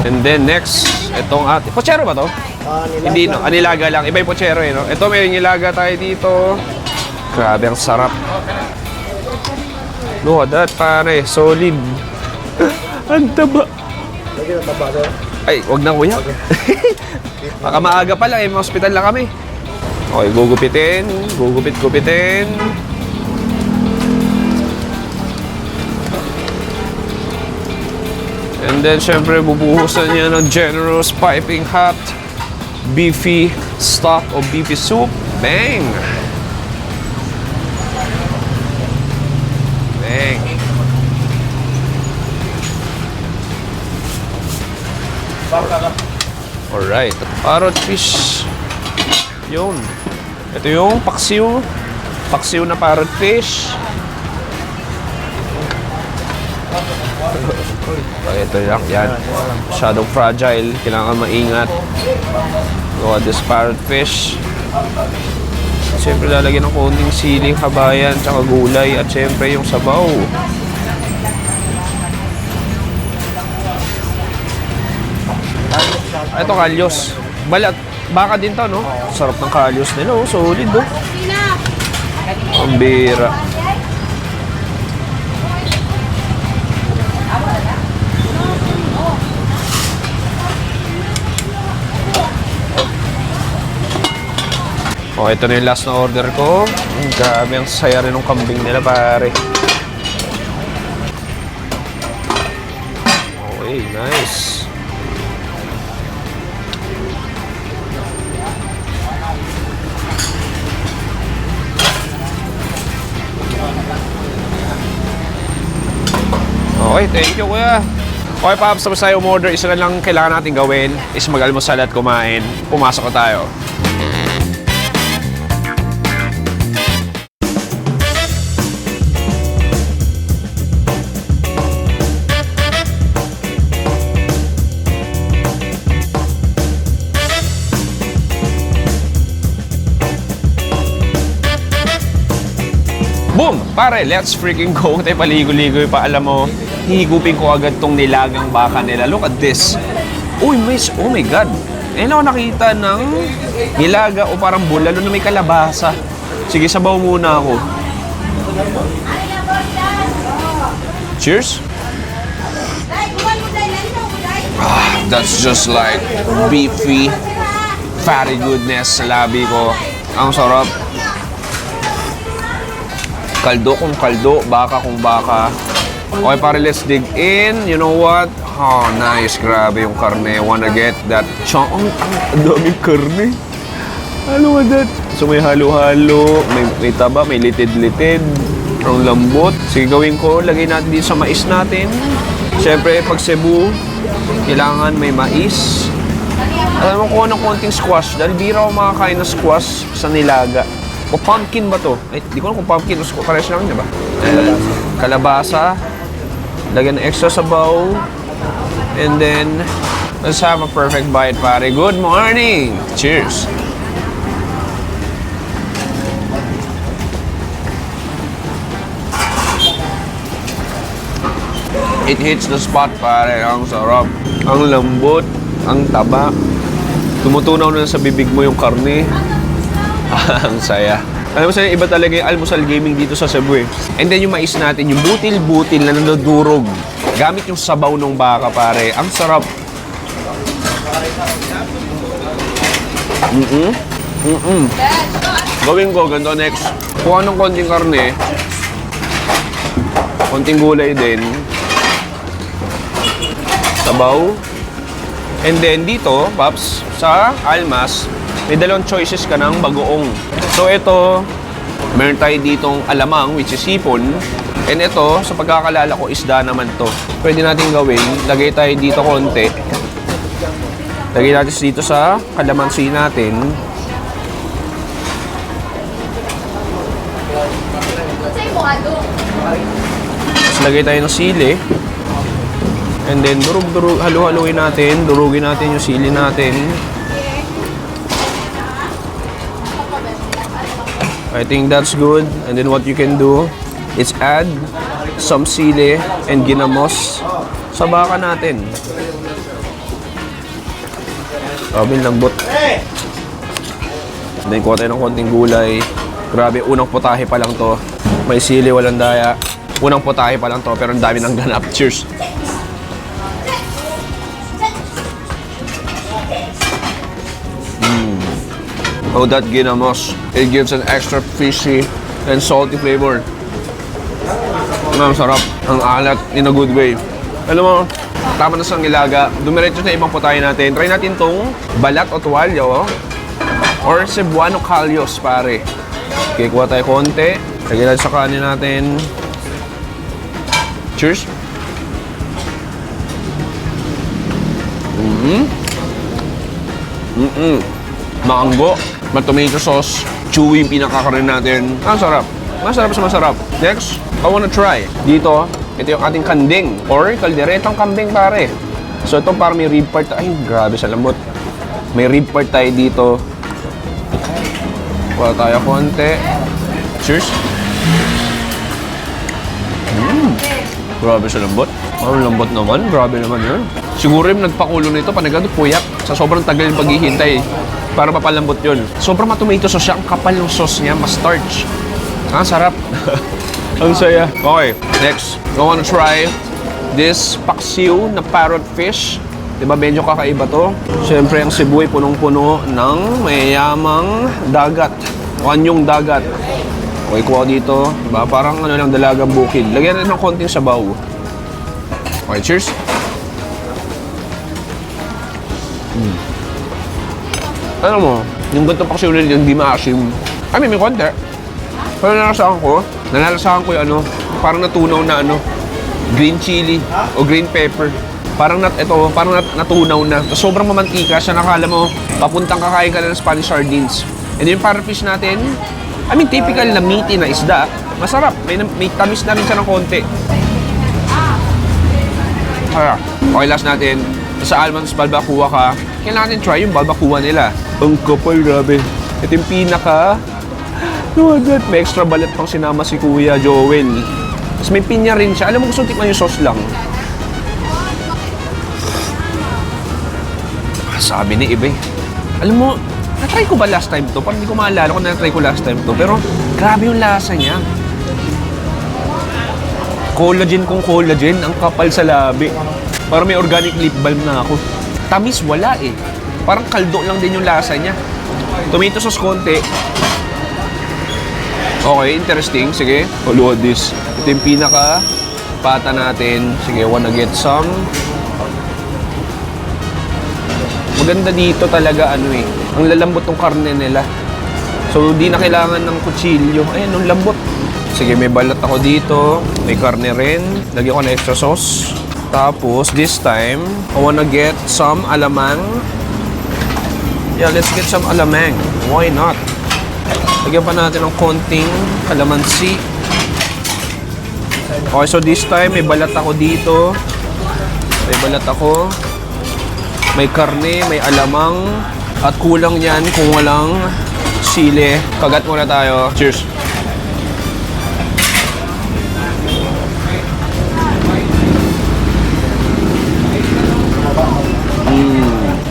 And then next, itong ating... Pochero ba to? Hindi, no? Anilaga lang. Iba yung pochero, eh, no? Ito, may nilaga tayo dito. Grabe, ang sarap. Look at that, pare. Solid. Ang taba. Lagyan ng taba, sir. Ay, wag na, kuya. Baka maaga pa lang, eh. May hospital lang kami. Okay, gugupitin. Gugupit-gupitin. And then, syempre, bubuhusan niya ng generous piping hot beefy stock o beefy soup. Bang! Bang! Alright. Parrot fish. Yun. Ito yung paksiw. Paksiw na parrot fish. Ito lang, yan. Masyadong fragile. Kailangan maingat. Look at this parrot fish. Siyempre lalagyan ng konting siling, kabayan, tsaka gulay. At siyempre yung sabaw. Ito kalyos. Balat. Baka din to, no? Sarap ng kalyos nila, oh. Solid, oh. Ang bira. Oh, ito na yung last na order ko. Grabe, ang saya rin ng kambing nila, pare. Okay, nice. Okay, thank you, kuya. Okay, Pops, tapos tayo umorder. Isa na lang kailangan natin gawin is mag-almusal at kumain. Pumasok na tayo. Boom! Pare, let's freaking go. Tayo paligo-ligo pa. Alam mo, hihigupin ko agad tong nilagang baka nila. Look at this. Uy, miss. Oh my God. Ayun ako nakita ng nilaga o parang bulalo na may kalabasa. Sige, sabaw muna ako. Cheers! Ah, that's just like beefy, fatty goodness sa labi ko. Ang sarap. Kaldo kung kaldo, baka kung baka. Okay, pare, let's dig in. You know what? Oh, nice. Grabe yung karne. Wanna get that chunk. Ang daming karne. Ano ba that? So, may halo-halo, may taba, may litid-litid. Ang lambot. Sige, gawin ko. Lagay natin dito sa mais natin. Siyempre, pag Cebu, kailangan may mais. Alam mo kung anong konting squash. Dahil bira ako makakain ng squash sa nilaga. O pumpkin ba to? Ay, di ko alam kung pumpkin o pares lang, di ba? Kalabasa. Lagyan ng extra sabaw. And then, Let's have a perfect bite, pare. Good morning! Cheers! It hits the spot, pare. Ang sarap. Ang lambot. Ang taba. Tumutunaw na sa bibig mo yung karne. Ang saya. Alam mo sa iba talaga yung almusal gaming dito sa Cebu eh. And then yung mais natin, yung butil-butil na nadurog. Gamit yung sabaw ng baka, pare. Ang sarap. Gawin ko, ganito next. Kuha ng konting karne. Konting gulay din. Sabaw. And then dito, Paps, sa Almas, may dalawang choices ka ng bagoong. So ito, meron tayo ditong alamang, which is sipon. And ito, sa pagkakalala ko, isda naman to. Pwede natin gawin, lagay tayo dito konti. Lagay natin dito sa kalamansi natin. Tapos lagay tayo ng sili. And then, halu-haluin natin. Durugin natin yung sili natin. I think that's good. And then what you can do is add some sili and ginamos sa baka natin. Grabe, lambot. And then, kuha tayo ng konting gulay. Grabe, unang putahe pa lang to. May sili, walang daya. Unang putahe pa lang to, pero ang dami ng ganap. Cheers! Oh, that ginamos. It gives an extra fishy and salty flavor. Ang sarap. Ang alat in a good way. Alam mo, tama na sa nilaga. Dumiretso na ibang putahe natin. Try natin tong balat o tuwalyo or Cebuano Calyos, pare. Okay, kuha tayo konti. Lagyan natin sa kanin natin. Cheers! Maanggo. Tomato sauce, chewy yung pinakakarne natin. Ang sarap. Masarap sa masarap. Next, I wanna try. Dito, ito yung ating kanding or kalderetang kambing, pare. So ito parang may rib part. Ay, grabe sa lambot. May rib part tayo dito. Kuha tayo konti. Cheers. Grabe sa lambot. Ang lambot naman. Grabe naman yun. Siguro yung nagpakulo nito, panagado puyak. Sa sobrang tagal yung paghihintay. Para mapalambot yun. Sobrang matomato sauce siya. Ang kapal ng sauce niya. Mas starch. Ang sarap. Ang saya. Okay. Next. I wanna try this paksiw na parrot fish. Diba medyo kakaiba to? Siyempre ang Cebu ay punong-puno ng mayayamang dagat. O anyong dagat. Okay, kuha dito. Diba? Parang ano lang, dalagang bukid. Lagyan natin ng konting sabaw. Okay, cheers. Alam mo, yung ganito paksiw na hindi maasim. I mean, may konti. Pero nalalasahan ko yung ano, parang natunaw na ano, green chili o green pepper. Parang natunaw na. Sobrang mamantika siya, nakala mo, papuntang kakain ka na ng Spanish sardines. And yung parrot fish natin, I mean, typical na meaty na isda. Masarap. May tamis na rin siya ng konti. Okay, last natin. Sa Alman's Balbacoa ka, kailangan natin try yung balbacoa nila. Ang kapal, grabe. Ito yung pinaka... No, that. May extra balat pang sinama si Kuya Joel. Tapos may pinya rin siya. Alam mo, gusto tikman yung sauce lang. Sabi ni Ibe. Alam mo, na-try ko ba last time to? Parang hindi ko maalala kung na-try ko last time to. Pero, grabe yung lasa niya. Collagen kung collagen. Ang kapal sa labi. Parang may organic lip balm na ako. Tamis, wala eh. Parang kaldo lang din yung lasa niya. Tomato sauce konti. Okay, interesting. Sige, follow this. Ito yung pinaka pata natin. Sige, wanna get some. Maganda dito talaga ano eh. Ang lalambot ng karne nila. So, di na kailangan ng kutsilyo. Ayan, ang lambot. Sige, may balat ako dito. May karne rin. Lagyan ko na extra sauce. Tapos, this time, I wanna get some alamang. Yeah, let's get some alamang. Why not? Lagyan pa natin ng konting kalamansi. Okay, so this time, may balat ako dito. May balat ako. May karne, may alamang, at kulang yan kung walang sili. Kagat muna tayo. Cheers!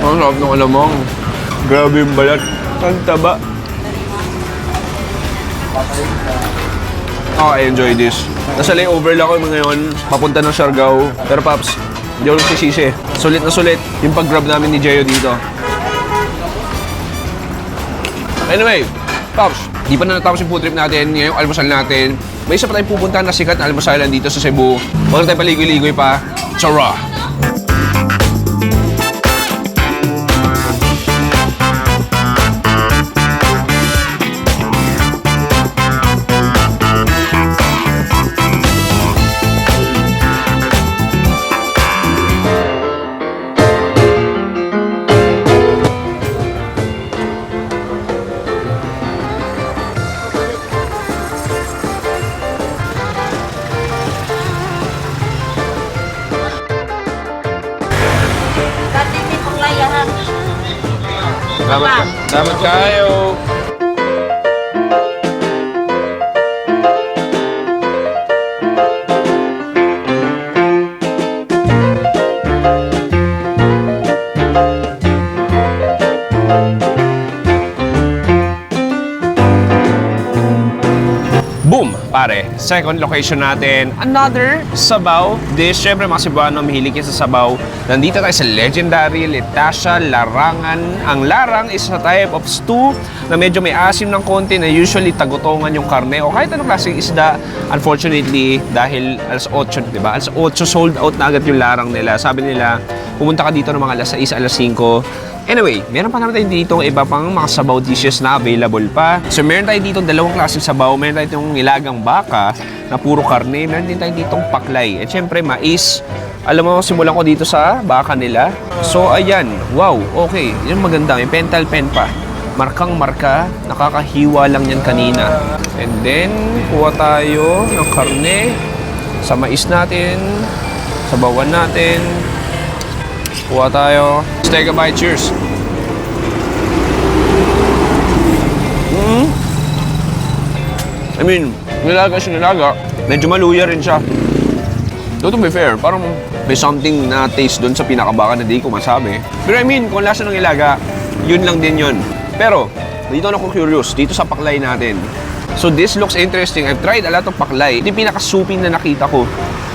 Ang sarap ng alamang. Grabe yung balat. Ang taba. I enjoy this. Nasa layover lang ako ngayon, papunta ng Siargao. Pero Paps, hindi ako nagsisisi. Sulit na sulit yung pag-grab namin ni Jeyo dito. Anyway, Paps, di pa na natapos yung food trip natin, ngayong almusal natin. May isa pa tayong pupuntahan na sikat na almusalan dito sa Cebu. Huwag na tayo paligoy-ligoy pa. Chara! Dati may panglayahan. Salamat kayo! Boom! Pare, second location natin, another sabaw dish. Siyempre mga Cebuano, mahilig yan sa sabaw. Nandito tayo sa legendary Letasha Larangan. Ang larang is a type of stew na medyo may asim ng konti na usually tagutongan yung karne o kahit anong klaseng isda. Unfortunately, dahil alas 8, di ba? Alas 8 sold out na agad yung larang nila. Sabi nila, pumunta ka dito ng mga alas 6, alas 5. Anyway, meron pa naman tayo dito iba pang mga sabaw dishes na available pa. So meron tayo dito dalawang klaseng sabaw. Meron tayo itong nilagang baka na puro karne. Meron din tayo ditong paklay. At syempre, mais. Alam mo, simulan ko dito sa baka nila. So ayan, wow, okay. Yan maganda. May pental pen pa. Markang marka. Nakakahiwa lang yan kanina. And then, kuha tayo ng karne sa mais natin. Sabawan natin. Kuha tayo. Let's take a bite. Cheers. I mean, nilaga siya nilaga. Medyo maluya rin siya. Though to be fair, parang may something na taste doon sa pinakabaka na di ko masabi. Pero I mean, kung lasa ng ilaga, yun lang din yun. Pero, dito ako curious. Dito sa paklay natin. So this looks interesting. I've tried a lot of paklay. Ito yung pinaka-souping na nakita ko.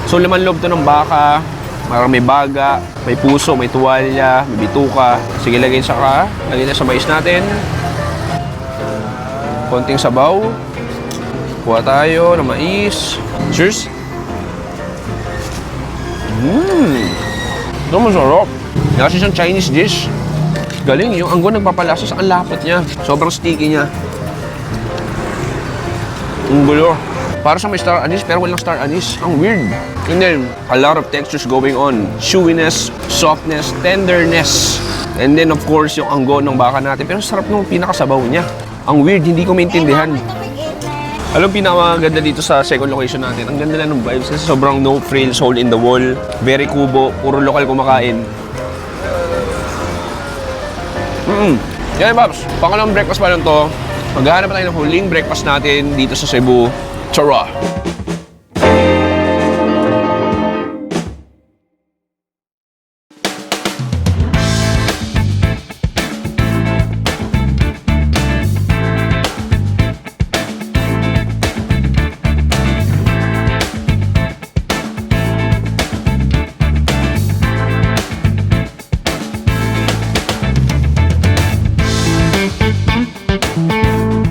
So laman loob to ng baka. Parang may baga, may puso, may tuwalya, may bituka. Sige, lagay na sa mais natin. Konting sabaw. Kuha tayo ng mais. Cheers! Ito masarap. Kasi siyang Chinese dish. Galing, yung anggo nagpapalasa sa lapot niya. Sobrang sticky niya. Ang gulo. Para sa may star anise, pero walang star anise. Ang weird. And then, a lot of textures going on. Chewiness, softness, tenderness. And then, of course, yung anggo ng baka natin. Pero sarap nung pinakasabaw niya. Ang weird, hindi ko maintindihan. Alam, pinakaganda dito sa second location natin. Ang ganda lang ng vibes kasi sobrang no frills, hole in the wall. Very kubo, puro lokal kumakain. Yan, Babs. Pangalawang breakfast pa lang to. Maghahanap tayo ng huling breakfast natin dito sa Cebu. Chara!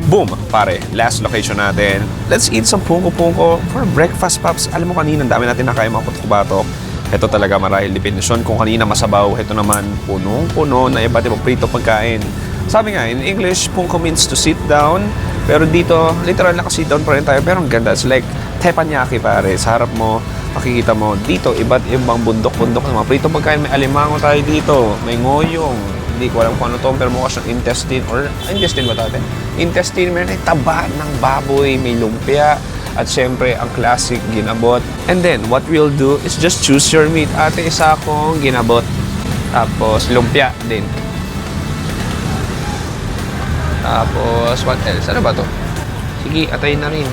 Boom! Pare, last location natin. Let's eat some punko-punko for breakfast, Paps. Alam mo kanina, ang dami natin nakaya mga putok-batok. Ito talaga marahil definition. Kung kanina masabaw, ito naman punong-puno na iba't ibang prito pagkain. Sabi nga, in English, punko means to sit down. Pero dito, literal na sit down pa rin tayo. Pero ang ganda, it's like teppanyaki, pare. Sa harap mo, makikita mo dito, iba't ibang bundok-bundok ng mga prito pagkain. May alimango tayo dito, may ngoyong. Hindi ko alam kung ano to, pero mukha siyang intestine or intestine ba tayo? Intestine, meron ay taba ng baboy, may lumpia, at syempre ang classic ginabot. And then what we'll do is just choose your meat. Ate, isa akong ginabot. Tapos, lumpia din. Tapos, what else? Ano ba to? Sige, atay na rin.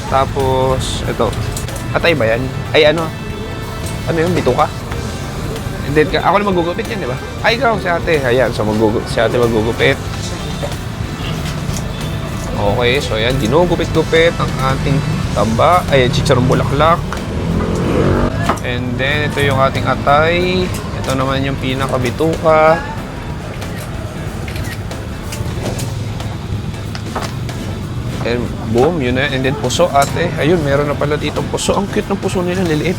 Tapos, ito. Atay ba yan? Ay, ano? Ano yun? Bituka? And then, ako na magugupit yan, di ba? Ay, ikaw, si ate. Ayan, so si ate magugupit. Okay, so ayan, ginugupit-gupit ang ating taba. Ay, chicharong bulaklak. And then, ito yung ating atay. Ito naman yung pinakabituka. And boom, yun na. And then puso, ate. Ayun, meron na pala ditong puso. Ang cute ng puso nila, liliit.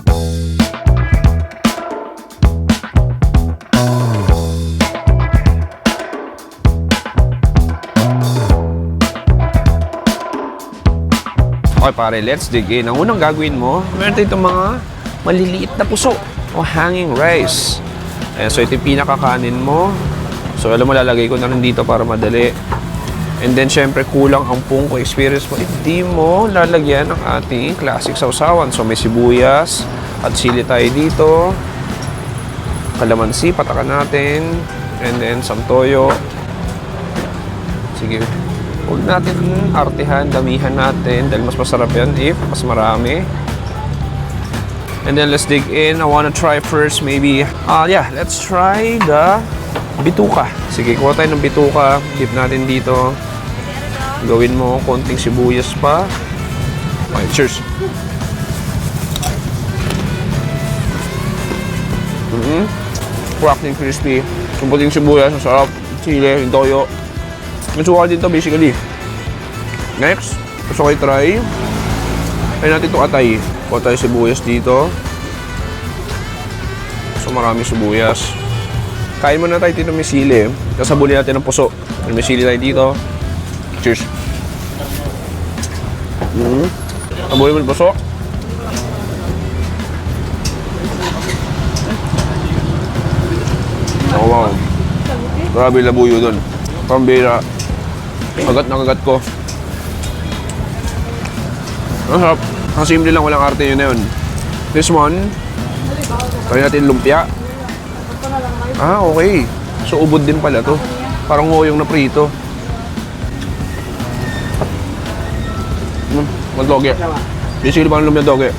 Okay pare, let's dig in. Ang unang gagawin mo, meron tayong mga maliliit na puso o hanging rice. Ayan, so ito yung pinakakanin mo. So alam mo, lalagay ko na rin dito para madali. And then, syempre, kulang ang pungko experience mo. Hindi mo lalagyan ng ating classic sausawan. So, may sibuyas at sili tayo dito. Kalamansi, patakan natin. And then, some toyo. Sige. Huwag natin artihan, damihan natin. Dahil mas masarap yan if mas marami. And then, let's dig in. I wanna try first maybe, let's try the bituka. Sige, kuha tayo ng bituka. Dip natin dito. Gawin mo konting sibuyas pa. Okay, cheers. Cracked and crispy. Yung puting sibuyas, ang sarap. Chili, yung toyo. Yung suka dito basically. Next, gusto ko i-try. Try natin itong atay. Kuha tayo sibuyas dito. So marami sibuyas. Kain muna tayo dito may sili. Kasabuli natin ng puso. May sili tayo dito. Cheers. Sabuli mo ng puso. Oh, wow. Grabe labuyo dun. Pambira. Kagat na kagat ko. Ang sarap. Ang simple lang, walang arte yun na yun. This one, try natin lumpia. Ah, okay. So, ubod din pala to. Parang ngoyong na prito. Magdoge. Basically, parang lumpia doge.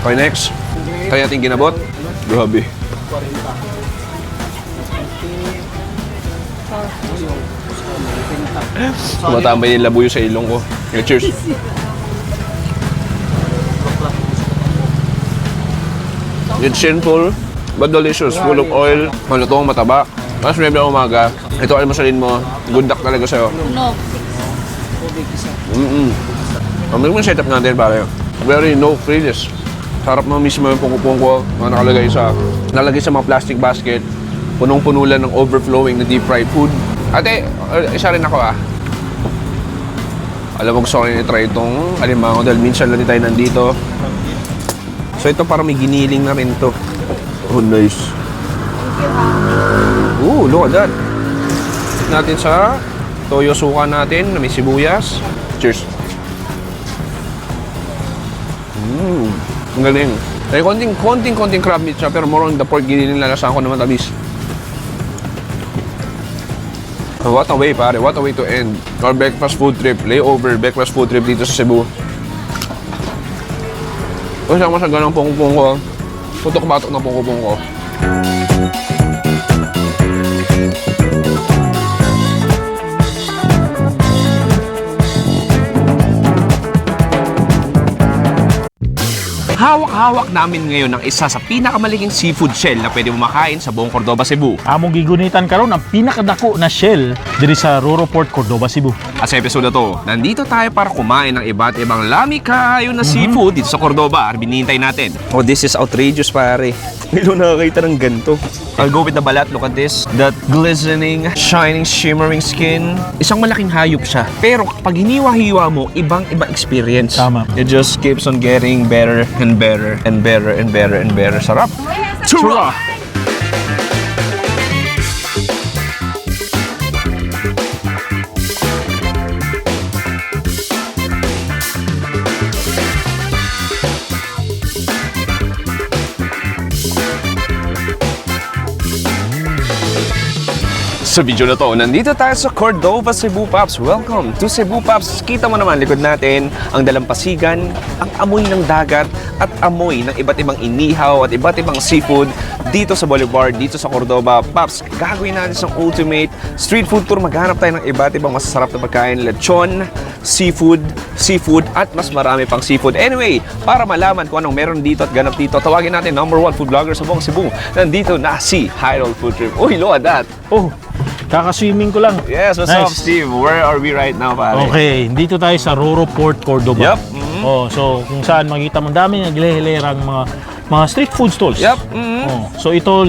Okay, next. Try natin ginabot. Grabe. Tumatambay yung labuyo sa ilong ko. Okay, cheers. It's simple, but delicious. Full of oil. Malutong, mataba. Tapos maybe na umaga. Ito almasalin mo. Good luck talaga sa'yo. No. Ang mga setup natin pare. Very no frills. Sarap mo mismo yung pungko-pungko na nakalagay nalagay sa mga plastic basket. Punong-puno lang ng overflowing na deep fried food. Ate, isa rin ako ah. Alam mo, gusto ko rin i-try itong alimango dahil minsan lang tayo nandito. So ito parang may giniling na rin to. Oh, nice. Ooh, look at that. Natin sa toyo suka natin na may sibuyas. Cheers. Ang galing. Ay, konting crab meat siya, pero more on the pork giniling lalasahan ko naman tamis. What a way, pare. What a way to end our breakfast food trip. Layover breakfast food trip dito sa Cebu. Kasi ako sa ganang pungko-pungko. Putok-batok na pungko-pungko. Hawak-hawak namin ngayon ang isa sa pinakamalaking seafood shell na pwede mo makain sa buong Cordoba, Cebu. Among gigunitan karon ang pinakadako na shell diri sa Roro Port, Cordoba, Cebu. At sa episode na to, nandito tayo para kumain ng iba't ibang lami-kayo na seafood dito sa Cordoba. Binihintay natin. Oh, this is outrageous, pare. Ngayon nakakita ng ganito. I'll go with the balat. Look at this. That glistening, shining, shimmering skin. Isang malaking hayop siya. Pero pag hiniwa-hiwa mo, ibang-iba experience. Tama. It just keeps on getting better and better and better and better and better. Sarap. Churra! Sa video na to, nandito tayo sa Cordova, Cebu, Paps. Welcome to Cebu, Paps. Kita mo naman likod natin ang dalampasigan, ang amoy ng dagat at amoy ng iba't ibang inihaw at iba't ibang seafood dito sa Boulevard, dito sa Cordova. Paps, gagawin natin isang ultimate street food tour. Maghanap tayo ng iba't ibang masasarap na pagkain, lechon, seafood, at mas marami pang seafood. Anyway, para malaman kung anong meron dito at ganap dito, tawagin natin #1 food vlogger sa buong Cebu. Nandito na si Hyrule Food Trip. Uy, look at that. Oh, kaka-swimming ko lang. Yes, what's Nice. up, Steve? Where are we right now, pare? Okay, dito tayo sa Roro Port, Cordova. Yup. Oh, so kung saan makita mo dami naglililerang mga street food stalls. Yup. Oh, so ito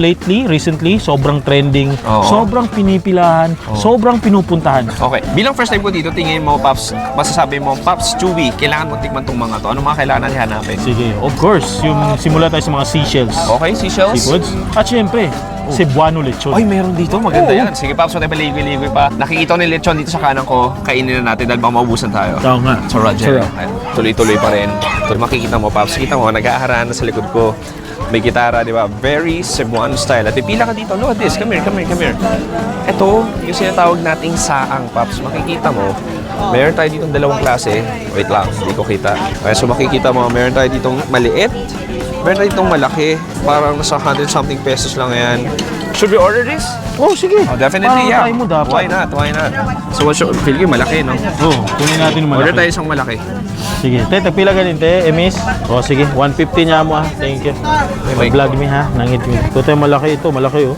recently, sobrang trending, Oo. sobrang pinipilahan, sobrang pinupuntahan. Okay. Bilang first time ko dito, tingin mo, Paps, masasabi mo, Paps, Chewy, kailangan mo tikman tong mga to. Ano mga kailangan natin hanapin? Sige, of course, yung simula tayo sa mga seashells, Okay, seashells? seafoods, at syempre, Cebuano lechon. Ay, meron dito. Maganda Oo. yan. Sige, Paps, wala tayo paligoy-ligoy pa. Nakikita ko ng lechon dito sa kanan ko. Kainin na natin dahil baka maubusan tayo. Oo nga. So, Roger. Sarap. Ayan, tuloy-tuloy pa rin. Tuloy, makikita mo, Paps. Kita mo, nag-aaharaan na sa likod ko. May gitara, di ba? Very Cebuano style. At pipila ka dito. Look at this. Come here. Ito, yung sinatawag nating saang, Paps. Makikita mo, meron tayo ditong dalawang klase. Wait lang, hindi ko kita. Okay, so makikita mo, meron tayo ditong maliit. Meron tayo ditong malaki. Parang nasa 100 something pesos lang yan. Should we order this? Oh, sige. Oh, definitely, Parang yeah. try mo dapat. Why not? So, what's your... Feel ko malaki, no? Oh, kunin natin yung Order tayo malaki. isang malaki. Sige, te, tagpila ka din, te, emis. Oh, sige, 150 niya mo, ha. Thank you. May Vlog me, ha. Nangit me. Ito tayo malaki, oh.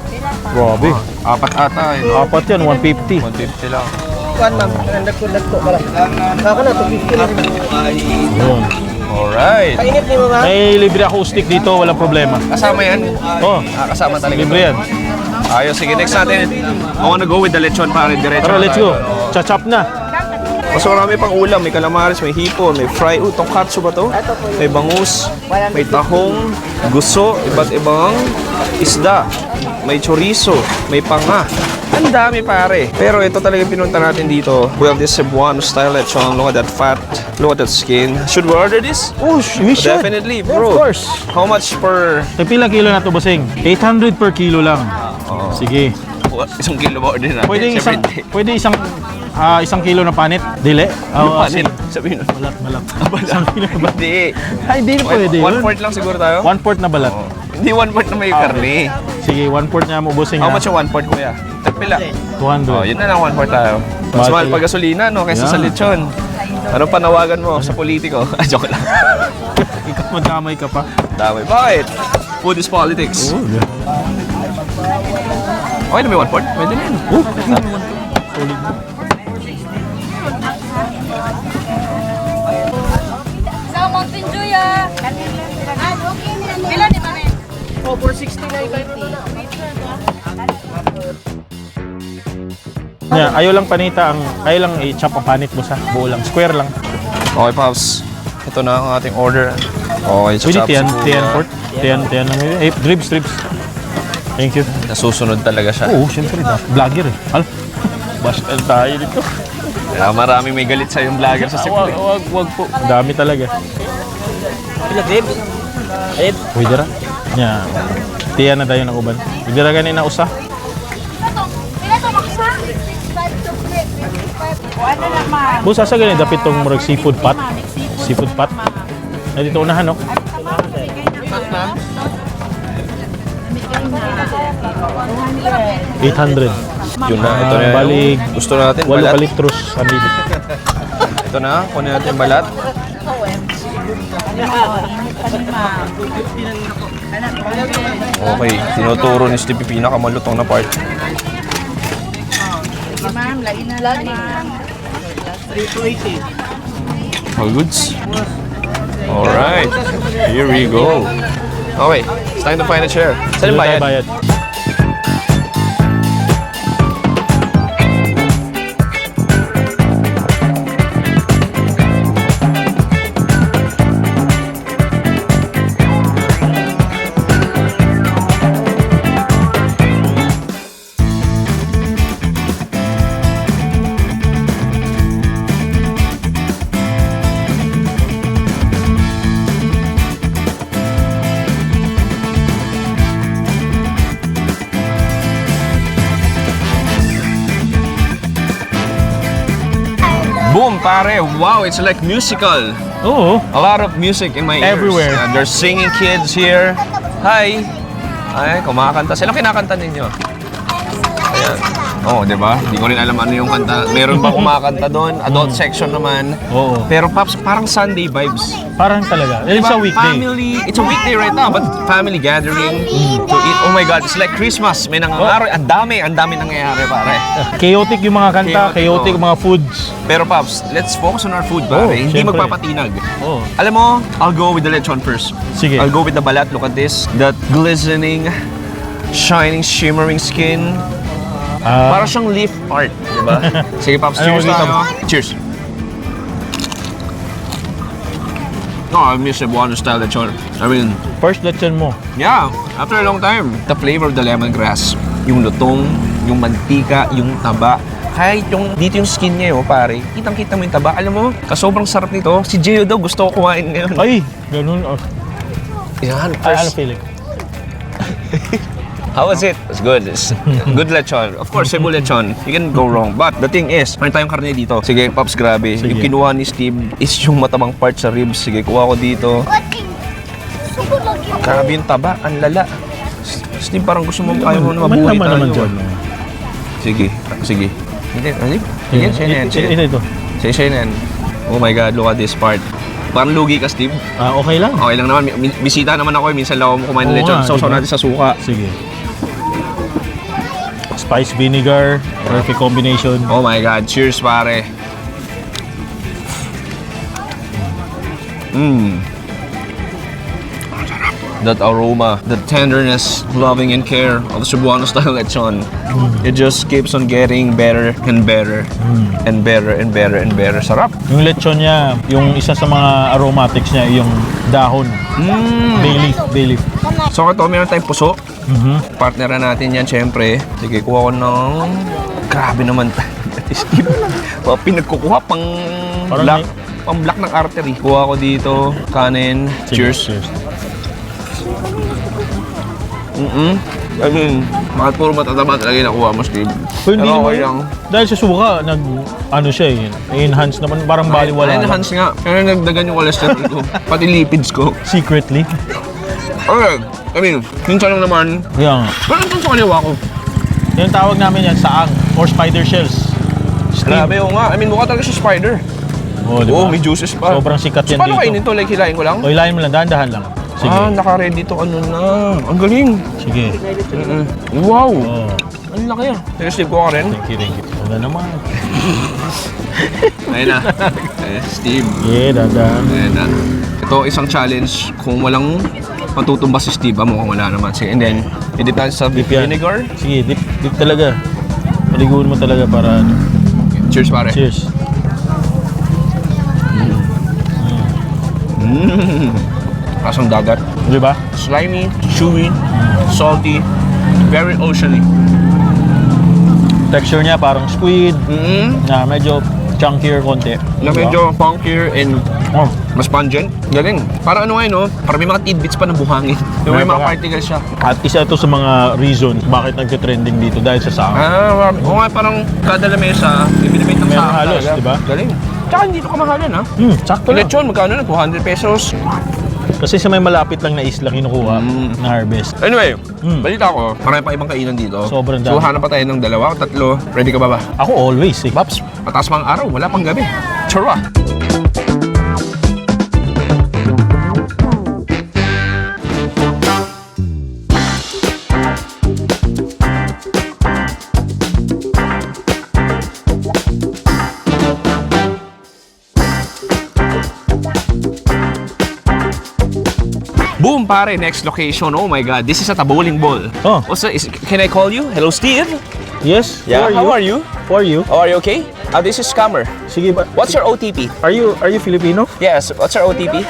Grabe. Apat ata, eh, no? Apat yan, 150. 150 lang. Kuan ma'am, nagko pala. Ako na, 250 lang. Yun. Alright. Kainit ni mo ma'am. May libre acoustic dito, walang problema. Kasama yan? Oh, Kasama talaga. libre yan. Ayos, sige, next natin. I wanna go with the lechon, pare. Diretso Tara, na let's tayo. go. Chachap na. Mas marami pang ulam. May calamares, may hipon, may fry. Tongkatsu ba to? May bangus, may tahong, guso, iba't ibang isda. May chorizo, may panga. Ang dami, pare. Pero ito talaga yung pinunta natin dito. We have this Cebuano style lechon. Look at that fat. Look at that skin. Should we order this? Oh, we should. Definitely, Of bro. course. How much per... Tagpila kilo na to, basing? 800 per kilo lang. Sige. Isang kilo ba order natin? Pwede isang kilo na panit. Dili? Yung panin. Sabihin nun. Balat. Isang kilo na balat. Hindi. Ay, hindi na pwede yun. 1/4 lang siguro tayo? 1/4 na balat. Hindi 1/4 na may karne. Sige, 1/4 niya mo, bossing. How ha? much yung 1/4, kuya? Tagpila. 200. Oh, yun na lang 1/4 tayo. Mas Bakit? mahal pa gasolina, no? Kaysa sa Yeah. lechon. Anong panawagan mo sa politiko? Joke lang. Ikaw madamay ka pa. Dami. Bakit? Food is politics. Okay na may 1/4? Pwede na yun. Solid. Sa Mountain Dew, ah. Pila ni Mami? Oh, 469.50. Yeah, ayaw lang panita ayaw lang i-chop ang panit mo sa buo lang. Square lang. Okay, Pops. Ito na ang ating order. Okay, Pwede chop tiyan, sa kuya. tiyan port. Tiyan na may. Ribs. Thank you. Nasusunod talaga siya. Oo, syempre na. Vlogger eh. Bashal tayo dito. Kaya maraming may galit sa yung vlogger sa Cebu. Wag po. Dami talaga. Pila ribs? Ayun. Pwede ra. Yeah. Tiyan na tayo ng uban. Pwede ra ganina usa. Pila to maksa? 5 to 3. Ano lang, ma? Busa sa ganun dapit tong murag seafood pot. Seafood pot. Na dito unahan no. 800. Yun na, ito na. Bali, Gusto natin 8 balat. litros ang lilit. Ito na, kunin natin yung balat. Okay, tinuturo ni Steve yung pinakamalutong na part. Ma'am, lagi na lang, ma'am. All goods? Alright, here we go. Okay, it's time to find a chair. Saan yung Dito tayo bayad? bayad. Boom, pare. Wow, it's like musical. Oo. A lot of music in my ears. Everywhere. There's singing kids here. Hi. Ay, kumakanta. Sino kinakanta ninyo? Ayan. Oh, di ba? Hindi ko rin alam ano yung kanta. Meron ba kumakanta doon? Adult section naman. Oo. Pero Pops, parang Sunday vibes. Parang talaga. It's Diba? a weekday. Family, it's a weekday right now, but family gathering to eat. Oh my God, it's like Christmas. May nangyayari. Ang dami nangyayari, pare. Chaotic yung mga kanta, Chaotic, chaotic yung mga foods. Pero Pops, let's focus on our food, pare. Oh, Hindi syempre. magpapatinag. Oo. Alam mo, I'll go with the lechon first. Sige. I'll go with the balat. Look at this. That glistening, shining, shimmering skin. Para siyang leaf art, di ba? Sige, Pops, Ano cheers dito? tayo. Cheers. No, I miss Cebuano style lechon. I mean, First lechon mo. yeah, after a long time. The flavor of the lemongrass, yung lutong, yung mantika, yung taba. Kahit yung dito yung skin niya, oh, pare. Kitang-kita mo yung taba. Alam mo, sobrang sarap nito. Si Gio daw gusto ko kumain ngayon. Ay, ganun. Oh. Yan, Ano first. feeling? How was it? It's good. It's good lechon. Of course, Cebu lechon. You can go wrong. But the thing is, meron tayong karne dito. Sige, Pops, grabe. Sige. Yung kinuha ni Steve is yung matabang part sa ribs. Sige, kuha ko dito. Grabe yung taba. Ang lala. Steve, parang gusto mo, ayaw mo na May mabuhay laman tayo. naman dyan. Sige, sige. Hindi, sige, sige na yan. Sige, Ito. sige na yan. Oh my God, look at this part. Parang lugi ka, Steve. Okay lang. Okay lang naman. Bisita naman ako. Minsan lang ako kumain ng Oo lechon. nga, Sausaw diba? natin sa suka. Sige. Spice vinegar, perfect combination. Oh my God, cheers pare. That aroma, the tenderness, loving and care of the Cebuano style lechon. It just keeps on getting better and better and better and better and better. Sarap. Yung lechon niya, yung isa sa mga aromatics niya, yung dahon. Bay leaf. So ito, meron tayong puso. Partneran natin yan, syempre. Sige, kuha ko ng... Grabe naman. Steve. Pinagkukuha pang Parang black. Pang black ng artery. Kuha ko dito. Kanin. Sige, Cheers. I mean, bakit puro matataba talaga yung nakuha mo, Steve? Pero hindi Pero naman, okay lang. dahil sa suka, ano siya eh, enhance naman, parang baliwala lang. Enhance nga. Kaya nagdagan yung cholesterol ko. Pati lipids ko. Secretly. Okay. I mean, minsan lang naman. Kaya nga. Pero ito sa kaliwa ko. Yung tawag namin yan, saang or spider shells. Grabe yung nga. I mean, mukha talaga siya spider. Oh, di Oo, ba? may juices pa. Sobrang sikat So, yan paano dito. kainin to? Like, hilahin ko lang? O, ilahin mo lang, dahan-dahan lang. Sige. Naka-ready to ano na. Ang galing. Sige. Wow. Oh, Ang laki ah. Pero Steve, ko ka rin. thank you. Wala naman. Ayun na. Steve. Yeah, dahan. Ayun na. Ito, isang challenge. Kung walang matutumba si Steve, mukhang wala naman. Sige, and then, edit tayo sa beef yan. vinegar. Sige, dip talaga. Paliguan mo talaga para ano. Cheers, pare. Cheers. Kasang dagat. Di ba? Slimy, chewy, salty, very oceany. Texture niya parang squid, na medyo chunkier konti. Na Di ba? medyo funkier and Oh, mas pungent. Galing. Parang ano ngayon, no? Parang may mga tidbits pa ng buhangin. Yung may Meron mga pa. particles siya. at isa ito sa mga reasons bakit nagte-trending dito dahil sa saang. Oo nga, parang kada lamesa, ibinibenta ng Meron saan halos, talaga. di ba? Galing. Tsaka hindi ito kamahalan, ha? Sakto lang. Lechon, magkano na? 200 pesos. Kasi sa may malapit lang na isla kinukuha na harvest. Anyway, balita ko, marami pa ibang kainan dito. Sobrang So, dami. hanap pa tayo ng 2 o 3. Ready ka ba ba? Ako always eh. Paps, pataas pa ang araw, wala pang gabi. Chara! Boom, pare, next location. Oh my God, this is at a bowling ball. Oh. Can I call you? Hello, Steve? Yes? How are you? Who are you? Oh, are you okay? This is Scammer. Sige ba? What's your OTP? Are you Filipino? Yes, what's your OTP?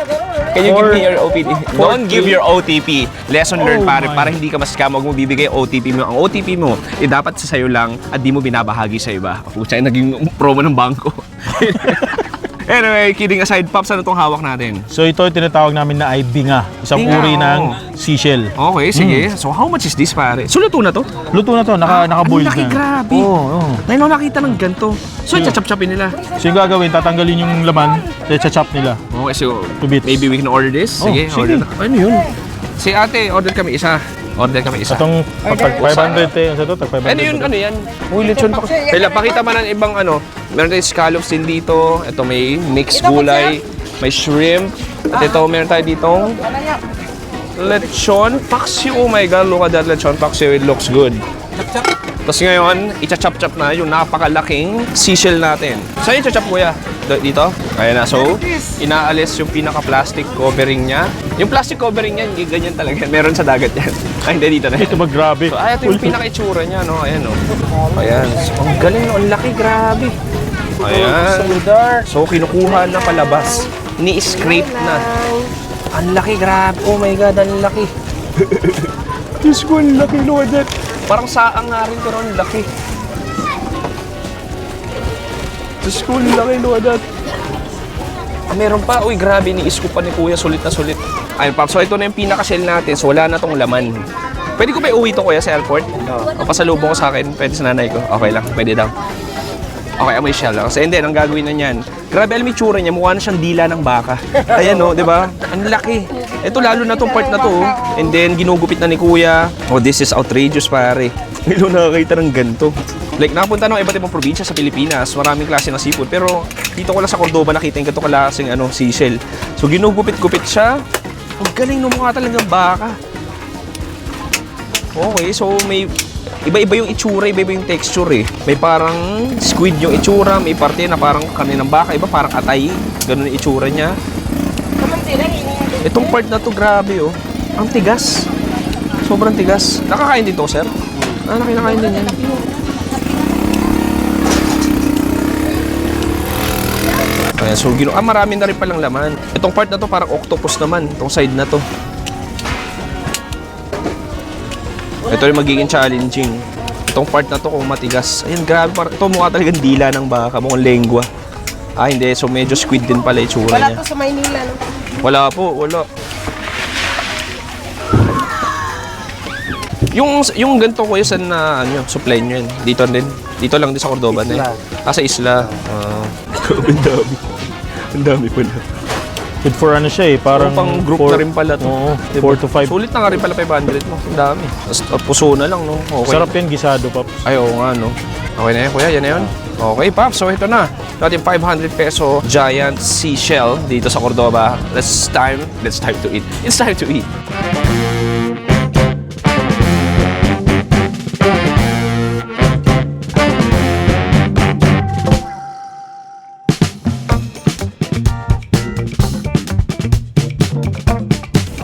Can you give me your OTP? Don't give your OTP. Lesson learned, pare. my. Para hindi ka ma-scam, huwag mo bibigay yung OTP mo. Ang OTP mo, dapat sa sayo lang at di mo binabahagi sa iba. Pucha, naging promo ng bangko. Anyway, kidding aside, Pops, ano itong hawak natin? So ito yung tinatawag namin na ay binga. Isang Binga, uri oo. ng seashell. Okay, sige. So, how much is this, pare? So, luto na to? Luto na to, naka-boiled Ang laki, na. grabe. Oo. Ngayon ako nakita ng ganito. So, chachap-chapin nila. So yung gagawin, tatanggalin yung laman, chachap nila. Okay, so, Two bits. maybe we can order this? Sige, Oh, sige. order na. Ano yun? Si ate, order kami isa. Order kami isa. Itong tag 500 eh. Ano to? Tag 500. Ano yun, ano yan? Uy, lechon pa. Kaya pakita man ng ibang ano. Meron tayong scallops din dito. Ito may mixed gulay. May shrimp. At ito, meron tayo ditong lechon paksiw. Oh my God, look at that lechon paksiw. It looks good. Tapos ngayon, icha-chop-chop na yung napakalaking seashell natin. Saan yung chop kuya? Dito? Kaya na. So, inaalis yung pinaka-plastic covering niya. Yung plastic covering niya, hindi ganyan talaga. Meron sa dagat yan. Ay, hindi dito na. Ito ba grabe? So, ito yung pinaka-itsura niya, no? Ayan, no? Ayan. So, ang galing, no? Ang laki, grabe. Ayan. So, kinukuha na palabas. Ni-scrape na. Ang laki, grabe. Oh my God, ang laki. Diyos ko, ang laki, Lord. Parang saang nga rin pero ang laki. Diyos ko, ang laki, Lord. Meron pa. Uy, grabe, ni-scoop pa ni Kuya. Sulit na sulit. Ayun, Pop. So, ito na yung pinaka-shell natin. So, wala na tong laman. Pwede ko ba iuwi to, Kuya, sa airport? O pasalubong ko sa akin. Pwede sa nanay ko. Okay lang. Pwede daw. Okay, amoy shell lang. Kasi hindi, ang gagawin na niyan. Grabe, alam mo yung tsura niya. Mukha na siyang dila ng baka. Ayan, no? Di ba? Ang laki. Ito, lalo na tong part na to. And then, ginugupit na ni Kuya. Oh, this is outrageous, pare. Ngayon nakakita ng ganito. Like, nakapunta ng iba't ibang probinsya sa Pilipinas. Maraming klase ng seafood. Pero, dito ko lang sa Cordoba nakita yung ganito klaseng seashell. So, ginugupit-gupit siya. Ang galing ng mukha talagang baka. Okay, so may iba-iba yung itsura, iba-iba yung texture eh. May parang squid yung itsura, may parte na parang karne ng baka, iba parang atay. Ganun yung itsura niya. Itong part na to, grabe oh. Ang tigas. Sobrang tigas. Nakakain din to, sir? Nakakain din yan. Ayan, so marami na rin palang laman. Itong part na to parang octopus naman, itong side na to. Ito yung magiging challenging. Itong part na to kung matigas. Ayun, grabe. Ito mukha talagang dila ng baka. Mukhang lengwa. Ah, hindi. So, medyo squid din pala itsura niya. Wala to sa Maynila, no? Wala po. Wala. Yung ganito ko saan na supply nyo yun? Dito din? Dito lang din sa Cordoba na yun? Ah, sa isla. Ang dami. Ang dami pala. Good for ano siya eh, parang Pang group na rin pala to. Oo, Diba? 4 to 5. Sulit na nga rin pala 500 mo. Ang dami. Tapos puso na lang, no? Okay. Sarap yan, gisado, Pops. Ay, oo nga, no? Okay na yan, kuya. Yan na yun. Okay, Pops. So, ito na. Ito yung 500 peso giant seashell dito sa Cordoba. It's time to eat. It's time to eat.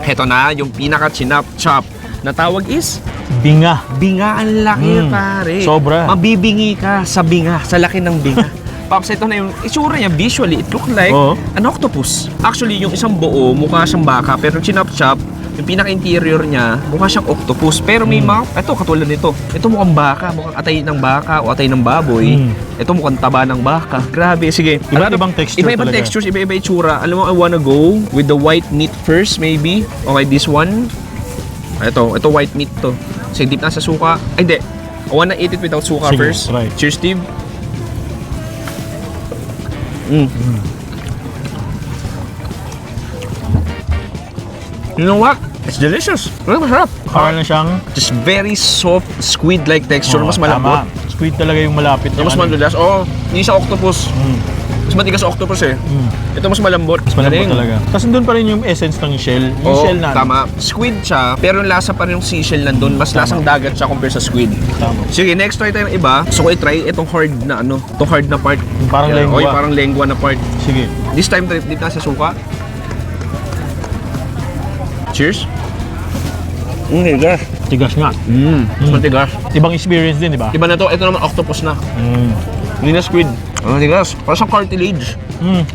Ito na, yung pinaka-chinap-chop na tawag is Binga. binga. Ang laki, pare. Sobra. Mabibingi ka sa binga, sa laki ng binga. Pops, ito na yung itsura niya. Visually, it look like Oo. an octopus. Actually, yung isang buo, mukha siyang baka. Pero chinap-chop, yung pinaka-interior niya, mukha siyang octopus. Pero may mga, ito, katulad nito. Ito mukhang baka, mukhang atay ng baka o atay ng baboy. Ito mukhang taba ng baka. Grabe, sige. Iba't-ibang texture Iba-ibang talaga. textures, iba-iba itsura. Alam mo, I wanna go with the white meat first, maybe. Okay, this one. Ito white meat to. So, dip na sa suka. Ay, hindi. I wanna eat it without suka Sige, first. try. Cheers, Steve. You know what? It's delicious. Masarap. Parang na siyang Just very soft, squid-like texture. Mas malambot. tama. Squid talaga yung malapit. Mas madulas. Oo, hindi siya octopus. Mas matigas sa octopus eh. Ito mas malambot. Mas malambot Galing. talaga. Tapos doon pa rin yung essence ng shell. Yung Oo, shell na. tama. Squid siya, pero yung lasa pa rin yung seashell nandun. Mas lasang dagat siya compare sa squid. Tama. Sige, next try tayo ng iba. So, ko i-try itong hard na itong hard na part. Parang Yan. lengua. Oy, parang lengua na part. Sige. This time, dip na sa suka. Cheers. Tigas. Tigas nga. Mas matigas. Ibang experience din, di ba? Iba na to, ito naman octopus na. Hindi na squid. Ang tigas. Parang siyang cartilage.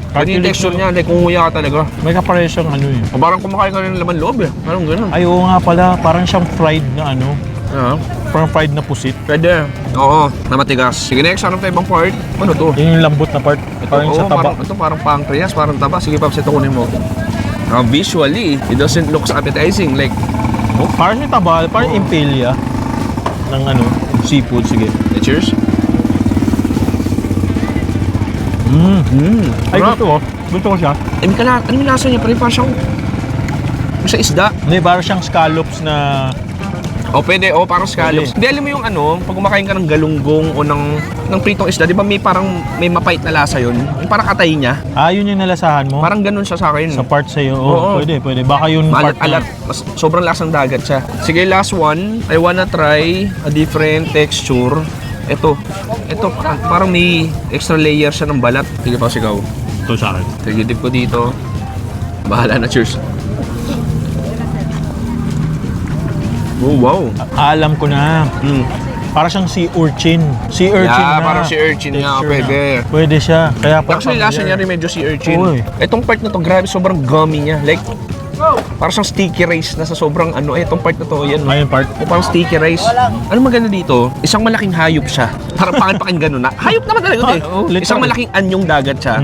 Pati yung texture niya, like kumuya ka talaga. May kapareho siyang ano eh. O parang kumakain ka rin ng laman loob eh. Parang ganun. Ay, oo nga pala. Parang siyang fried na ano. Yeah. Parang fried na pusit. Pwede. Oo, na matigas. Sige, next. Hanap tayo ibang part. Ano to? Yun yung lambot na part. Parang Oo, sa taba. Ito parang pancreas, parang taba. Sige, Paps, ito kunin mo. Visually, it doesn't look appetizing. Like, Oh, parang yung taba. Parang impalia ng ano, seafood. Sige. cheers. Ay, gusto ko. Gusto ko siya. Ano yung lasa niya? Parang siyang sa isda. Hindi, parang siyang scallops na... O pwede, parang scallops. Hindi, alam mo yung ano, pag kumakain ka ng galunggong o ng pritong isda, di ba may mapait na lasa yun? Yung parang katay niya. Yun yung nalasahan mo? Parang ganun siya sa akin. Sa part sa'yo. Oo. Pwede. Baka yun part Alat, sobrang lasang dagat siya. Sige, last one. I wanna try a different texture. Ito, parang may extra layer siya ng balat. Sige pa, sigaw. Ito sa akin. Sige, dip ko dito. Bahala na, cheers. Oh, wow. Alam ko na. Para siyang sea urchin. Sea urchin Yeah, na. parang sea urchin nga, Texture pwede. na. Pwede siya. Kaya parang Actually, lasa niya rin medyo sea urchin. Oo, eh. Itong part na to, grabe, sobrang gummy niya. Like, parang siyang sticky rice na sa sobrang ano. Itong part na to, yan. Ayun part. Parang sticky rice. Ano maganda dito? Isang malaking hayop siya. Parang pangit pakinggan na. Hayop naman talaga ito eh. Oo, literal. Isang malaking anyong dagat siya.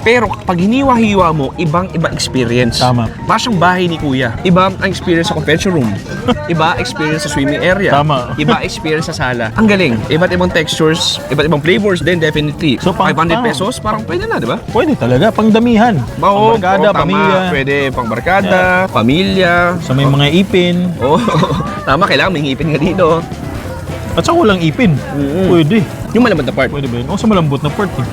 Pero pag hiniwa-hiwa mo, ibang-iba experience. Tama. Parang siyang bahay ni Kuya. Iba ang experience sa convention room. Iba experience sa swimming area. Tama. Iba experience sa sala. Ang galing. Iba't ibang textures, iba't ibang flavors din definitely. So, 500 pesos, parang pwede na, di ba? Pwede talaga. Pangdamihan. Oo, Pangbarkada, tama. pamilya. Pwede pang barkada, pamilya. Sa may mga ipin. Oo, tama, kailangan may ngipin nga dito. At sa walang ipin. Pwede. Yung malamad na part. Pwede ba yun? O sa malambot na part eh.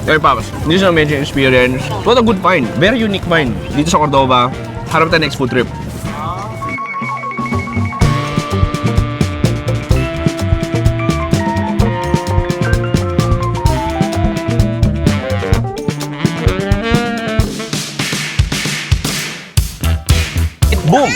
Okay, Paps. This is an amazing experience. What a good find. Very unique find. Dito sa Cordova. Harap tayo next food trip. Boom!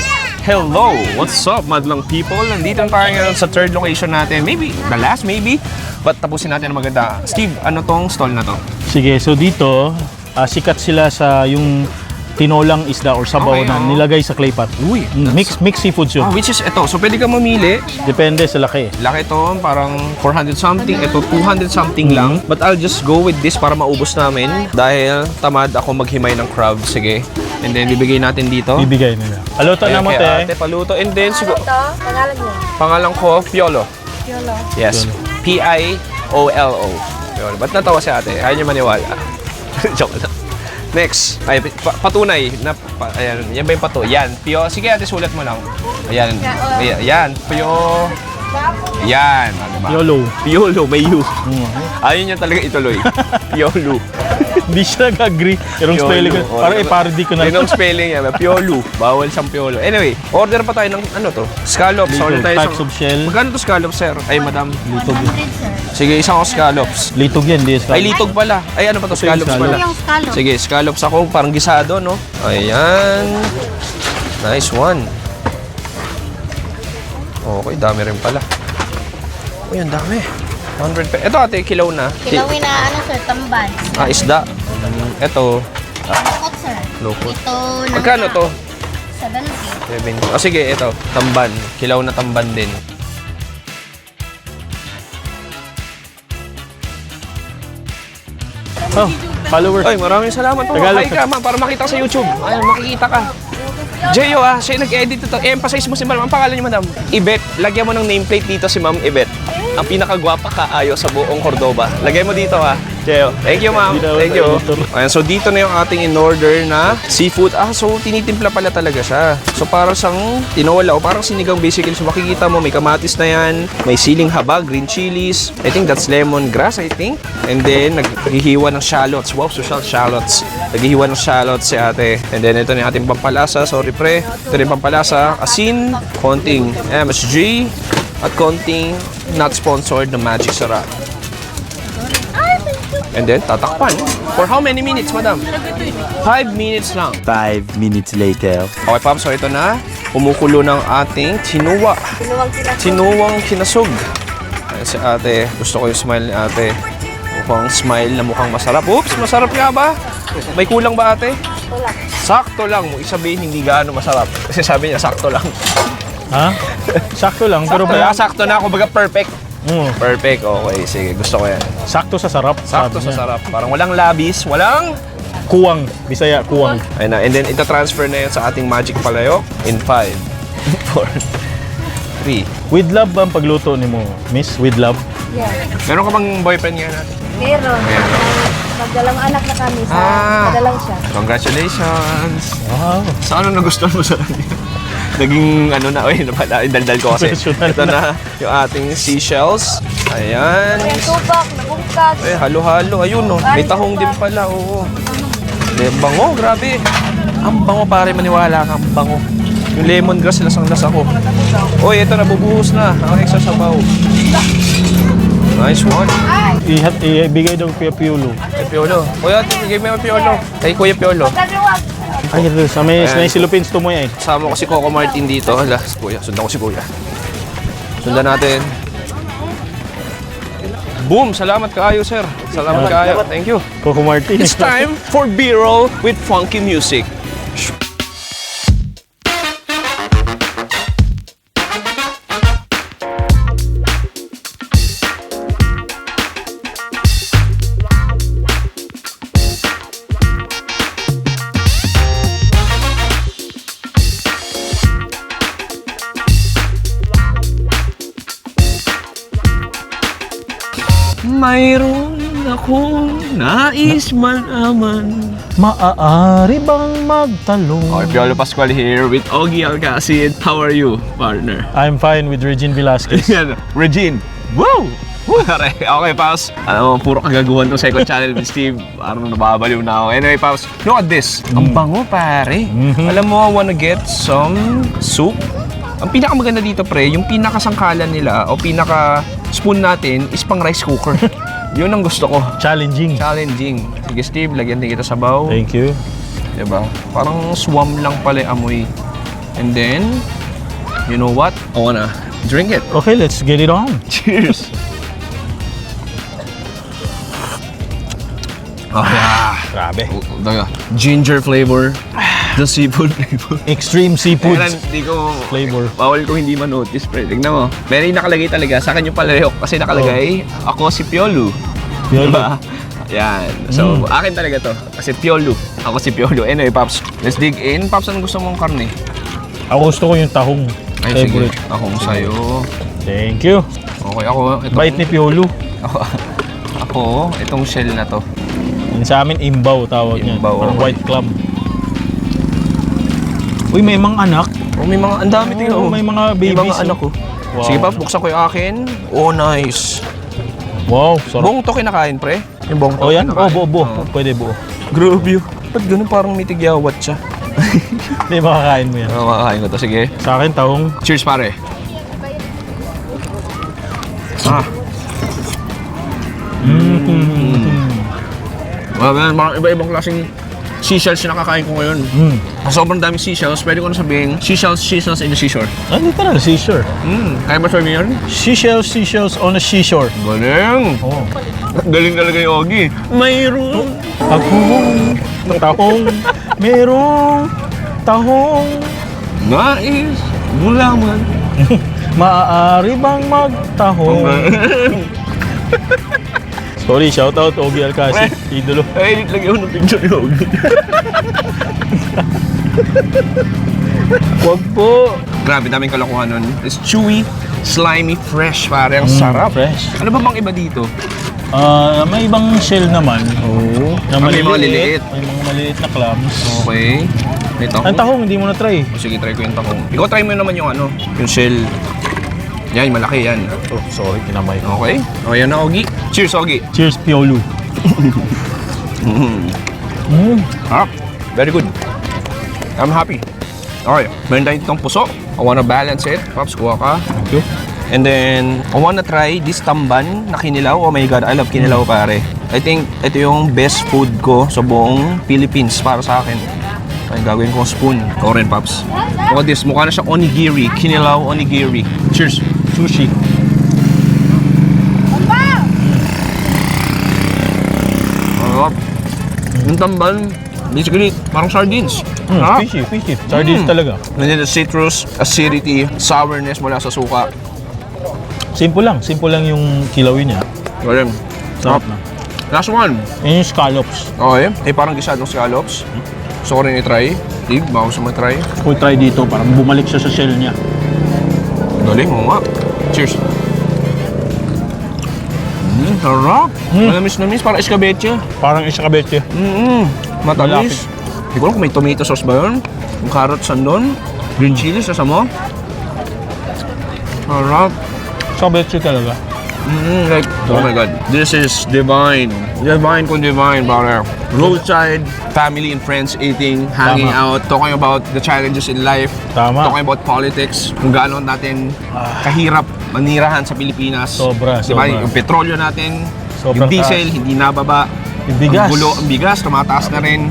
Hello! What's up, madlang people? Nandito tayo ngayon sa third location natin. Maybe, the last maybe. But tapusin natin ang maganda. Steve, ano tong stall na to? Sige, so dito, sikat sila sa yung tinolang isda or sabaw Okay, na oh. nilagay sa clay pot. Uy, Mix seafoods yun. which is ito. So, pwede ka mamili. Depende sa laki. Laki to, parang 400 something. Ito, 200 something lang. But I'll just go with this para maubos namin. Dahil tamad ako maghimay ng crab. Sige. And then, bibigay natin dito. Bibigay nila. Aluto na mo, Kay te. ate, paluto. And then, siguro, Ito, pangalan niyo. pangalan ko, Piolo. Piolo. Yes. Piolo. Piolo. Ba't natawa si ate? Ayaw niya maniwala. Joke lang. Next. Ay, patunay. Ayan, yan ba yung pato? Yan. Pio. Sige ate, sulat mo lang. Ayan. Ayan. Pio. Yan. Diba? YOLO. Piolo, may U. Ayaw niya talaga ituloy. Piolo. Hindi siya nag-agree. Yung Piolo. spelling ko. Parang i-parody ko na. Yun ang spelling niya. Piolo. Bawal siyang piolo. Anyway, order pa tayo ng ano to? Scallops. Order tayo Types of shell. Magkano to scallops, sir? Ay, madam. Litog. Sige, isang ako scallops. Litog yan, di Ay, litog pala. Ay, ano pa to? Ito yung Scallops scallops. pala. Yung scallops. Sige, scallops ako. Parang gisado, no? Ayan. Nice one. Okay, dami rin pala. Uy, ang dami. 100 pesos. Ito ate, kilaw na. Kilawin na ano sir, tamban. Isda. Ito, Lukot sir. lukot. Ito na. Magkano to? 70. 70. Sige, ito. Tamban. Kilaw na tamban din. Oh, followers. Ay, maraming salamat po. Tagalog. Hi ka, ma'am, para makita ka sa YouTube. Ay, makikita ka. Jeyo, siya yung nag-edit ito. I-emphasize mo si ma'am. Ang pangalan niyo, madam? Ibet. Lagyan mo ng nameplate dito si ma'am Ibet. Ang pinakagwapa kaayo sa buong Cordova. Lagay mo dito, ha. Jeyo. Thank you, ma'am. Thank you. Ayan, so dito na yung ating in-order na seafood. So tinitimpla pala talaga siya. So parang siyang tinola o parang sinigang basically. So makikita mo, may kamatis na yan, may siling haba, green chilies. I think that's lemongrass, I think. And then, naghihiwa ng shallots. Wow, social shallots. Naghihiwa ng shallots si ate. And then, ito na yung ating pampalasa. Sorry, pre. Ito rin pampalasa. Asin, konting MSG, at konting not sponsored na Magic Sarap. And then, tatakpan. For how many minutes, madam? 5 minutes lang. 5 minutes later. Okay, Pam. So, ito na. Kumukulo ng ating tinuwa. Tinuwang kinasog. Ayan si ate. Gusto ko yung smile ni ate. Mukhang smile na mukhang masarap. Oops, masarap nga ba? May kulang ba, ate? Sakto lang. Sakto lang. Mo isabihin hindi gaano masarap. Kasi sabi niya, sakto lang. Ha? Sakto lang, pero Kaya sakto na, kumbaga perfect. Perfect. Okay, sige. Gusto ko yan. Sakto sa sarap. Sakto sabi sa niya. sarap. Parang walang labis, walang... Kuwang. Bisaya, kuwang. Ayun na. And then, ita-transfer na yan sa ating magic palayok in 5, 4, 3. With love ba ang pagluto ni mo, miss? With love? Yes. Meron ka bang boyfriend nga natin? Meron. Meron. Magdalawang anak na kami sa Ah. Madalang siya. Congratulations! Wow. Sa ano nagustuhan mo sa kanya? Naging ano na, oy, daldal ko kasi. Professional Ito na yung ating seashells. Ayan. May tubak, nabungkas. Eh, halo-halo. Ayun, no. May tahong din pala, oo. Eh, bango, grabe. Ang bango, pare, maniwala ka, ang bango. Yung lemongrass, lasang-lasa ko. Oy, ito, nabubuhos na. Ang extra sabaw. Nice one. Ibigay daw Kuya Piolo. Kay Piolo. Kuya, bigay mo yung Piolo. Kay Kuya Piolo. Dalawa. Ay, ito. Sa may Philippines to mo eh. Kasama ko si Coco Martin dito. Hala, si Kuya. Sundan ko si Kuya. Sundan natin. Boom! Salamat kaayo, sir. Salamat kaayo. Thank you. Coco Martin. It's time for B-roll with funky music. Mayroon akong nais malaman. Maaari bang magtalong? Okay, Piolo Pascual here with Ogie Alcacid. How are you, partner? I'm fine with Regine Velasquez. Yan, Regine. Woo! Pare, okay, Paus. Alam mo, puro kagaguhan tong second channel with Steve. Parang nababaliw na ako. Anyway, Paus, look at this. Ang bango, pare. Alam mo, I wanna get some soup. Ang pinakamaganda dito, pre, yung pinakasangkalan nila o pinaka-spoon natin is pang rice cooker. Yun ang gusto ko. Challenging. Challenging. Sige, Steve, lagyan din kita sabaw. Thank you. Diba? Parang swam lang pala yung amoy. And then, you know what? I wanna drink it. Okay, let's get it on. Cheers! Ah, Grabe. ginger flavor, the seafood flavor. Extreme seafood Kailan, hindi ko, flavor. bawal ko hindi ma-notice, pre. Tignan mo. Pero yung nakalagay talaga, sa akin yung palayok kasi nakalagay, ako si Piolo. Piolo. Diba? Yan. So, akin talaga to. Kasi Piolo. Ako si Piolo. Anyway, Paps, let's dig in. Paps, anong gusto mong karne? Ako gusto ko yung tahong. Ay, sige. Favorite. Akong sa'yo. Thank you. Okay, ako. Itong, Bait ni Piolo. ako, itong shell na to. Yung sa amin, imbaw tawag niya. Imbaw, Parang okay. white clam. Uy, may mga anak. Oh, may mga, ang dami tingnan. Oo, may mga May babies, mga anak ko. Wow. Sige, Paps, buksan ko yung akin. Oh, nice. Wow, sarap. Buong to kinakain, pre? Yung buong to Oh, yan? Oh, kinakain? buo. Oo. Pwede buo. Grabe. Ba't ganun parang may tigyawat siya? Hindi, makakain mo yan. Makakain ko to. Sige. Sa akin, tahong. Cheers, pare. Ah. Mga iba-ibang klaseng seashells yung nakakain ko ngayon. Sobrang daming seashells. Pwede ko na sabihin, seashells in the seashore. Ah, literal, seashore. Kaya ba sabihin yun? Seashells on a seashore. Galing! Oh. Galing talaga yung Ogie. Mayroon! Akong tahong, merong tahong. Nais! Gulaman! Maaari bang magtahong? Sorry, shoutout Ogie Alcacid, idolo. Ay, lagi ako ng picture ni Ogie. Wag po. Grabe, daming kalokohan nun. It's chewy, slimy, fresh, pare. Ang sarap. fresh. Ano ba bang iba dito? May ibang shell naman. Oo. Na May mga liliit. May mga maliliit na clams. Okay. May tahong. Ang tahong, hindi mo na try. O, sige, try ko yung tahong. Ikaw try mo naman yung ano, yung shell. Yan, malaki yan. Oh, sorry, kinamay ko. Okay. O, yan na, Ogie. Cheers, Ogie. Cheers, Piolo. Harap. Very good. I'm happy. Okay. Meron tayo itong puso. I wanna balance it. Pops, kuha ka. Thank you. And then, I wanna try this tamban na kinilaw. Oh my God, I love kinilaw, pare. I think ito yung best food ko sa buong Philippines para sa akin. Ay, gagawin kong spoon. Ikaw rin, Pops. Look at this. Mukha na siya onigiri. Kinilaw onigiri. Cheers. Sushi. Harap. Yung tamban, Basically, parang sardines. Sarap. Fishy. Sardines talaga. And then the citrus, acidity, sourness mula sa suka. Simple lang yung kilawin niya. Galing. Sarap na. Last one. Yan yung scallops. Okay. Parang gisadong scallops. Gusto ko rin i-try. Dig, baka gusto mo i-try. Kung try dito, parang bumalik siya sa shell niya. Galing, oo nga. Cheers. Sarap. Manamis-namis, parang escabeche. Parang escabeche. Matamis. Hindi ko alam kung may tomato sauce ba yun. Yung carrots andun. Green chilies, nasa mo. Sarap. Escabeche talaga. Like, oh my God. This is divine. Divine kung divine, pare. Roadside, family and friends eating, hanging Tama. out, talking about the challenges in life. Tama. Talking about politics, kung gaano natin kahirap manirahan sa Pilipinas. Sobra, Diba? sobra. Yung petrolyo natin, Sobrang yung diesel, taas. hindi nababa. Yung bigas. Ang bigas, tumataas na rin.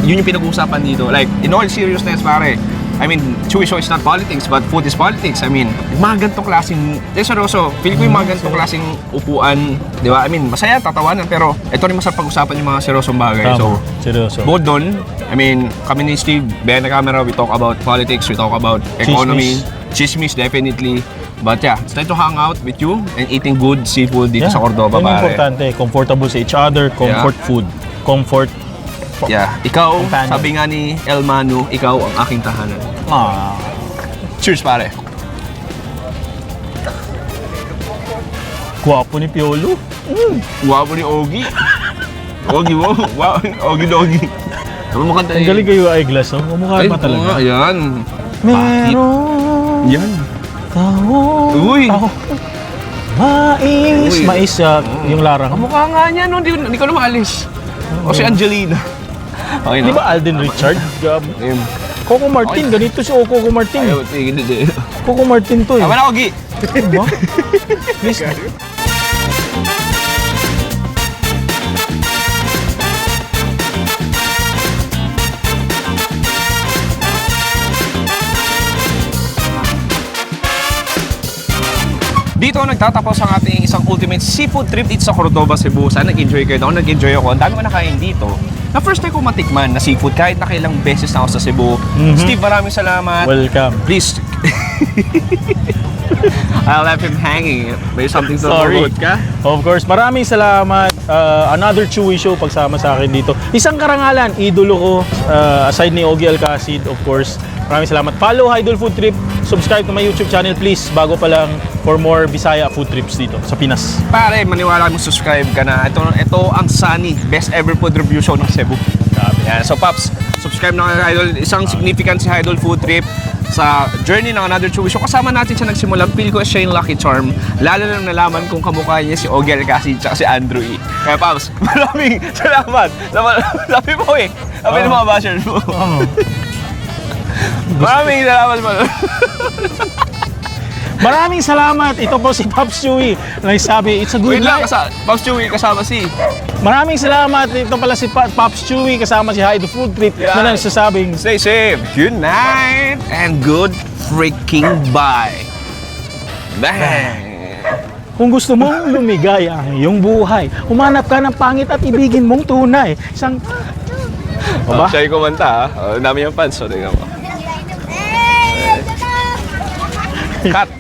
Yun yung pinag-uusapan dito. Like, in all seriousness, pare, I mean, chewy show is not politics, but food is politics. I mean, mga ganitong klaseng, seryoso, feel ko yung mga ganitong klaseng upuan, di ba? I mean, masaya, tatawanan, pero ito rin masarap pag-usapan yung mga seryosong bagay. Tama. So, Seryoso. both doon, I mean, kami ni Steve, behind the camera, we talk about politics, we talk about economy, chismis, definitely. But yeah, it's time to hang out with you and eating good seafood dito sa Cordoba, Yun yung pare. importante. Comfortable sa each other. Comfort food. Comfort. Yeah, ikaw, Companion. sabi nga ni El Manu, ikaw ang aking tahanan. Ah. Cheers, pare. Guwapo ni Piolo. Guwapo ni Ogie. Ogie mo. Wow. Ogie Doggy. Ano mo kanta Ang galing kayo eyeglass, no? Kumukha ba talaga? Ayan. Meron Yan. tao. Uy. Tao. Mais. Uy. Mais, yung larang. Kamukha nga niya, no? Hindi ko na maalis. O si Angelina. Okay na. Di ba Alden Richard? Ayun. Coco Martin, ganito si Coco Martin. Ayaw, hindi. Coco Martin to eh. Tama na, Ogie. Diba? Please. Dito nagtatapos ang ating isang ultimate seafood trip dito sa Cordoba, Cebu. Sana nag-enjoy kayo doon. Nag-enjoy ako. Ang dami ko nakain dito. Na first time ko matikman na seafood kahit nakailang beses na ako sa Cebu. Steve, maraming salamat. Welcome. Please. I left him hanging. May something to Sorry. promote ka? Of course, maraming salamat. Another Chewy Show pagsama sa akin dito. Isang karangalan, idolo ko. Aside ni Ogie Alcacid, of course. Maraming salamat. Follow Idol Food Trip. Subscribe to my YouTube channel, please. Bago pa lang for more Bisaya food trips dito sa Pinas. Pare, maniwala mo subscribe ka na. Ito ang Sunny, best ever food review show ng Cebu. Yan. So, Paps, subscribe na kay Idol. Isang significant si Idol Food Trip sa journey ng Another Chewy Show. Kasama natin siya nagsimula. Feel ko siya yung lucky charm. Lalo na nalaman kung kamukha niya si Ogie Alcacid at si Andrew E. Kaya Paps, maraming salamat. Sabi mo eh. Sabi ng mga bashers mo. Maraming salamat po. Maraming salamat. Ito po si Pops Chewy. Nagsabi, it's a good Wait lang, life. Paps Chewy kasama si... Maraming salamat. Ito pala si Pops Chewy kasama si Idol Food Trip na nagsasabing, Stay safe. Good night and good freaking bye. Bang! kung gusto mong lumigay ang iyong buhay, humanap ka ng pangit at ibigin mong tunay. Isang... Ba? Siya yung kumanta, ha? Dami yung fans, so tingnan mo. Cut!